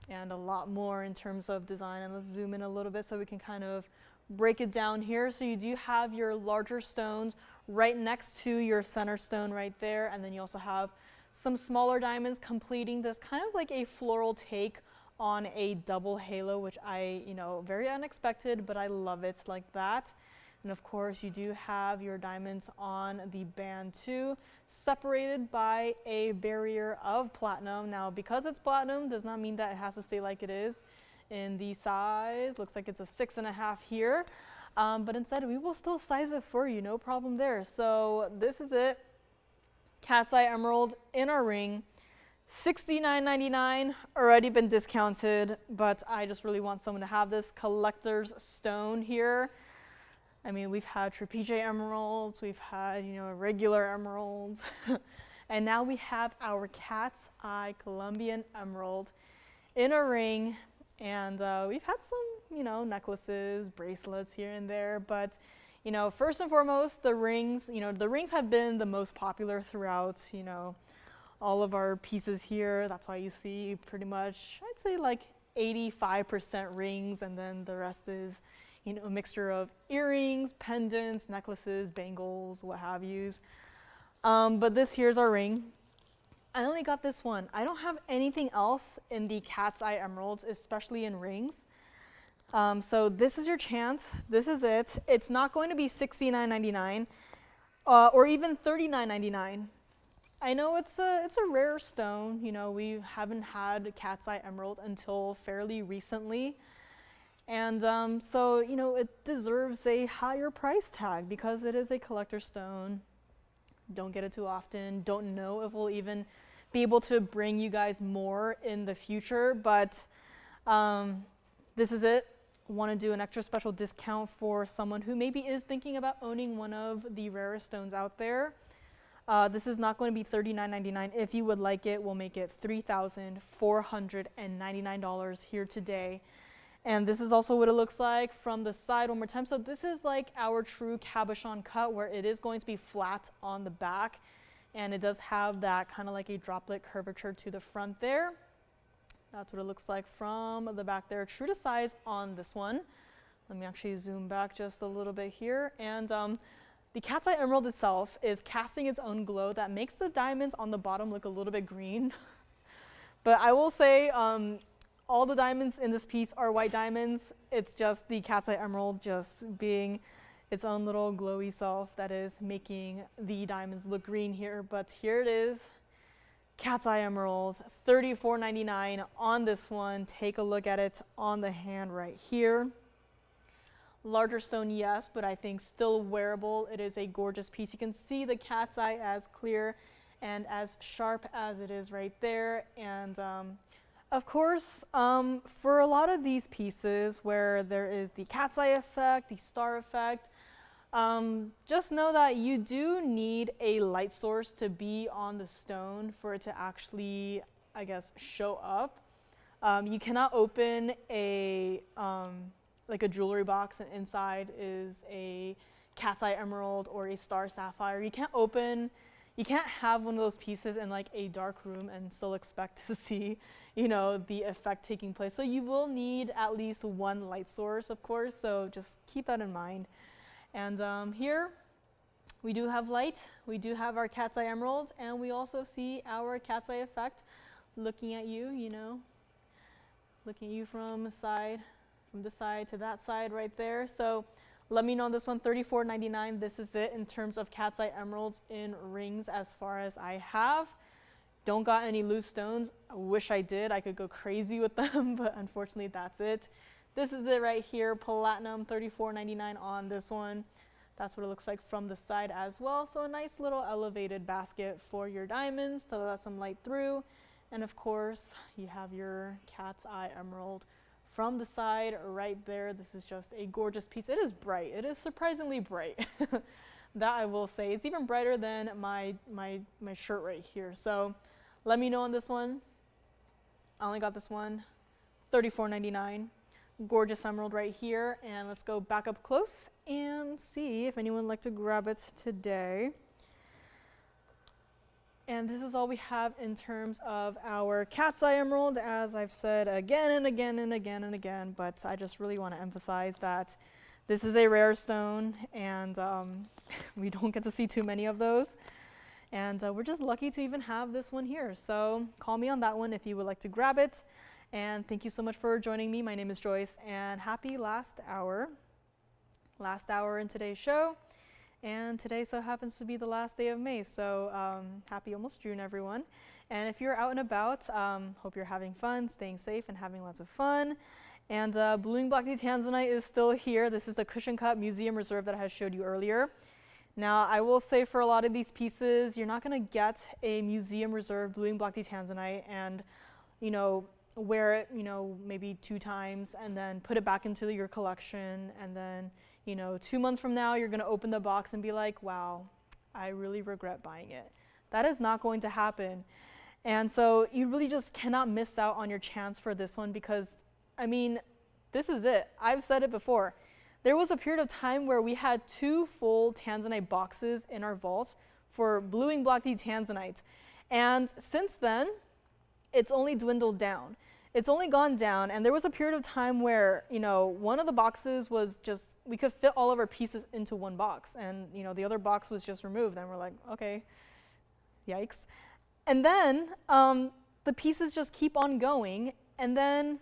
Speaker 1: and a lot more in terms of design. And let's zoom in a little bit so we can kind of break it down here. So you do have your larger stones right next to your center stone right there, and then you also have some smaller diamonds completing this kind of like a floral take on a double halo, which you know, very unexpected, but I love it like that. And of course, you do have your diamonds on the band too, separated by a barrier of platinum. Now, because it's platinum, does not mean that it has to stay like it is. In the size, looks like it's a 6.5 here, but instead we will still size it for you, no problem there. So this is it, cat's eye emerald in our ring. $69.99, already been discounted, but I just really want someone to have this collector's stone here. I mean, we've had trapezium emeralds, we've had, you know, regular emeralds, and now we have our cat's eye Colombian emerald in a ring. And we've had some, you know, necklaces, bracelets here and there, but, you know, first and foremost, the rings, you know, the rings have been the most popular throughout, you know, all of our pieces here. That's why you see pretty much, I'd say like 85% rings, and then the rest is, you know, a mixture of earrings, pendants, necklaces, bangles, what have yous. But this here's our ring. I only got this one. I don't have anything else in the cat's eye emeralds, especially in rings. So this is your chance. This is it. It's not going to be $69.99 or even $39.99. I know it's a rare stone. You know, we haven't had cat's eye emerald until fairly recently. And so, you know, it deserves a higher price tag because it is a collector stone. Don't get it too often. Don't know if we'll even be able to bring you guys more in the future, but this is it. Want to do an extra special discount for someone who maybe is thinking about owning one of the rarest stones out there. This is not going to be $39.99. If you would like it, we'll make it $3,499 here today. And this is also what it looks like from the side one more time. So this is like our true cabochon cut, where it is going to be flat on the back, and it does have that kind of like a droplet curvature to the front there. That's what it looks like from the back there, true to size on this one. Let me actually zoom back just a little bit here. And the cat's eye emerald itself is casting its own glow that makes the diamonds on the bottom look a little bit green. But I will say, all the diamonds in this piece are white diamonds. It's just the cat's eye emerald just being its own little glowy self that is making the diamonds look green here. But here it is, cat's eye emerald, $34.99 on this one. Take a look at it on the hand right here. Larger stone, yes, but I think still wearable. It is a gorgeous piece. You can see the cat's eye as clear and as sharp as it is right there. And of course, for a lot of these pieces where there is the cat's eye effect, the star effect, just know that you do need a light source to be on the stone for it to actually, I guess, show up. You cannot open a like a jewelry box and inside is a cat's eye emerald or a star sapphire. You can't have one of those pieces in like a dark room and still expect to see, you know, the effect taking place. So you will need at least one light source, of course, so just keep that in mind. And here we do have light, we do have our cat's eye emerald, and we also see our cat's eye effect looking at you, you know, looking at you from this side to that side right there. So let me know on this one, $34.99. This is it in terms of cat's eye emeralds in rings as far as I have. Don't got any loose stones. I wish I did. I could go crazy with them, but unfortunately that's it. This is it right here, platinum, $34.99 on this one. That's what it looks like from the side as well. So a nice little elevated basket for your diamonds to let some light through. And of course, you have your cat's eye emerald from the side right there. This is just a gorgeous piece. It is bright. It is surprisingly bright. That I will say. It's even brighter than my shirt right here. So let me know on this one. I only got this one, $34.99. Gorgeous emerald right here. And let's go back up close and see if anyone would like to grab it today. And this is all we have in terms of our cat's eye emerald, as I've said again and again and again and again, but I just really want to emphasize that this is a rare stone, and we don't get to see too many of those. And we're just lucky to even have this one here. So call me on that one if you would like to grab it. And thank you so much for joining me. My name is Joyce, and happy last hour. Last hour in today's show. And today so happens to be the last day of May, so happy almost June, everyone. And if you're out and about, hope you're having fun, staying safe, and having lots of fun. And Blooming Black Tanzanite is still here. This is the cushion cut museum reserve that I had showed you earlier. Now, I will say for a lot of these pieces, you're not going to get a museum reserve Blooming Black Tanzanite and, you know, wear it, you know, maybe 2 times and then put it back into your collection, and then, you know, 2 months from now, you're going to open the box and be like, wow, I really regret buying it. That is not going to happen. And so you really just cannot miss out on your chance for this one, because, I mean, this is it. I've said it before. There was a period of time where we had 2 full Tanzanite boxes in our vault for Blooming Black Tanzanite. And since then, it's only dwindled down. It's only gone down, and there was a period of time where, you know, one of the boxes was just, we could fit all of our pieces into one box, and, you know, the other box was just removed, and we're like, okay, yikes. And then the pieces just keep on going, and then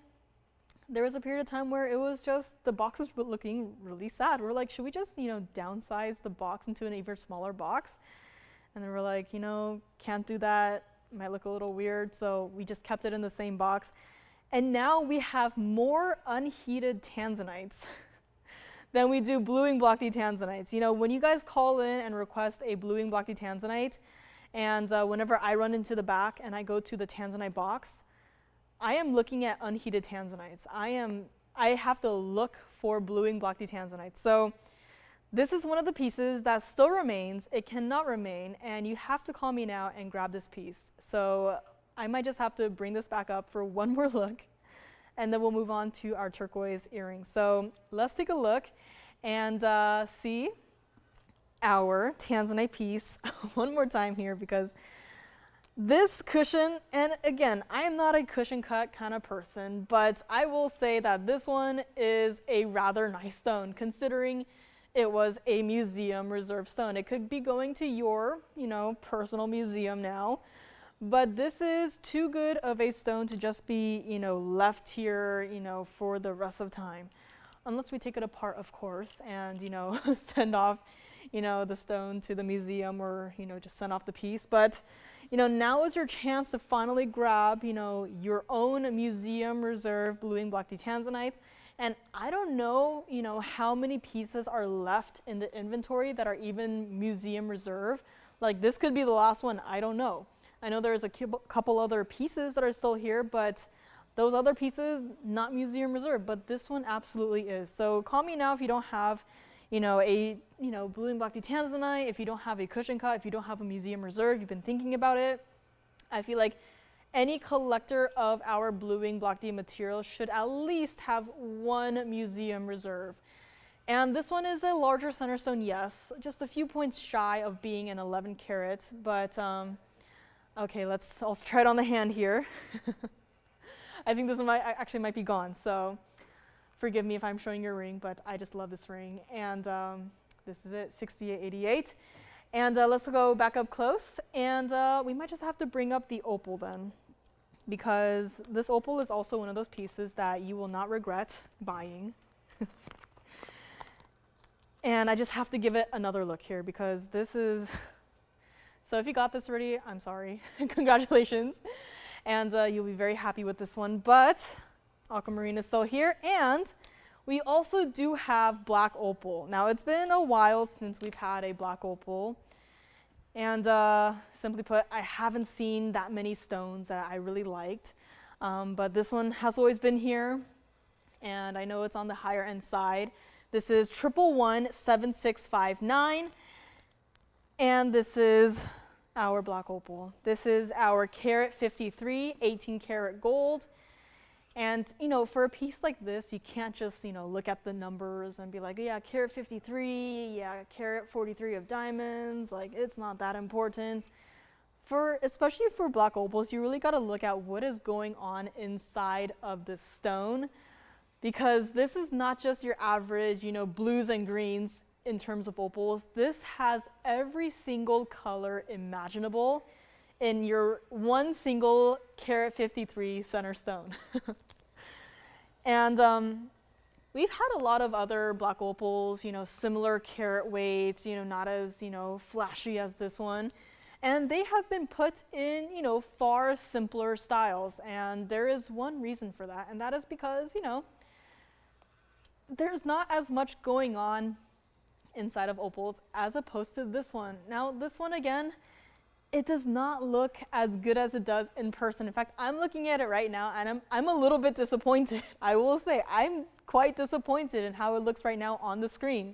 Speaker 1: there was a period of time where it was just, the box was looking really sad. We're like, should we just, you know, downsize the box into an even smaller box? And then we're like, you know, can't do that, might look a little weird, so we just kept it in the same box. And now we have more unheated Tanzanites than we do Blooming Black Tanzanites. You know, when you guys call in and request a Blooming Black Tanzanite, and whenever I run into the back and I go to the Tanzanite box, I am looking at unheated Tanzanites. I have to look for Blooming Black Tanzanites. So this is one of the pieces that still remains. It cannot remain, and you have to call me now and grab this piece. So I might just have to bring this back up for one more look, and then we'll move on to our turquoise earrings. So let's take a look and see our Tanzanite piece one more time here, because this cushion, and again, I am not a cushion cut kind of person, but I will say that this one is a rather nice stone, considering it was a museum reserve stone. It could be going to your, you know, personal museum now. But this is too good of a stone to just be, you know, left here, you know, for the rest of time. Unless we take it apart, of course, and, you know, send off, you know, the stone to the museum, or, you know, just send off the piece. But, you know, now is your chance to finally grab, you know, your own museum reserve Blooming Black Tanzanite. And I don't know, you know, how many pieces are left in the inventory that are even museum reserve. Like, this could be the last one. I don't know. I know there's a couple other pieces that are still here, but those other pieces, not museum reserve, but this one absolutely is. So call me now if you don't have, you know, a, you know, Blooming Black Tanzanite, if you don't have a cushion cut, if you don't have a museum reserve, you've been thinking about it. I feel like any collector of our Blooming Black material should at least have one museum reserve. And this one is a larger center stone, yes, just a few points shy of being an 11 karat, but okay, I'll try it on the hand here. I think this one might be gone, so forgive me if I'm showing your ring, but I just love this ring. And this is it, 6888. And let's go back up close, and we might just have to bring up the opal then, because this opal is also one of those pieces that you will not regret buying. And I just have to give it another look here, because this is, so if you got this already, I'm sorry, congratulations. And you'll be very happy with this one, but aquamarine is still here, and we also do have black opal. Now, it's been a while since we've had a black opal, And simply put, I haven't seen that many stones that I really liked, but this one has always been here, and I know it's on the higher end side. This is 1117659, and this is our black opal. This is our carat 53, 18 karat gold. And, you know, for a piece like this, you can't just, you know, look at the numbers and be like, yeah, carat 53, yeah, carat 43 of diamonds. Like, it's not that important. Especially for black opals, you really got to look at what is going on inside of the stone, because this is not just your average, you know, blues and greens in terms of opals. This has every single color imaginable in your one single carat 53 center stone. And we've had a lot of other black opals, you know, similar carat weights, you know, not as, you know, flashy as this one. And they have been put in, you know, far simpler styles. And there is one reason for that, and that is because, you know, there's not as much going on inside of opals as opposed to this one. Now, this one, again, it does not look as good as it does in person. In fact, I'm looking at it right now, and I'm a little bit disappointed. I will say, I'm quite disappointed in how it looks right now on the screen.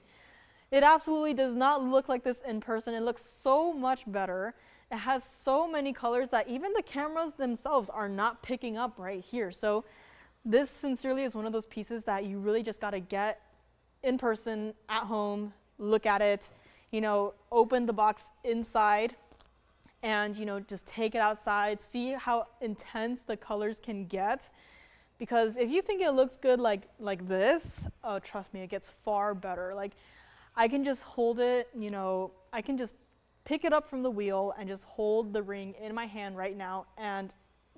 Speaker 1: It absolutely does not look like this in person. It looks so much better. It has so many colors that even the cameras themselves are not picking up right here. So this sincerely is one of those pieces that you really just got to get in person, at home, look at it, you know, open the box inside, and, you know, just take it outside, see how intense the colors can get. Because if you think it looks good like this, oh, trust me, it gets far better. Like, I can just hold it, you know, I can just pick it up from the wheel and just hold the ring in my hand right now, and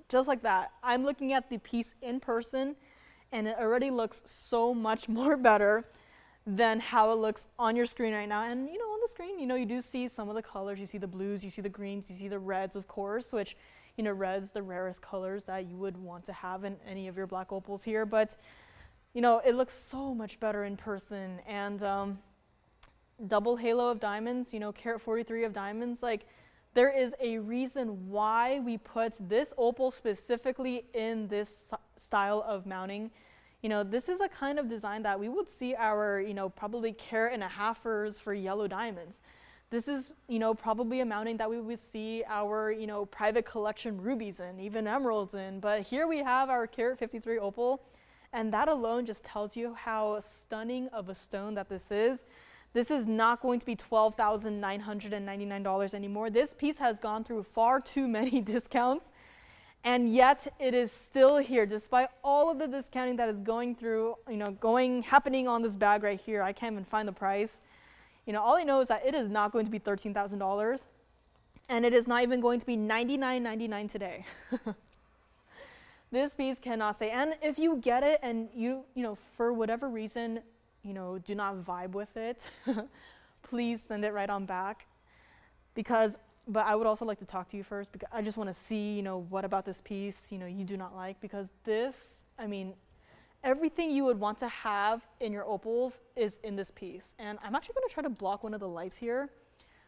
Speaker 1: just like that, I'm looking at the piece in person, and it already looks so much more better than how it looks on your screen right now. And, you know, on the screen, you know, you do see some of the colors. You see the blues, you see the greens, you see the reds, of course, which, you know, red's the rarest colors that you would want to have in any of your black opals here. But, you know, it looks so much better in person. And double halo of diamonds, you know, carat 43 of diamonds, like, there is a reason why we put this opal specifically in this style of mounting. You know, this is a kind of design that we would see our, you know, probably carat and a halfers for yellow diamonds. This is, you know, probably a mounting that we would see our, you know, private collection rubies in, even emeralds in. But here we have our carat 53 opal, and that alone just tells you how stunning of a stone that this is. This is not going to be $12,999 anymore. This piece has gone through far too many discounts, and yet it is still here despite all of the discounting that is going through, you know, happening on this bag right here. I can't even find the price. You know, all I know is that it is not going to be $13,000, and it is not even going to be $99.99 today. This piece cannot stay. And if you get it and you know, for whatever reason, you know, do not vibe with it, please send it right on back. But I would also like to talk to you first, because I just want to see, you know, what about this piece, you know, you do not like, because this, I mean, everything you would want to have in your opals is in this piece. And I'm actually going to try to block one of the lights here,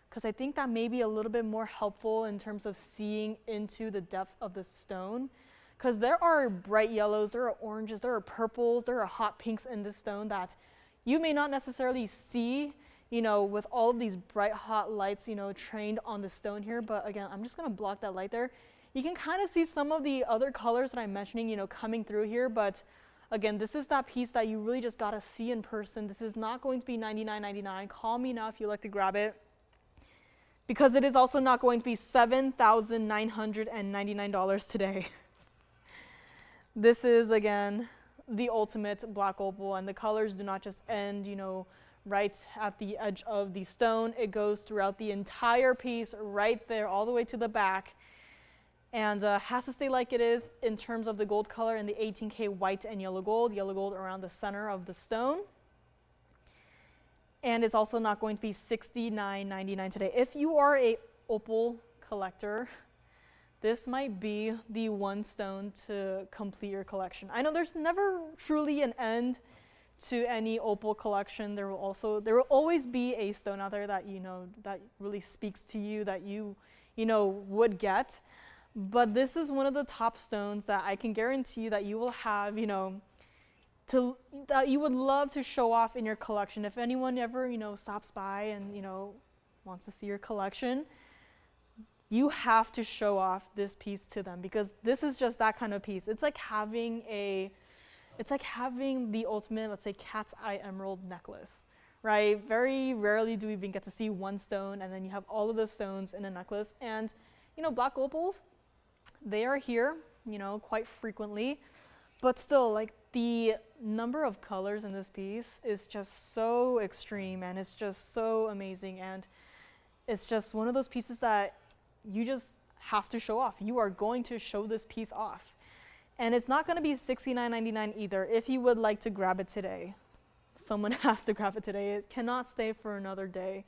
Speaker 1: because I think that may be a little bit more helpful in terms of seeing into the depths of the stone. Because there are bright yellows, there are oranges, there are purples, there are hot pinks in this stone that you may not necessarily see, you know, with all of these bright hot lights, you know, trained on the stone here. But again, I'm just going to block that light there. You can kind of see some of the other colors that I'm mentioning, you know, coming through here. But again, this is that piece that you really just got to see in person. This is not going to be $99.99. Call me now if you'd like to grab it, because it is also not going to be $7,999 today. This is, again, the ultimate black opal, and the colors do not just end, you know, right at the edge of the stone. It goes throughout the entire piece, right there, all the way to the back, and has to stay like it is in terms of the gold color and the 18K white and yellow gold around the center of the stone. And it's also not going to be $69.99 today. If you are a opal collector, this might be the one stone to complete your collection. I know there's never truly an end to any opal collection, there will always be a stone out there that that really speaks to you, that you would get. But this is one of the top stones that I can guarantee you that you will have, that you would love to show off in your collection. If anyone ever, stops by and, wants to see your collection, you have to show off this piece to them, because this is just that kind of piece. It's like having the ultimate, let's say, cat's eye emerald necklace, right? Very rarely do we even get to see one stone, and then you have all of the stones in a necklace. And, black opals, they are here, quite frequently, but still, like, the number of colors in this piece is just so extreme, and it's just so amazing, and it's just one of those pieces that you just have to show off. You are going to show this piece off. And it's not going to be $69.99 either if you would like to grab it today. Someone has to grab it today. It cannot stay for another day.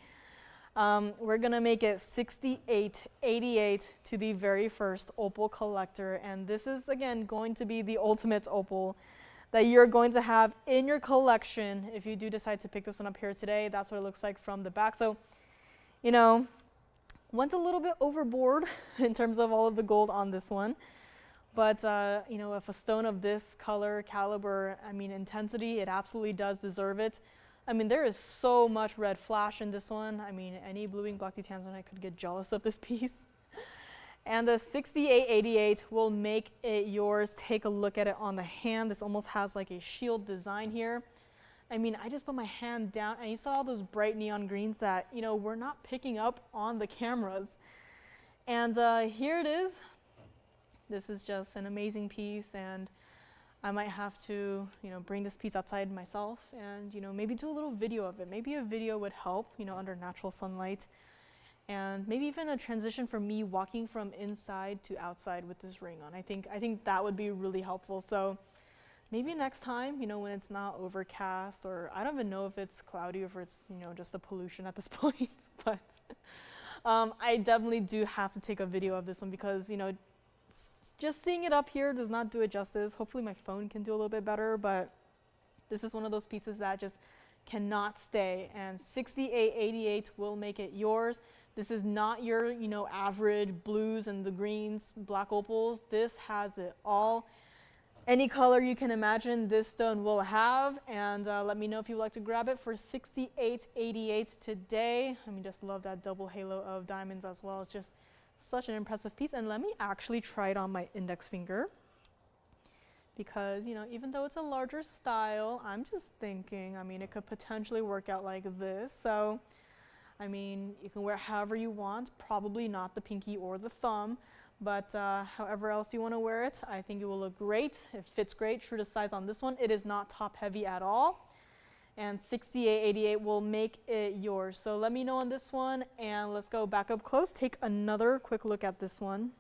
Speaker 1: We're going to make it $68.88 to the very first opal collector. And this is, again, going to be the ultimate opal that you're going to have in your collection if you do decide to pick this one up here today. That's what it looks like from the back. So, went a little bit overboard in terms of all of the gold on this one. But, if a stone of this color, caliber, intensity, it absolutely does deserve it. There is so much red flash in this one. Any blue-wing black tea Tanzanite could get jealous of this piece. And the $68.88 will make it yours. Take a look at it on the hand. This almost has like a shield design here. I just put my hand down, and you saw all those bright neon greens that, we're not picking up on the cameras. And here it is. This is just an amazing piece, and I might have to, bring this piece outside myself and, maybe do a little video of it. Maybe a video would help, under natural sunlight, and maybe even a transition from me walking from inside to outside with this ring on. I think that would be really helpful. So maybe next time, when it's not overcast, or I don't even know if it's cloudy or if it's, just the pollution at this point, but I definitely do have to take a video of this one, because, just seeing it up here does not do it justice. Hopefully my phone can do a little bit better, but this is one of those pieces that just cannot stay, and $68.88 will make it yours. This is not your, average blues and the greens, black opals. This has it all. Any color you can imagine, this stone will have, and let me know if you'd like to grab it for $68.88 today. Just love that double halo of diamonds as well. It's just such an impressive piece. And let me actually try it on my index finger, because, even though it's a larger style, I'm just thinking, it could potentially work out like this. So, you can wear it however you want, probably not the pinky or the thumb, but however else you want to wear it, I think it will look great. It fits great, true to size on this one. It is not top heavy at all. And $68.88 will make it yours. So let me know on this one, and let's go back up close, take another quick look at this one.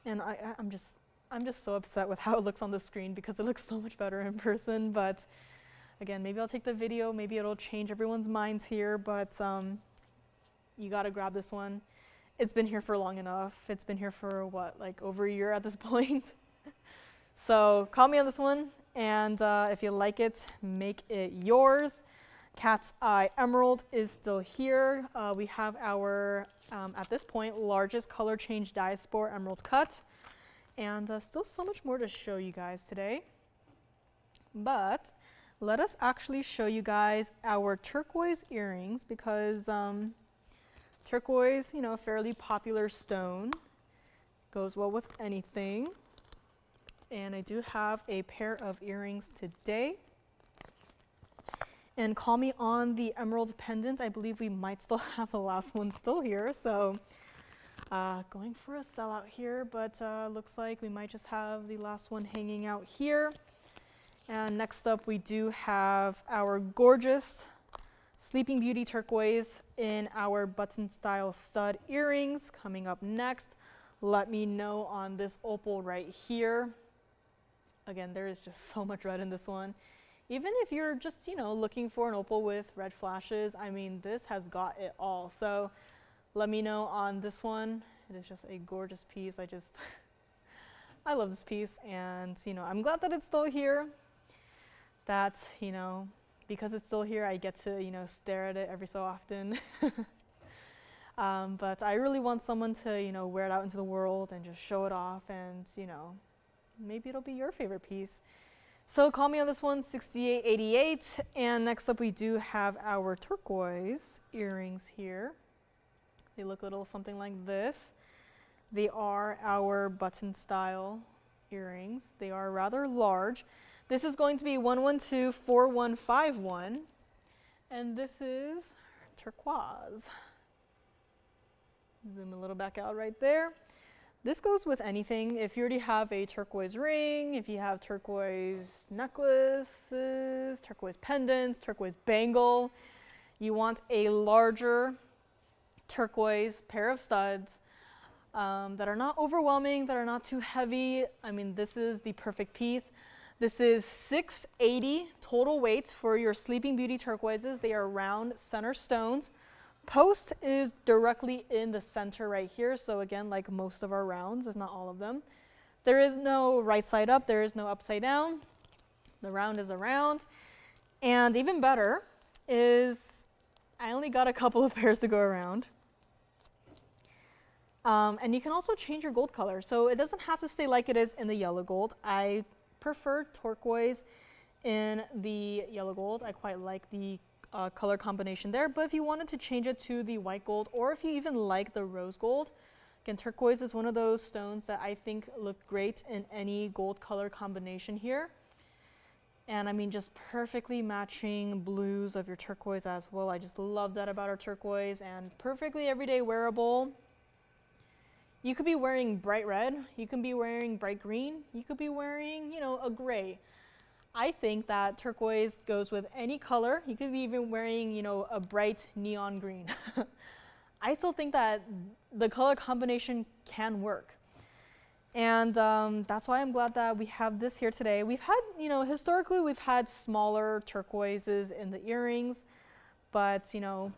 Speaker 1: And I'm just so upset with how it looks on the screen, because it looks so much better in person. But again, maybe I'll take the video, maybe it'll change everyone's minds here, but you gotta grab this one. It's been here for long enough. It's been here for what, like over a year at this point. So call me on this one. And if you like it, make it yours. Cat's Eye Emerald is still here. We have our, at this point, largest color change diaspore emerald cut. And still so much more to show you guys today. But let us actually show you guys our turquoise earrings, because turquoise, a fairly popular stone. Goes well with anything. And I do have a pair of earrings today. And call me on the emerald pendant. I believe we might still have the last one still here. So going for a sellout here, but looks like we might just have the last one hanging out here. And next up, we do have our gorgeous Sleeping Beauty turquoise in our button style stud earrings coming up next. Let me know on this opal right here. Again, there is just so much red in this one. Even if you're just, looking for an opal with red flashes, this has got it all. So let me know on this one. It is just a gorgeous piece. I love this piece, and I'm glad that it's still here. that, you know, because it's still here, I get to, you know, stare at it every so often. But I really want someone to, you know, wear it out into the world and just show it off, and, you know, maybe it'll be your favorite piece. So call me on this one, 6888. And next up we do have our turquoise earrings here. They look a little something like this. They are our button style earrings. They are rather large. This is going to be 1124151, and this is turquoise. Zoom a little back out right there. This goes with anything. If you already have a turquoise ring, if you have turquoise necklaces, turquoise pendants, turquoise bangle, you want a larger turquoise pair of studs that are not overwhelming, that are not too heavy. I mean, this is the perfect piece. This is 680 total weight for your Sleeping Beauty turquoises. They are round center stones. Post is directly in the center right here. So again, like most of our rounds, if not all of them. There is no right side up. There is no upside down. The round is a round. And even better is I only got a couple of pairs to go around. And you can also change your gold color. So it doesn't have to stay like it is in the yellow gold. I prefer turquoise in the yellow gold. I quite like the color combination there, but if you wanted to change it to the white gold, or if you even like the rose gold, again, turquoise is one of those stones that I think look great in any gold color combination here. And I mean, just perfectly matching blues of your turquoise as well. I just love that about our turquoise, and perfectly everyday wearable. You could be wearing bright red, you can be wearing bright green, you could be wearing, you know, a gray. I think that turquoise goes with any color. You could be even wearing, you know, a bright neon green. I still think that the color combination can work. And that's why I'm glad that we have this here today. We've had, you know, historically we've had smaller turquoises in the earrings, but, you know,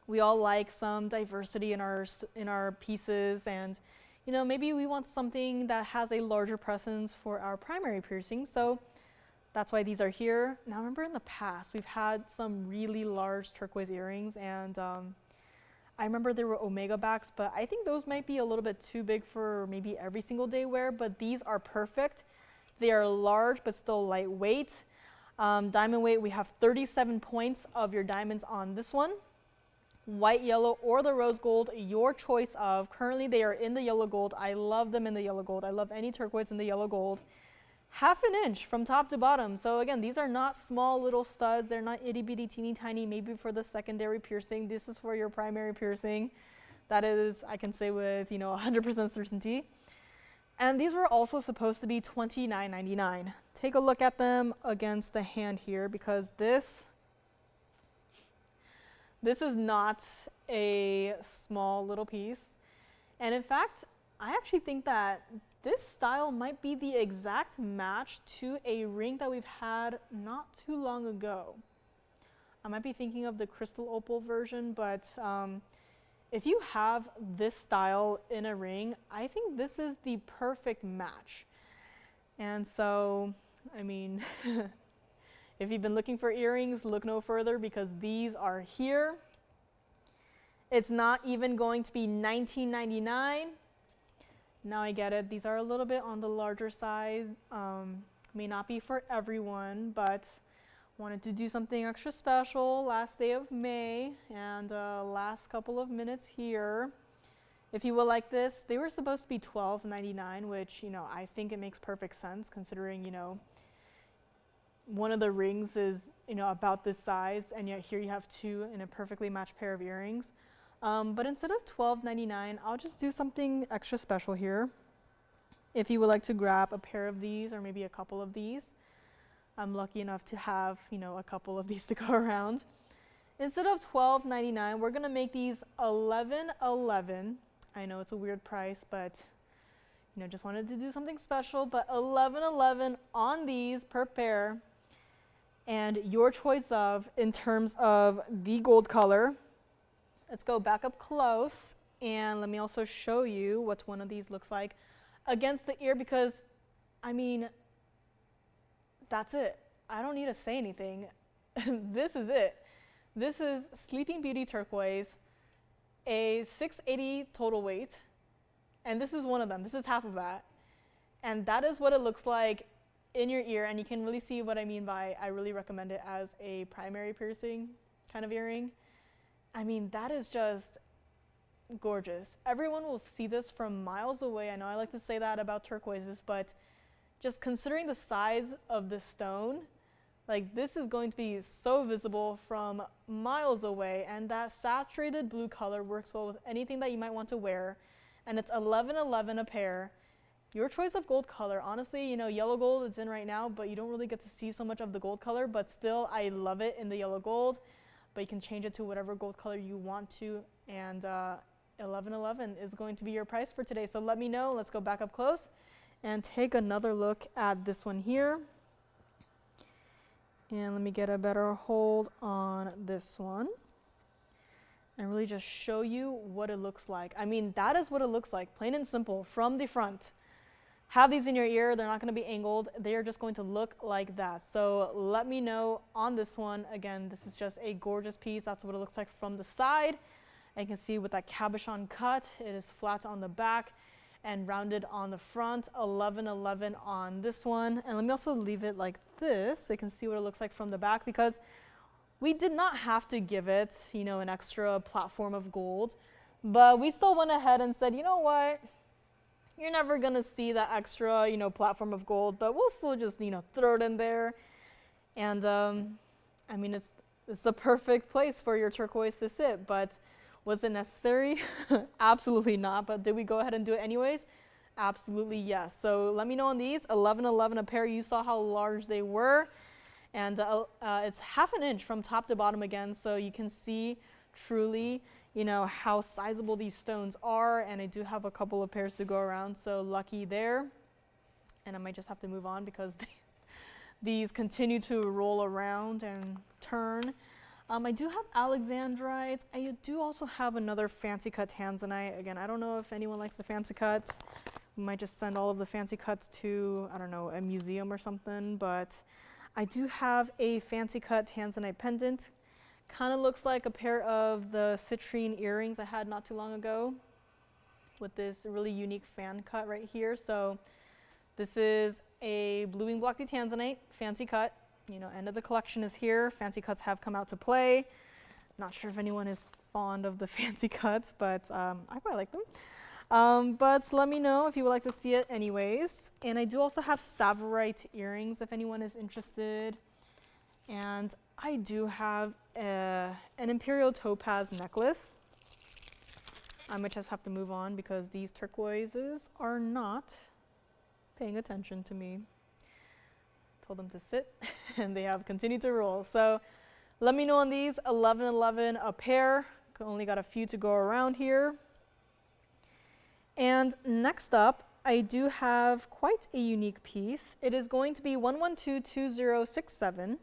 Speaker 1: we all like some diversity in our pieces, and, you know, maybe we want something that has a larger presence for our primary piercing. So that's why these are here. Now, remember in the past, we've had some really large turquoise earrings, and I remember there were omega backs, but I think those might be a little bit too big for maybe every single day wear, but these are perfect. They are large, but still lightweight. Diamond weight, we have 37 points of your diamonds on this one. White, yellow, or the rose gold, your choice of. Currently, they are in the yellow gold. I love them in the yellow gold. I love any turquoise in the yellow gold. 1/2 inch from top to bottom. So again, these are not small little studs. They're not itty bitty teeny tiny, maybe for the secondary piercing. This is for your primary piercing. That is, I can say with, you know, 100% certainty. And these were also supposed to be $29.99. Take a look at them against the hand here, because this is not a small little piece. And in fact, I actually think that this style might be the exact match to a ring that we've had not too long ago. I might be thinking of the crystal opal version, but if you have this style in a ring, I think this is the perfect match. And so, I mean, if you've been looking for earrings, look no further, because these are here. It's not even going to be $19.99. Now I get it. These are a little bit on the larger size. May not be for everyone, but wanted to do something extra special last day of May, and last couple of minutes here. If you will like this, they were supposed to be $12.99, which, you know, I think it makes perfect sense considering, you know, one of the rings is, you know, about this size, and yet here you have two in a perfectly matched pair of earrings. But instead of $12.99, I'll just do something extra special here. If you would like to grab a pair of these, or maybe a couple of these, I'm lucky enough to have, you know, a couple of these to go around. Instead of $12.99, we're gonna make these $11.11. I know it's a weird price, but, you know, just wanted to do something special. But $11.11 on these per pair, and your choice of, in terms of the gold color. Let's go back up close, and let me also show you what one of these looks like against the ear, because, I mean, that's it.
Speaker 2: I don't need to say anything. This is it. This is Sleeping Beauty turquoise, a 680 total weight, and this is one of them. This is half of that. And that is what it looks like in your ear, and you can really see what I mean by I really recommend it as a primary piercing kind of earring. I mean, that is just gorgeous. Everyone will see this from miles away. I know I like to say that about turquoises, but just considering the size of the stone, like this is going to be so visible from miles away, and that saturated blue color works well with anything that you might want to wear, and it's $11.11 a pair. Your choice of gold color. Honestly, you know, yellow gold it's in right now, but you don't really get to see so much of the gold color, but still I love it in the yellow gold, but you can change it to whatever gold color you want to, and $11.11 is going to be your price for today. So let me know. Let's go back up close and take another look at this one here. And let me get a better hold on this one and really just show you what it looks like. I mean, that is what it looks like, plain and simple, from the front. Have these in your ear. They're not going to be angled. They are just going to look like that. So let me know on this one. Again, this is just a gorgeous piece. That's what it looks like from the side. And you can see with that cabochon cut, it is flat on the back and rounded on the front. $11.11 on this one. And let me also leave it like this so you can see what it looks like from the back, because we did not have to give it, you know, an extra platform of gold, but we still went ahead and said, you know what, you're never gonna see that extra, you know, platform of gold, but we'll still just, you know, throw it in there. And I mean, it's the perfect place for your turquoise to sit, but was it necessary? Absolutely not. But did we go ahead and do it anyways? Absolutely yes. So let me know on these. $11.11 a pair. You saw how large they were, and it's half an inch from top to bottom again, so you can see truly, you know, how sizable these stones are. And I do have a couple of pairs to go around, so lucky there. And I might just have to move on because these continue to roll around and turn. I do have alexandrite. I do also have another fancy cut Tanzanite. Again, I don't know if anyone likes the fancy cuts. We might just send all of the fancy cuts to, I don't know, a museum or something. But I do have a fancy cut Tanzanite pendant. Kind of looks like a pair of the citrine earrings I had not too long ago with this really unique fan cut right here. So this is a blue wing block Tanzanite, fancy cut. You know, end of the collection is here. Fancy cuts have come out to play. Not sure if anyone is fond of the fancy cuts, but I quite like them. But let me know if you would like to see it anyways. And I do also have Tsavorite earrings if anyone is interested. And I do have an Imperial topaz necklace. I might just have to move on because these turquoises are not paying attention to me. Told them to sit and they have continued to roll. So let me know on these. $11.11 a pair. Only got a few to go around here. And next up, I do have quite a unique piece. It is going to be 1122067,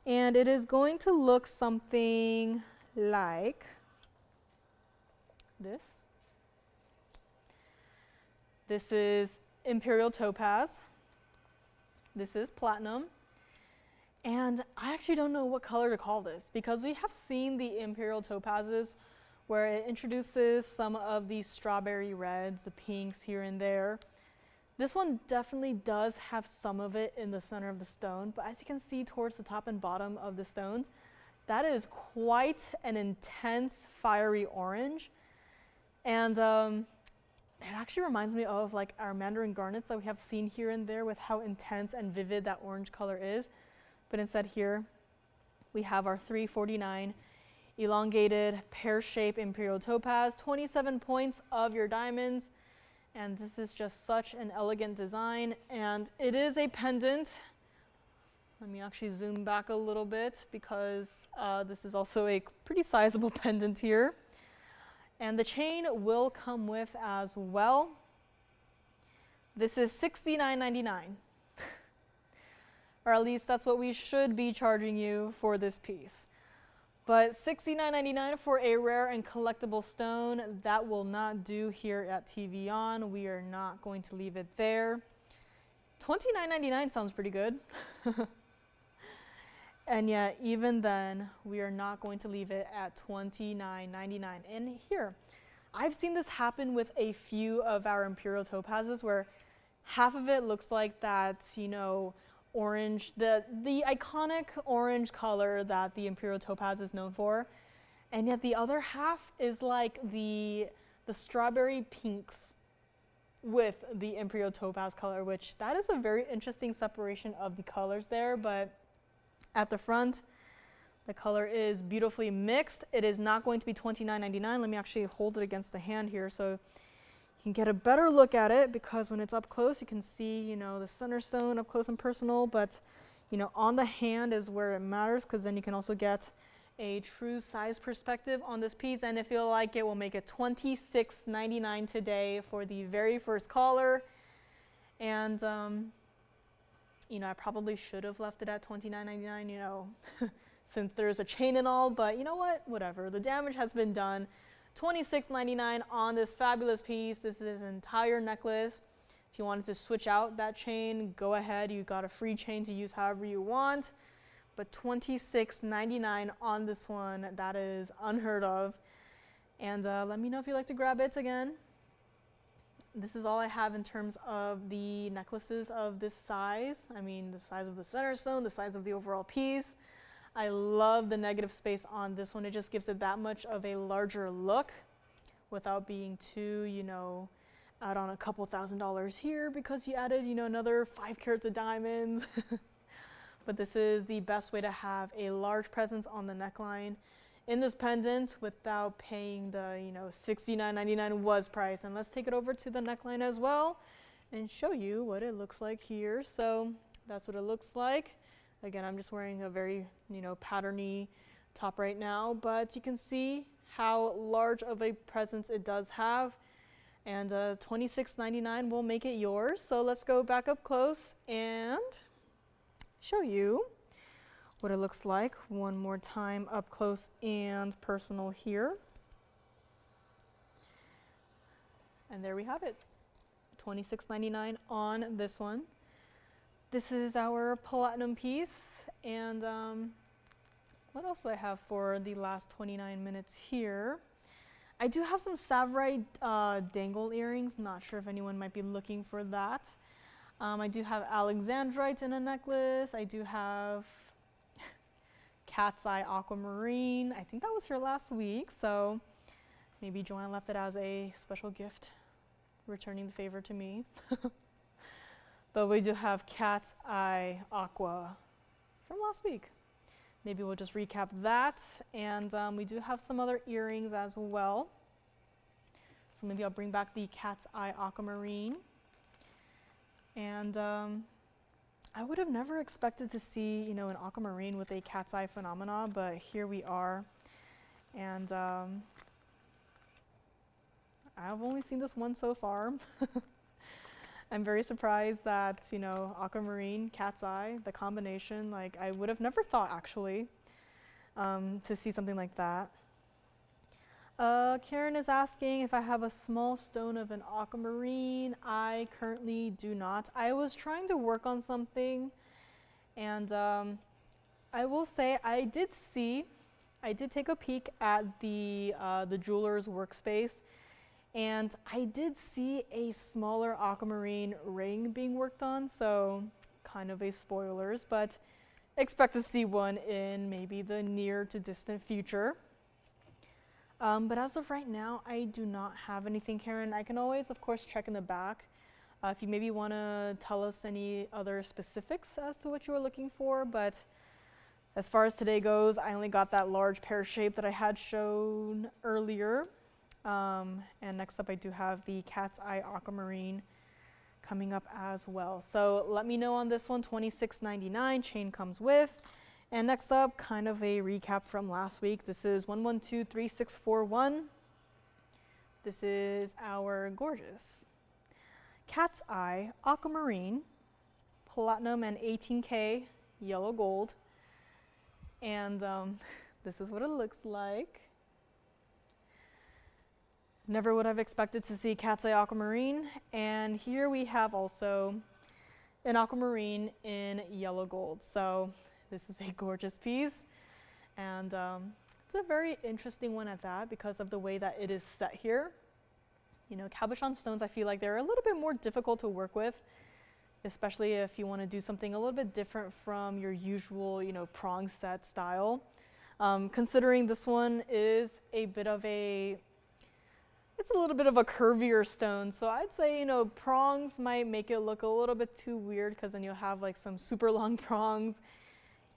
Speaker 2: and it is going to look something like this. This is Imperial topaz. This is platinum, and I actually don't know what color to call this because we have seen the Imperial topazes where it introduces some of these strawberry reds, the pinks here and there. This one definitely does have some of it in the center of the stone, but as you can see towards the top and bottom of the stones, that is quite an intense fiery orange. And it actually reminds me of like our mandarin garnets that we have seen here and there with how intense and vivid that orange color is. But instead here, we have our 349 elongated pear-shaped Imperial topaz, 27 points of your diamonds. And this is just such an elegant design. And it is a pendant. Let me actually zoom back a little bit because this is also a pretty sizable pendant here. And the chain will come with as well. This is $69.99. Or at least that's what we should be charging you for this piece. But $69.99 for a rare and collectible stone, that will not do here at TVON. We are not going to leave it there. $29.99 sounds pretty good. And yet, even then, we are not going to leave it at $29.99. And here, I've seen this happen with a few of our Imperial topazes where half of it looks like that, you know, orange, the iconic orange color that the Imperial topaz is known for. And yet the other half is like the strawberry pinks with the Imperial topaz color, which that is a very interesting separation of the colors there. But at the front, the color is beautifully mixed. It is not going to be $29.99. Let me actually hold it against the hand here so you can get a better look at it, because when it's up close, you can see, you know, the center stone up close and personal. But, you know, on the hand is where it matters, because then you can also get a true size perspective on this piece. And if you like it, we'll make it $26.99 today for the very first caller. And you know, I probably should have left it at $29.99, you know, since there's a chain and all, but you know what, whatever. The damage has been done. $26.99 on this fabulous piece. This is an entire necklace. If you wanted to switch out that chain, go ahead. You got a free chain to use however you want. But $26.99 on this one, that is unheard of. And let me know if you'd like to grab it again. This is all I have in terms of the necklaces of this size. I mean, the size of the center stone, the size of the overall piece. I love the negative space on this one. It just gives it that much of a larger look without being too, you know, out on a couple $1,000s here because you added, you know, another 5 carats of diamonds. But this is the best way to have a large presence on the neckline in this pendant without paying the, you know, $69.99 was price. And let's take it over to the neckline as well and show you what it looks like here. So that's what it looks like. Again, I'm just wearing a very, you know, patterny top right now, but you can see how large of a presence it does have. And $26.99 will make it yours. So let's go back up close and show you what it looks like one more time up close and personal here. And there we have it, $26.99 on this one. This is our platinum piece. And what else do I have for the last 29 minutes here? I do have some Savrite dangle earrings. Not sure if anyone might be looking for that. I do have Alexandrite in a necklace. I do have cat's eye aquamarine. I think that was here last week, so maybe Joanne left it as a special gift, returning the favor to me. But we do have cat's eye aqua from last week. Maybe we'll just recap that. And we do have some other earrings as well. So maybe I'll bring back the cat's eye aquamarine. And I would have never expected to see, you know, an aquamarine with a cat's eye phenomena, but here we are. And I've only seen this one so far. I'm very surprised that, you know, aquamarine, cat's eye, the combination, like I would have never thought actually to see something like that. Karen is asking if I have a small stone of an aquamarine. I currently do not. I was trying to work on something, and I will say I did take a peek at the jeweler's workspace, and I did see a smaller aquamarine ring being worked on, so kind of a spoilers, but expect to see one in maybe the near to distant future. But as of right now, I do not have anything, Karen. I can always, of course, check in the back. If you maybe want to tell us any other specifics as to what you were looking for, but as far as today goes, I only got that large pear shape that I had shown earlier. And next up, I do have the cat's eye aquamarine coming up as well. So let me know on this one, $26.99, chain comes with. And next up, kind of a recap from last week. This is 1123641. This is our gorgeous cat's eye aquamarine, platinum and 18K yellow gold. And this is what it looks like. Never would have expected to see cat's eye aquamarine. And here we have also an aquamarine in yellow gold. So this is a gorgeous piece. And it's a very interesting one at that because of the way that it is set here. You know, cabochon stones, I feel like they're a little bit more difficult to work with, especially if you want to do something a little bit different from your usual, you know, prong set style. Considering this one is a bit of it's a little bit of a curvier stone. So I'd say, you know, prongs might make it look a little bit too weird because then you'll have like some super long prongs.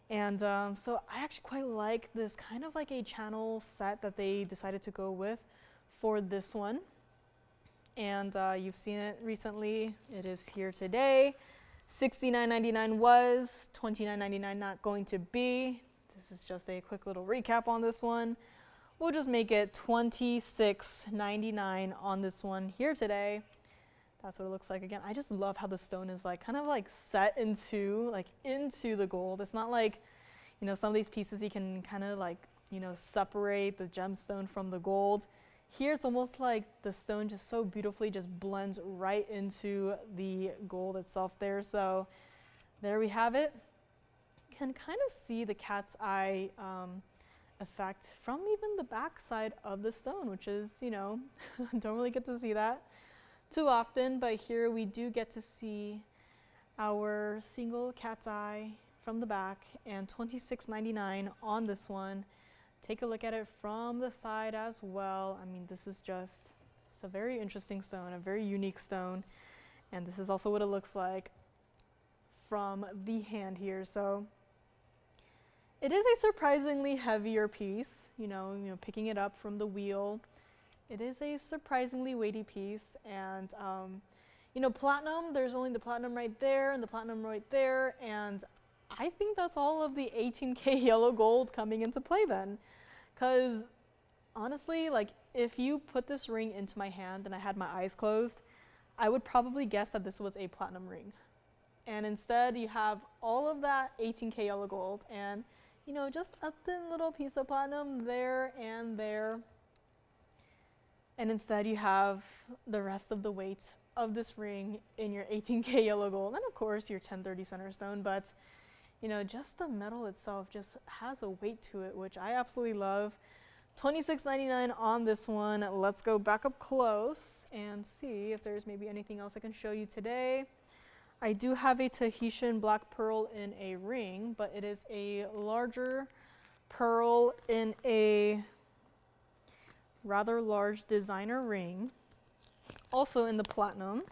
Speaker 2: And so I actually quite like this kind of like a channel set that they decided to go with for this one. And you've seen it recently. It is here today. $69.99 was, $29.99 not going to be. This is just a quick little recap on this one. We'll just make it $26.99 on this one here today. That's what it looks like again. I just love how the stone is like kind of like set into the gold. It's not like, you know, some of these pieces you can kind of like, you know, separate the gemstone from the gold. Here it's almost like the stone just so beautifully just blends right into the gold itself there. So there we have it. You can kind of see the cat's eye effect from even the back side of the stone, which is, you know, don't really get to see that too often, but here we do get to see our single cat's eye from the back, and $26.99 on this one. Take a look at it from the side as well. I mean, this is just, it's a very interesting stone, a very unique stone. And this is also what it looks like from the hand here. So it is a surprisingly heavier piece, you know, picking it up from the wheel. It is a surprisingly weighty piece. And, you know, platinum, there's only the platinum right there and the platinum right there. And I think that's all of the 18K yellow gold coming into play then. Because honestly, like if you put this ring into my hand and I had my eyes closed, I would probably guess that this was a platinum ring. And instead you have all of that 18K yellow gold and, you know, just a thin little piece of platinum there and there. And instead you have the rest of the weight of this ring in your 18K yellow gold. And of course your 1030 center stone, but you know, just the metal itself just has a weight to it, which I absolutely love. $26.99 on this one. Let's go back up close and see if there's maybe anything else I can show you today. I do have a Tahitian black pearl in a ring, but it is a larger pearl in a rather large designer ring, also in the platinum.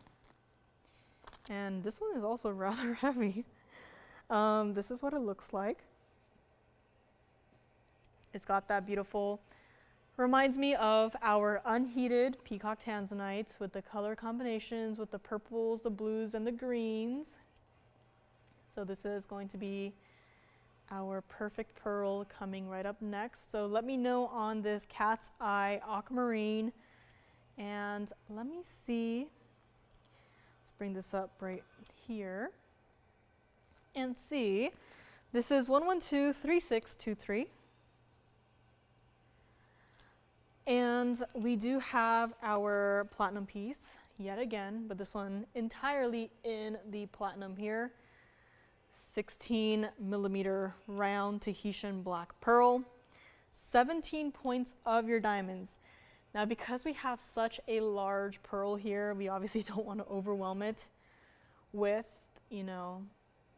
Speaker 2: And this one is also rather heavy. This is what it looks like. It's got that beautiful, reminds me of our unheated Peacock Tanzanite with the color combinations with the purples, the blues, and the greens. So this is going to be our perfect pearl coming right up next. So let me know on this cat's eye aquamarine. And let me see, let's bring this up right here. And see, this is 1123623. And we do have our platinum piece yet again, but this one entirely in the platinum here. 16 millimeter round Tahitian black pearl. 17 points of your diamonds. Now because we have such a large pearl here, we obviously don't want to overwhelm it with, you know,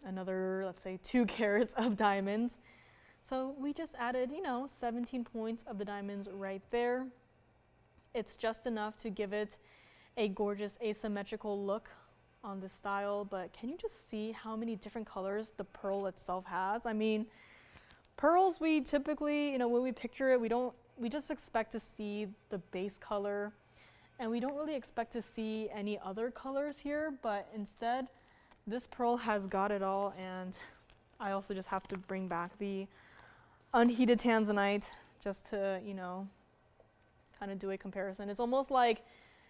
Speaker 2: another, let's say 2 carats of diamonds. So we just added, you know, 17 points of the diamonds right there. It's just enough to give it a gorgeous asymmetrical look on the style, but can you just see how many different colors the pearl itself has? I mean, pearls we typically, you know, when we picture it, we just expect to see the base color and we don't really expect to see any other colors here, but instead this pearl has got it all. And I also just have to bring back the unheated Tanzanite just to, you know, kind of do a comparison. It's almost like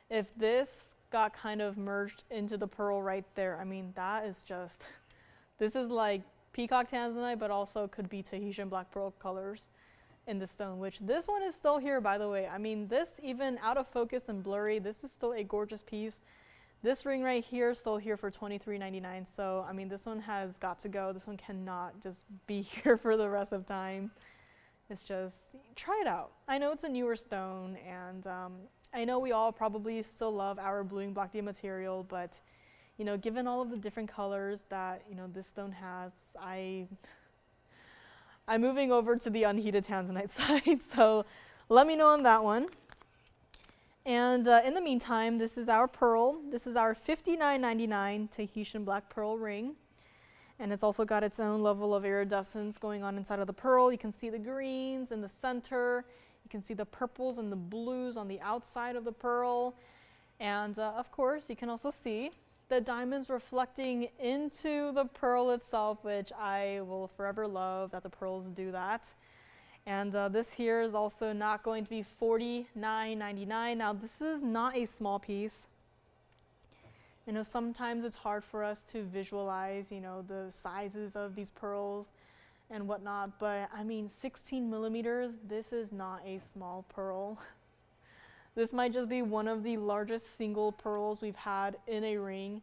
Speaker 2: if this got kind of merged into the pearl right there. I mean, that is just, this is like Peacock Tanzanite, but also could be Tahitian black pearl colors in the stone, which this one is still here, by the way. I mean, this even out of focus and blurry, this is still a gorgeous piece This ring right here sold here for $23.99. So, I mean, this one has got to go. This one cannot just be here for the rest of time. It's just, try it out. I know it's a newer stone, and I know we all probably still love our blue and black material, but, you know, given all of the different colors that, you know, this stone has, I'm moving over to the unheated Tanzanite side. So let me know on that one. And in the meantime, this is our pearl. This is our $59.99 Tahitian black pearl ring. And it's also got its own level of iridescence going on inside of the pearl. You can see the greens in the center. You can see the purples and the blues on the outside of the pearl. And of course, you can also see the diamonds reflecting into the pearl itself, which I will forever love that the pearls do that. And this here is also not going to be $49.99. Now, this is not a small piece. You know, sometimes it's hard for us to visualize, you know, the sizes of these pearls and whatnot. But I mean, 16 millimeters, this is not a small pearl. This might just be one of the largest single pearls we've had in a ring.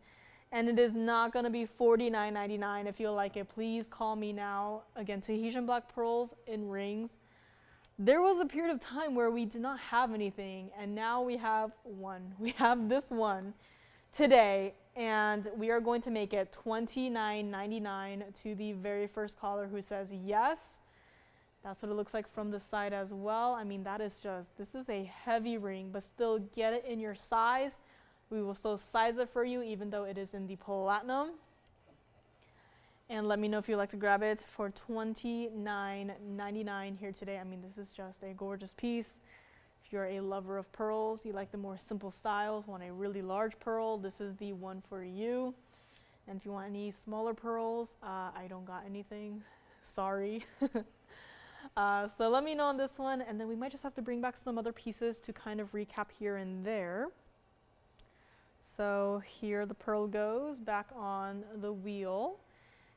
Speaker 2: And it is not going to be $49.99. If you like it, please call me now. Again, Tahitian black pearls in rings. There was a period of time where we did not have anything, and now we have one. We have this one today, and we are going to make it $29.99 to the very first caller who says yes. That's what it looks like from the side as well. I mean, that is just, this is a heavy ring, but still get it in your size. We will still size it for you, even though it is in the platinum. And let me know if you'd like to grab it for $29.99 here today. I mean, this is just a gorgeous piece. If you're a lover of pearls, you like the more simple styles, want a really large pearl, this is the one for you. And if you want any smaller pearls, I don't got anything. Sorry. So let me know on this one, and then we might just have to bring back some other pieces to kind of recap here and there. So here the pearl goes back on the wheel,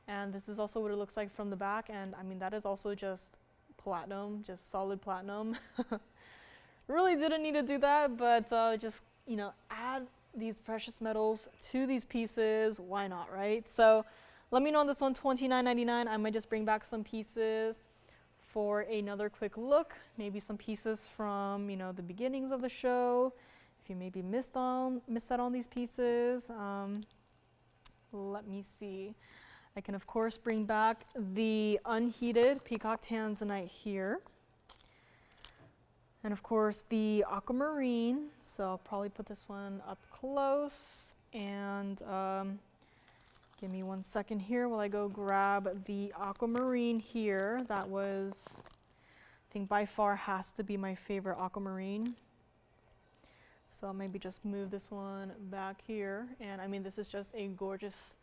Speaker 2: and this is also what it looks like from the back. And I mean, that is also just platinum, just solid platinum. Really didn't need to do that, but just, you know, add these precious metals to these pieces. Why not, right? So let me know on this one, $29.99. I might just bring back some pieces for another quick look, maybe some pieces from, you know, the beginnings of the show. If you maybe missed out on these pieces, let me see. I can of course bring back the unheated Peacock Tanzanite here. And of course the aquamarine. So I'll probably put this one up close, and give me 1 second here while I go grab the aquamarine here. That was, I think by far has to be my favorite aquamarine. So I'll maybe just move this one back here. And I mean, this is just a gorgeous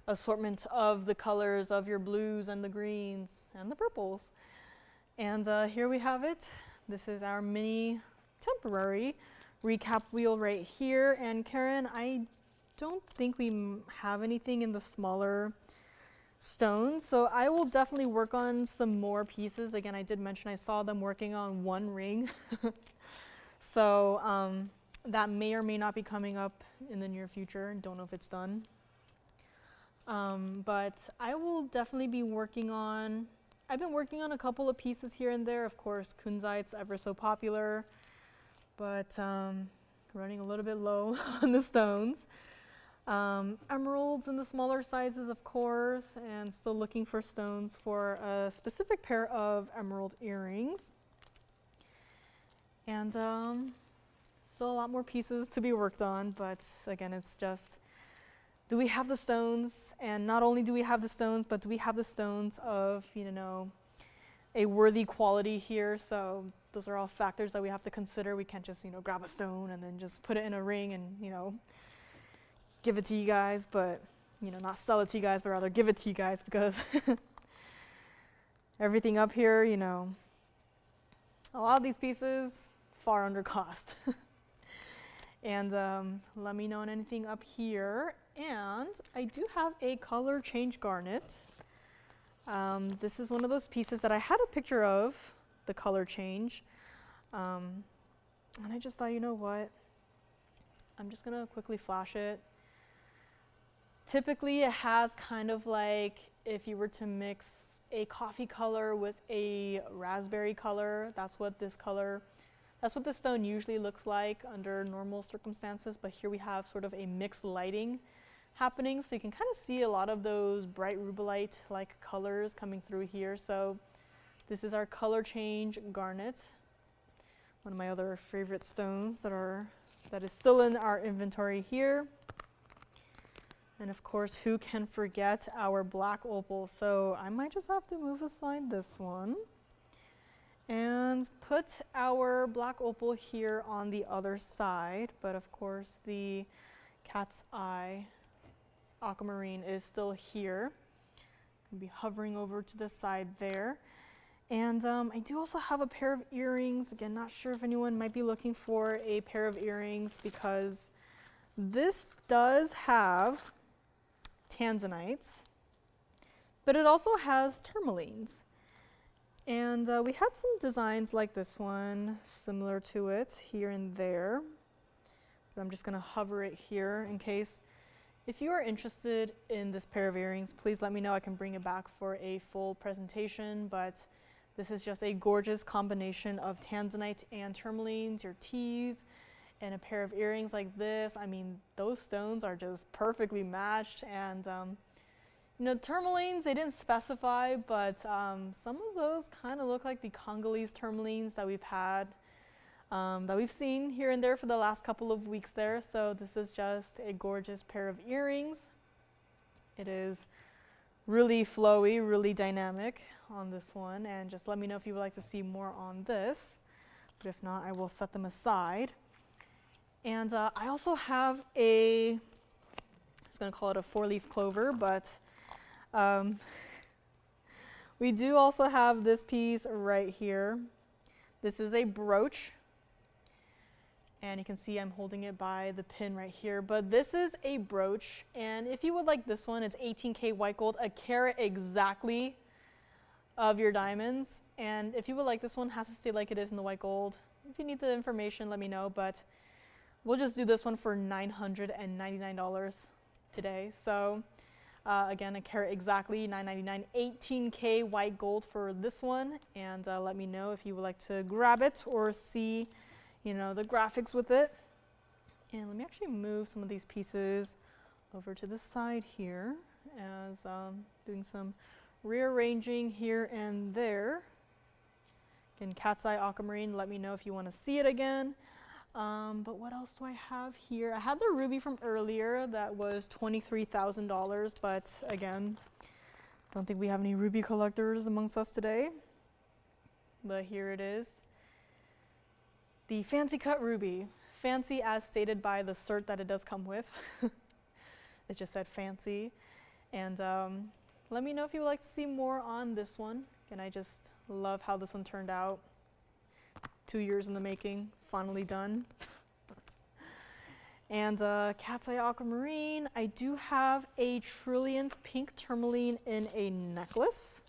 Speaker 2: assortment of the colors of your blues and the greens and the purples. And here we have it. This is our mini temporary recap wheel right here. And Karen, I don't think we have anything in the smaller stones, so I will definitely work on some more pieces. Again, I did mention I saw them working on one ring. So that may or may not be coming up in the near future. Don't know if it's done. But I will definitely be working on, I've been working on a couple of pieces here and there. Of course, Kunzite's ever so popular, but running a little bit low on the stones. Emeralds in the smaller sizes, of course, and still looking for stones for a specific pair of emerald earrings. And still a lot more pieces to be worked on, but again, it's just, do we have the stones? And not only do we have the stones, but do we have the stones of, you know, a worthy quality here? So those are all factors that we have to consider. We can't just, you know, grab a stone and then just put it in a ring and, you know, give it to you guys, but, you know, not sell it to you guys, but rather give it to you guys, because everything up here, you know, a lot of these pieces far under cost. And let me know on anything up here. And I do have a color change garnet. This is one of those pieces that I had a picture of, the color change. And I just thought, you know what? I'm just gonna quickly flash it. Typically it has kind of like if you were to mix a coffee color with a raspberry color, that's what this stone usually looks like under normal circumstances, but here we have sort of a mixed lighting happening, so you can kind of see a lot of those bright rubellite like colors coming through here. So this is our color change garnet, one of my other favorite stones that is still in our inventory here. And of course, who can forget our black opal? So I might just have to move aside this one and put our black opal here on the other side. But of course, the cat's eye aquamarine is still here. I'll be hovering over to the side there. And I do also have a pair of earrings. Again, not sure if anyone might be looking for a pair of earrings because this does have Tanzanites, but it also has tourmalines. And we had some designs like this one, similar to it here and there. But I'm just gonna hover it here in case. If you are interested in this pair of earrings, please let me know. I can bring it back for a full presentation, but this is just a gorgeous combination of Tanzanite and tourmalines, your teas, and a pair of earrings like this. I mean, those stones are just perfectly matched. And you know, tourmalines, they didn't specify, but some of those kind of look like the Congolese tourmalines that we've had, that we've seen here and there for the last couple of weeks there. So this is just a gorgeous pair of earrings. It is really flowy, really dynamic on this one. And just let me know if you would like to see more on this. But if not, I will set them aside. And I also have I was going to call it a 4-leaf clover, but we do also have this piece right here. This is a brooch, and you can see I'm holding it by the pin right here, but this is a brooch, and if you would like this one, it's 18K white gold, a carat exactly of your diamonds. And if you would like this one, it has to stay like it is in the white gold. If you need the information, let me know, but we'll just do this one for $999 today. So again, a carat exactly, $999, 18K white gold for this one. And let me know if you would like to grab it or see, you know, the graphics with it. And let me actually move some of these pieces over to the side here as doing some rearranging here and there. Again, cat's eye aquamarine, let me know if you want to see it again. But what else do I have here? I had the ruby from earlier that was $23,000, but again, don't think we have any ruby collectors amongst us today. But here it is. The fancy cut ruby. Fancy as stated by the cert that it does come with. It just said fancy. And let me know if you would like to see more on this one. And I just love how this one turned out. 2 years in the making, finally done. And cat's eye aquamarine. I do have a trilliant pink tourmaline in a necklace.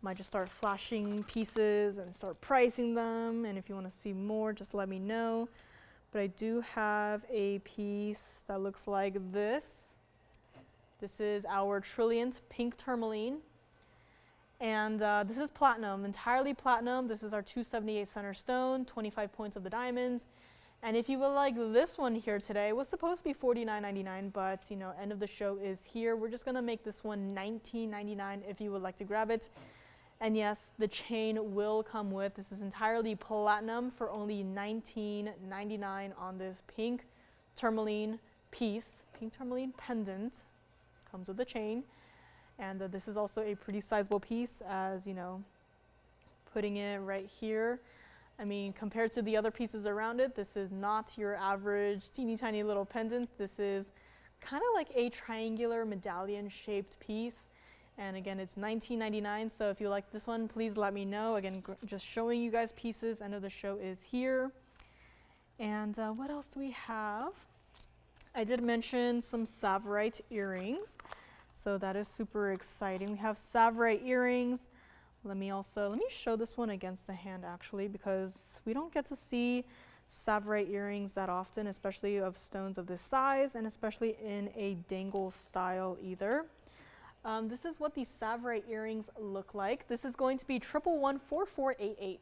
Speaker 2: Might just start flashing pieces and start pricing them. And if you want to see more, just let me know. But I do have a piece that looks like this. This is our trilliant pink tourmaline. And this is platinum, entirely platinum. This is our 278 center stone, 25 points of the diamonds. And if you would like this one here today, it was supposed to be $49.99, but you know, end of the show is here. We're just gonna make this one $19.99 if you would like to grab it. And yes, the chain will come with. This is entirely platinum for only $19.99 on this pink tourmaline piece, pink tourmaline pendant. Comes with the chain. And this is also a pretty sizable piece, as you know, putting it right here. I mean, compared to the other pieces around it, this is not your average teeny tiny little pendant. This is kind of like a triangular medallion shaped piece. And again, it's $19.99. So if you like this one, please let me know. Again, just showing you guys pieces. End of the show is here. And what else do we have? I did mention some Tsavorite earrings. So that is super exciting. We have Tsavorite earrings. Let me show this one against the hand actually, because we don't get to see Sapphire earrings that often, especially of stones of this size, and especially in a dangle style either. This is what these sapphire earrings look like. This is going to be 1114488.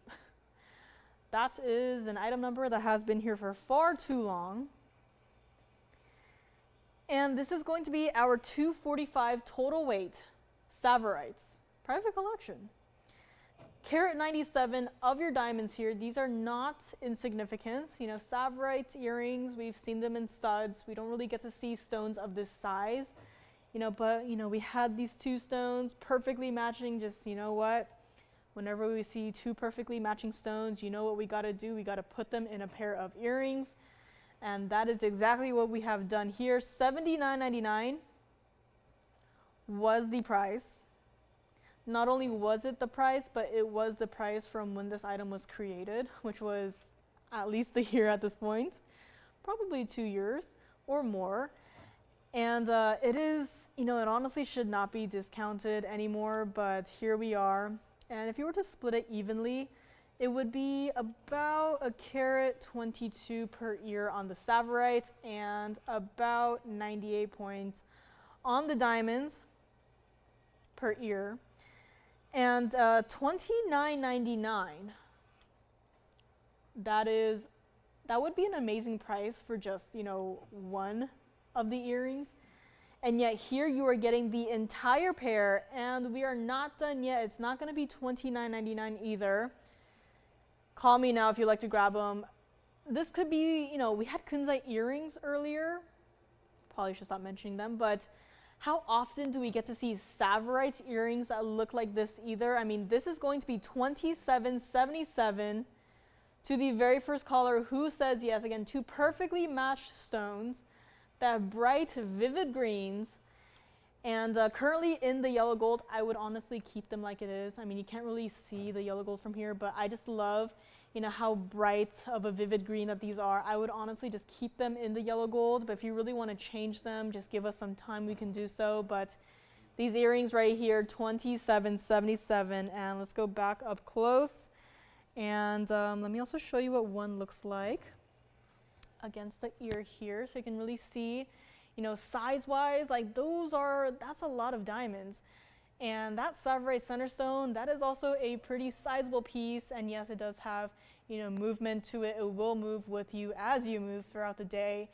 Speaker 2: That is an item number that has been here for far too long. And this is going to be our 245 total weight Savarites private collection. Carat 97 of your diamonds here. These are not insignificant. You know, Savarite earrings, we've seen them in studs. We don't really get to see stones of this size. You know, but, you know, we had these two stones perfectly matching. Just, you know what? Whenever we see two perfectly matching stones, you know what we got to do? We got to put them in a pair of earrings. And that is exactly what we have done here. $79.99 was the price. Not only was it the price, but it was the price from when this item was created, which was at least a year at this point, probably 2 years or more. And it is, you know, it honestly should not be discounted anymore, but here we are. And if you were to split it evenly, it would be about a carat 22 per ear on the Savarite and about 98 points on the diamonds per ear. And $29.99, that would be an amazing price for just, you know, one of the earrings. And yet here you are getting the entire pair, and we are not done yet. It's not going to be $29.99 either. Call me now if you'd like to grab them. This could be, you know, we had Kunzite earrings earlier. Probably should stop mentioning them, but how often do we get to see Savarite earrings that look like this either? I mean, this is going to be $27.77 to the very first caller who says yes. Again, two perfectly matched stones that have bright, vivid greens. And currently in the yellow gold, I would honestly keep them like it is. I mean, you can't really see the yellow gold from here, but I just love, you know, how bright of a vivid green that these are. I would honestly just keep them in the yellow gold, but if you really want to change them, just give us some time, we can do so. But these earrings right here, $27.77, and let's go back up close. And let me also show you what one looks like against the ear here, so you can really see, you know, size-wise, like that's a lot of diamonds. And that Savarite center stone, that is also a pretty sizable piece. And yes, it does have, you know, movement to it. It will move with you as you move throughout the day.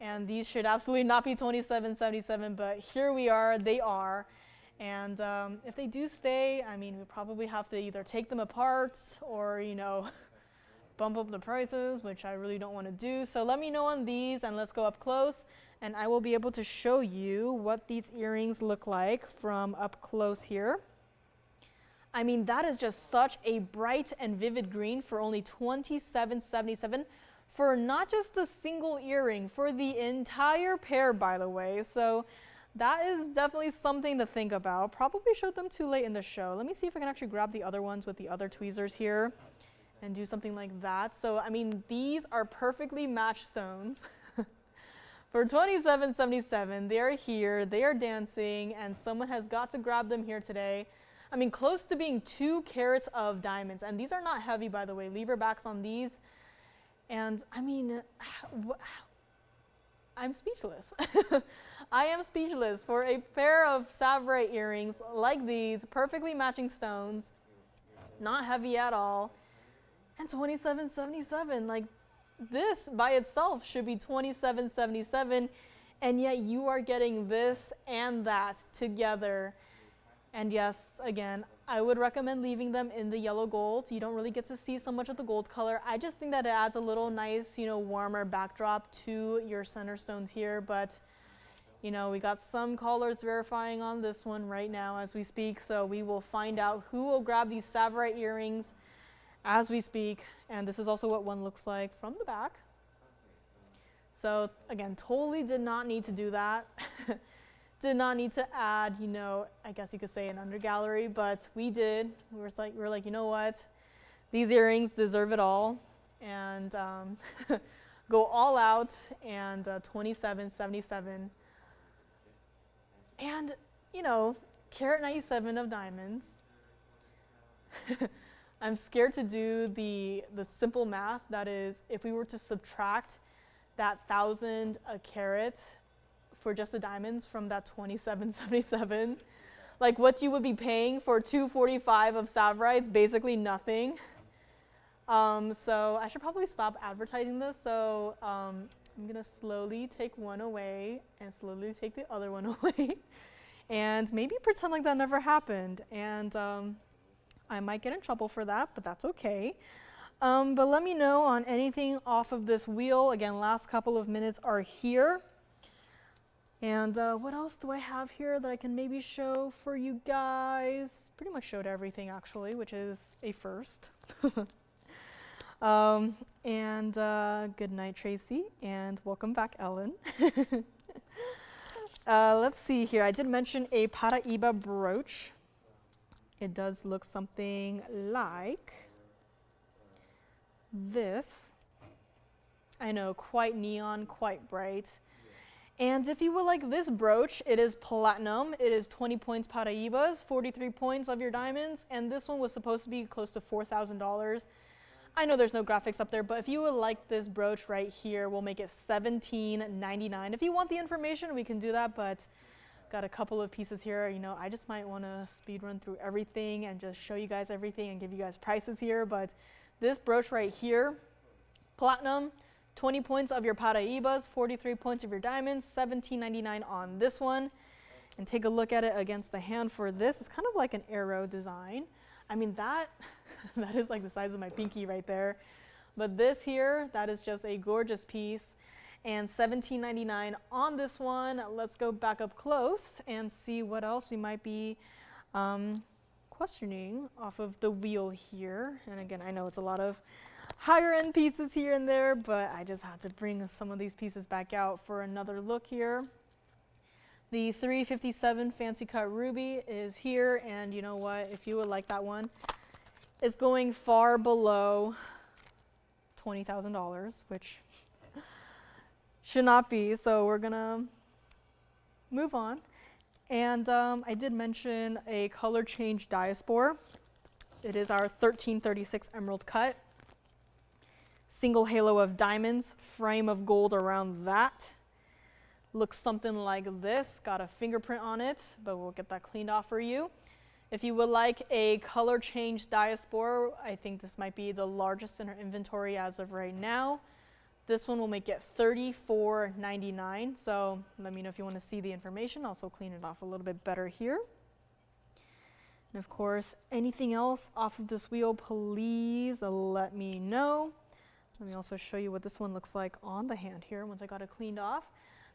Speaker 2: And these should absolutely not be $27.77, but here we are, they are. And if they do stay, I mean, we probably have to either take them apart or, you know, bump up the prices, which I really don't want to do. So let me know on these, and let's go up close, and I will be able to show you what these earrings look like from up close here. I mean, that is just such a bright and vivid green for only $27.77 for not just the single earring, for the entire pair, by the way. So that is definitely something to think about. Probably showed them too late in the show. Let me see if I can actually grab the other ones with the other tweezers here and do something like that. So, I mean, these are perfectly matched stones. For $27.77, they're here, they are dancing, and someone has got to grab them here today. I mean, close to being 2 carats of diamonds. And these are not heavy, by the way. Lever backs on these. And, I mean, I'm speechless. I am speechless for a pair of Savarite earrings like these, perfectly matching stones, not heavy at all. And $27.77, like this by itself should be $27.77, and yet you are getting this and that together. And yes, again, I would recommend leaving them in the yellow gold. You don't really get to see so much of the gold color. I just think that it adds a little nice, you know, warmer backdrop to your center stones here. But, you know, we got some callers verifying on this one right now as we speak, so we will find out who will grab these Savarite earrings as we speak. And this is also what one looks like from the back. So again, totally did not need to do that. Did not need to add, you know, I guess you could say an under gallery, but we did. We were like, you know what? These earrings deserve it all, and go all out. And $27.77. And, you know, carat 97 of diamonds. I'm scared to do the simple math. That is, if we were to subtract that 1,000 a carat for just the diamonds from that 27.77, like what you would be paying for 245 of Saverites, basically nothing. So I should probably stop advertising this. So I'm gonna slowly take one away and slowly take the other one away and maybe pretend like that never happened. And I might get in trouble for that, but that's okay. But let me know on anything off of this wheel. Again, last couple of minutes are here. And what else do I have here that I can maybe show for you guys? Pretty much showed everything actually, which is a first. Good night, Tracy, and welcome back, Ellen. Let's see here. I did mention a Paraíba brooch. It does look something like this. I know, quite neon, quite bright. And if you would like this brooch, it is platinum. It is 20 points Paraíbas, 43 points of your diamonds, and this one was supposed to be close to $4,000. I know there's no graphics up there, but if you would like this brooch right here, we'll make it $17.99. If you want the information, we can do that, but got a couple of pieces here. You know, I just might want to speed run through everything and just show you guys everything and give you guys prices here. But this brooch right here, platinum, 20 points of your Paraíbas, 43 points of your diamonds, $17.99 on this one. And take a look at it against the hand for this. It's kind of like an arrow design. I mean, that is like the size of my pinky right there. But this here, that is just a gorgeous piece. And $17.99 on this one. Let's go back up close and see what else we might be questioning off of the wheel here. And again, I know it's a lot of higher end pieces here and there, but I just had to bring some of these pieces back out for another look here. The 357 Fancy Cut Ruby is here, and you know what, if you would like that one, it's going far below $20,000, which should not be, so we're gonna move on. And I did mention a color change diaspore. It is our 1336 emerald cut. Single halo of diamonds, frame of gold around that. Looks something like this, got a fingerprint on it, but we'll get that cleaned off for you. If you would like a color change diaspora, I think this might be the largest in our inventory as of right now. This one will make it $34.99, so let me know if you want to see the information. Also clean it off a little bit better here. And of course, anything else off of this wheel, please let me know. Let me also show you what this one looks like on the hand here once I got it cleaned off.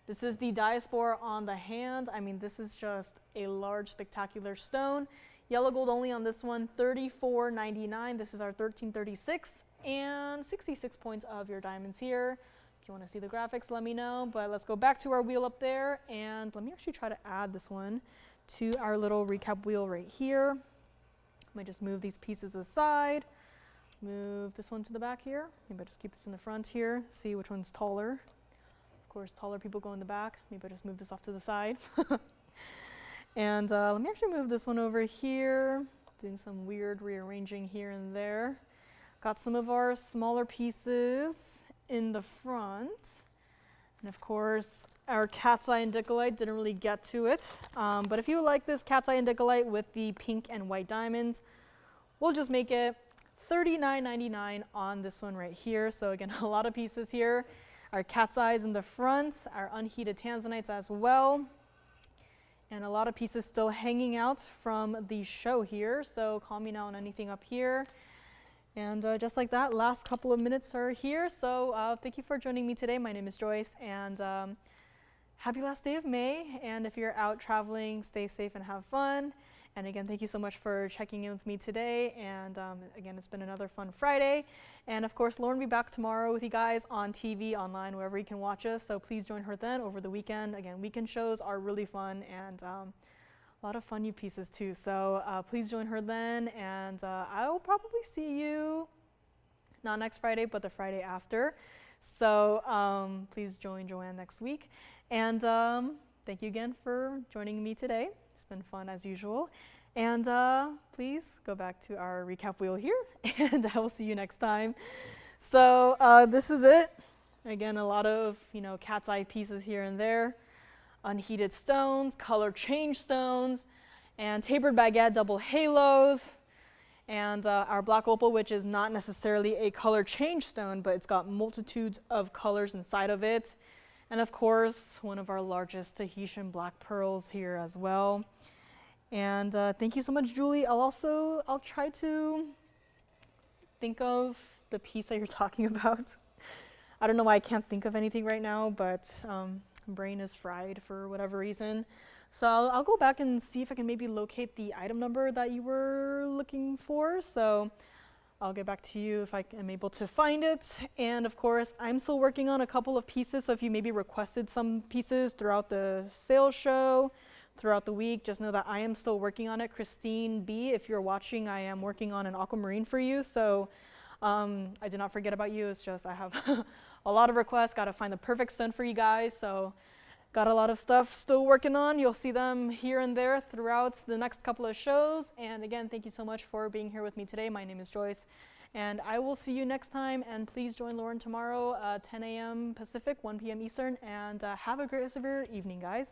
Speaker 2: This is the diaspora on the hand. I mean, this is just a large, spectacular stone. Yellow gold only on this one, $34.99. This is our 1336 and 66 points of your diamonds here. If you want to see the graphics, let me know. But let's go back to our wheel up there, and let me actually try to add this one to our little recap wheel right here. I might just move these pieces aside. Move this one to the back here. Maybe I'll just keep this in the front here. See which one's taller. Of course, taller people go in the back. Maybe I'll just move this off to the side. And let me actually move this one over here. Doing some weird rearranging here and there. Got some of our smaller pieces in the front. And of course, our cat's eye indicolite, didn't really get to it. But if you like this cat's eye indicolite with the pink and white diamonds, we'll just make it $39.99 on this one right here. So again, a lot of pieces here. Our cat's eyes in the front, our unheated tanzanites as well. And a lot of pieces still hanging out from the show here. So call me now on anything up here. And just like that, last couple of minutes are here. So thank you for joining me today. My name is Joyce, and happy last day of May. And if you're out traveling, stay safe and have fun. And again, thank you so much for checking in with me today. And again, it's been another fun Friday. And of course, Lauren will be back tomorrow with you guys on TV, online, wherever you can watch us. So please join her then over the weekend. Again, weekend shows are really fun, and a lot of fun new pieces too. So please join her then. And I will probably see you, not next Friday, but the Friday after. So please join Joanne next week. And thank you again for joining me today. It's been fun as usual. And please go back to our recap wheel here, and I will see you next time. So this is it. Again, a lot of, cat's eye pieces here and there. Unheated stones, color change stones, and tapered baguette double halos. And our black opal, which is not necessarily a color change stone, but it's got multitudes of colors inside of it. And of course, one of our largest Tahitian black pearls here as well. And thank you so much, Julie. I'll try to think of the piece that you're talking about. I don't know why I can't think of anything right now, but brain is fried for whatever reason. So I'll go back and see if I can maybe locate the item number that you were looking for. So I'll get back to you if I am able to find it. And of course, I'm still working on a couple of pieces. So if you maybe requested some pieces throughout the sales show, throughout the week, just know that I am still working on it. Christine B, if you're watching, I am working on an aquamarine for you. So I did not forget about you. It's just I have a lot of requests, got to find the perfect stone for you guys. So got a lot of stuff still working on. You'll see them here and there throughout the next couple of shows. And again, thank you so much for being here with me today. My name is Joyce, and I will see you next time. And please join Lauren tomorrow, 10 a.m. Pacific, 1 p.m. Eastern, and have a great rest of your evening, guys.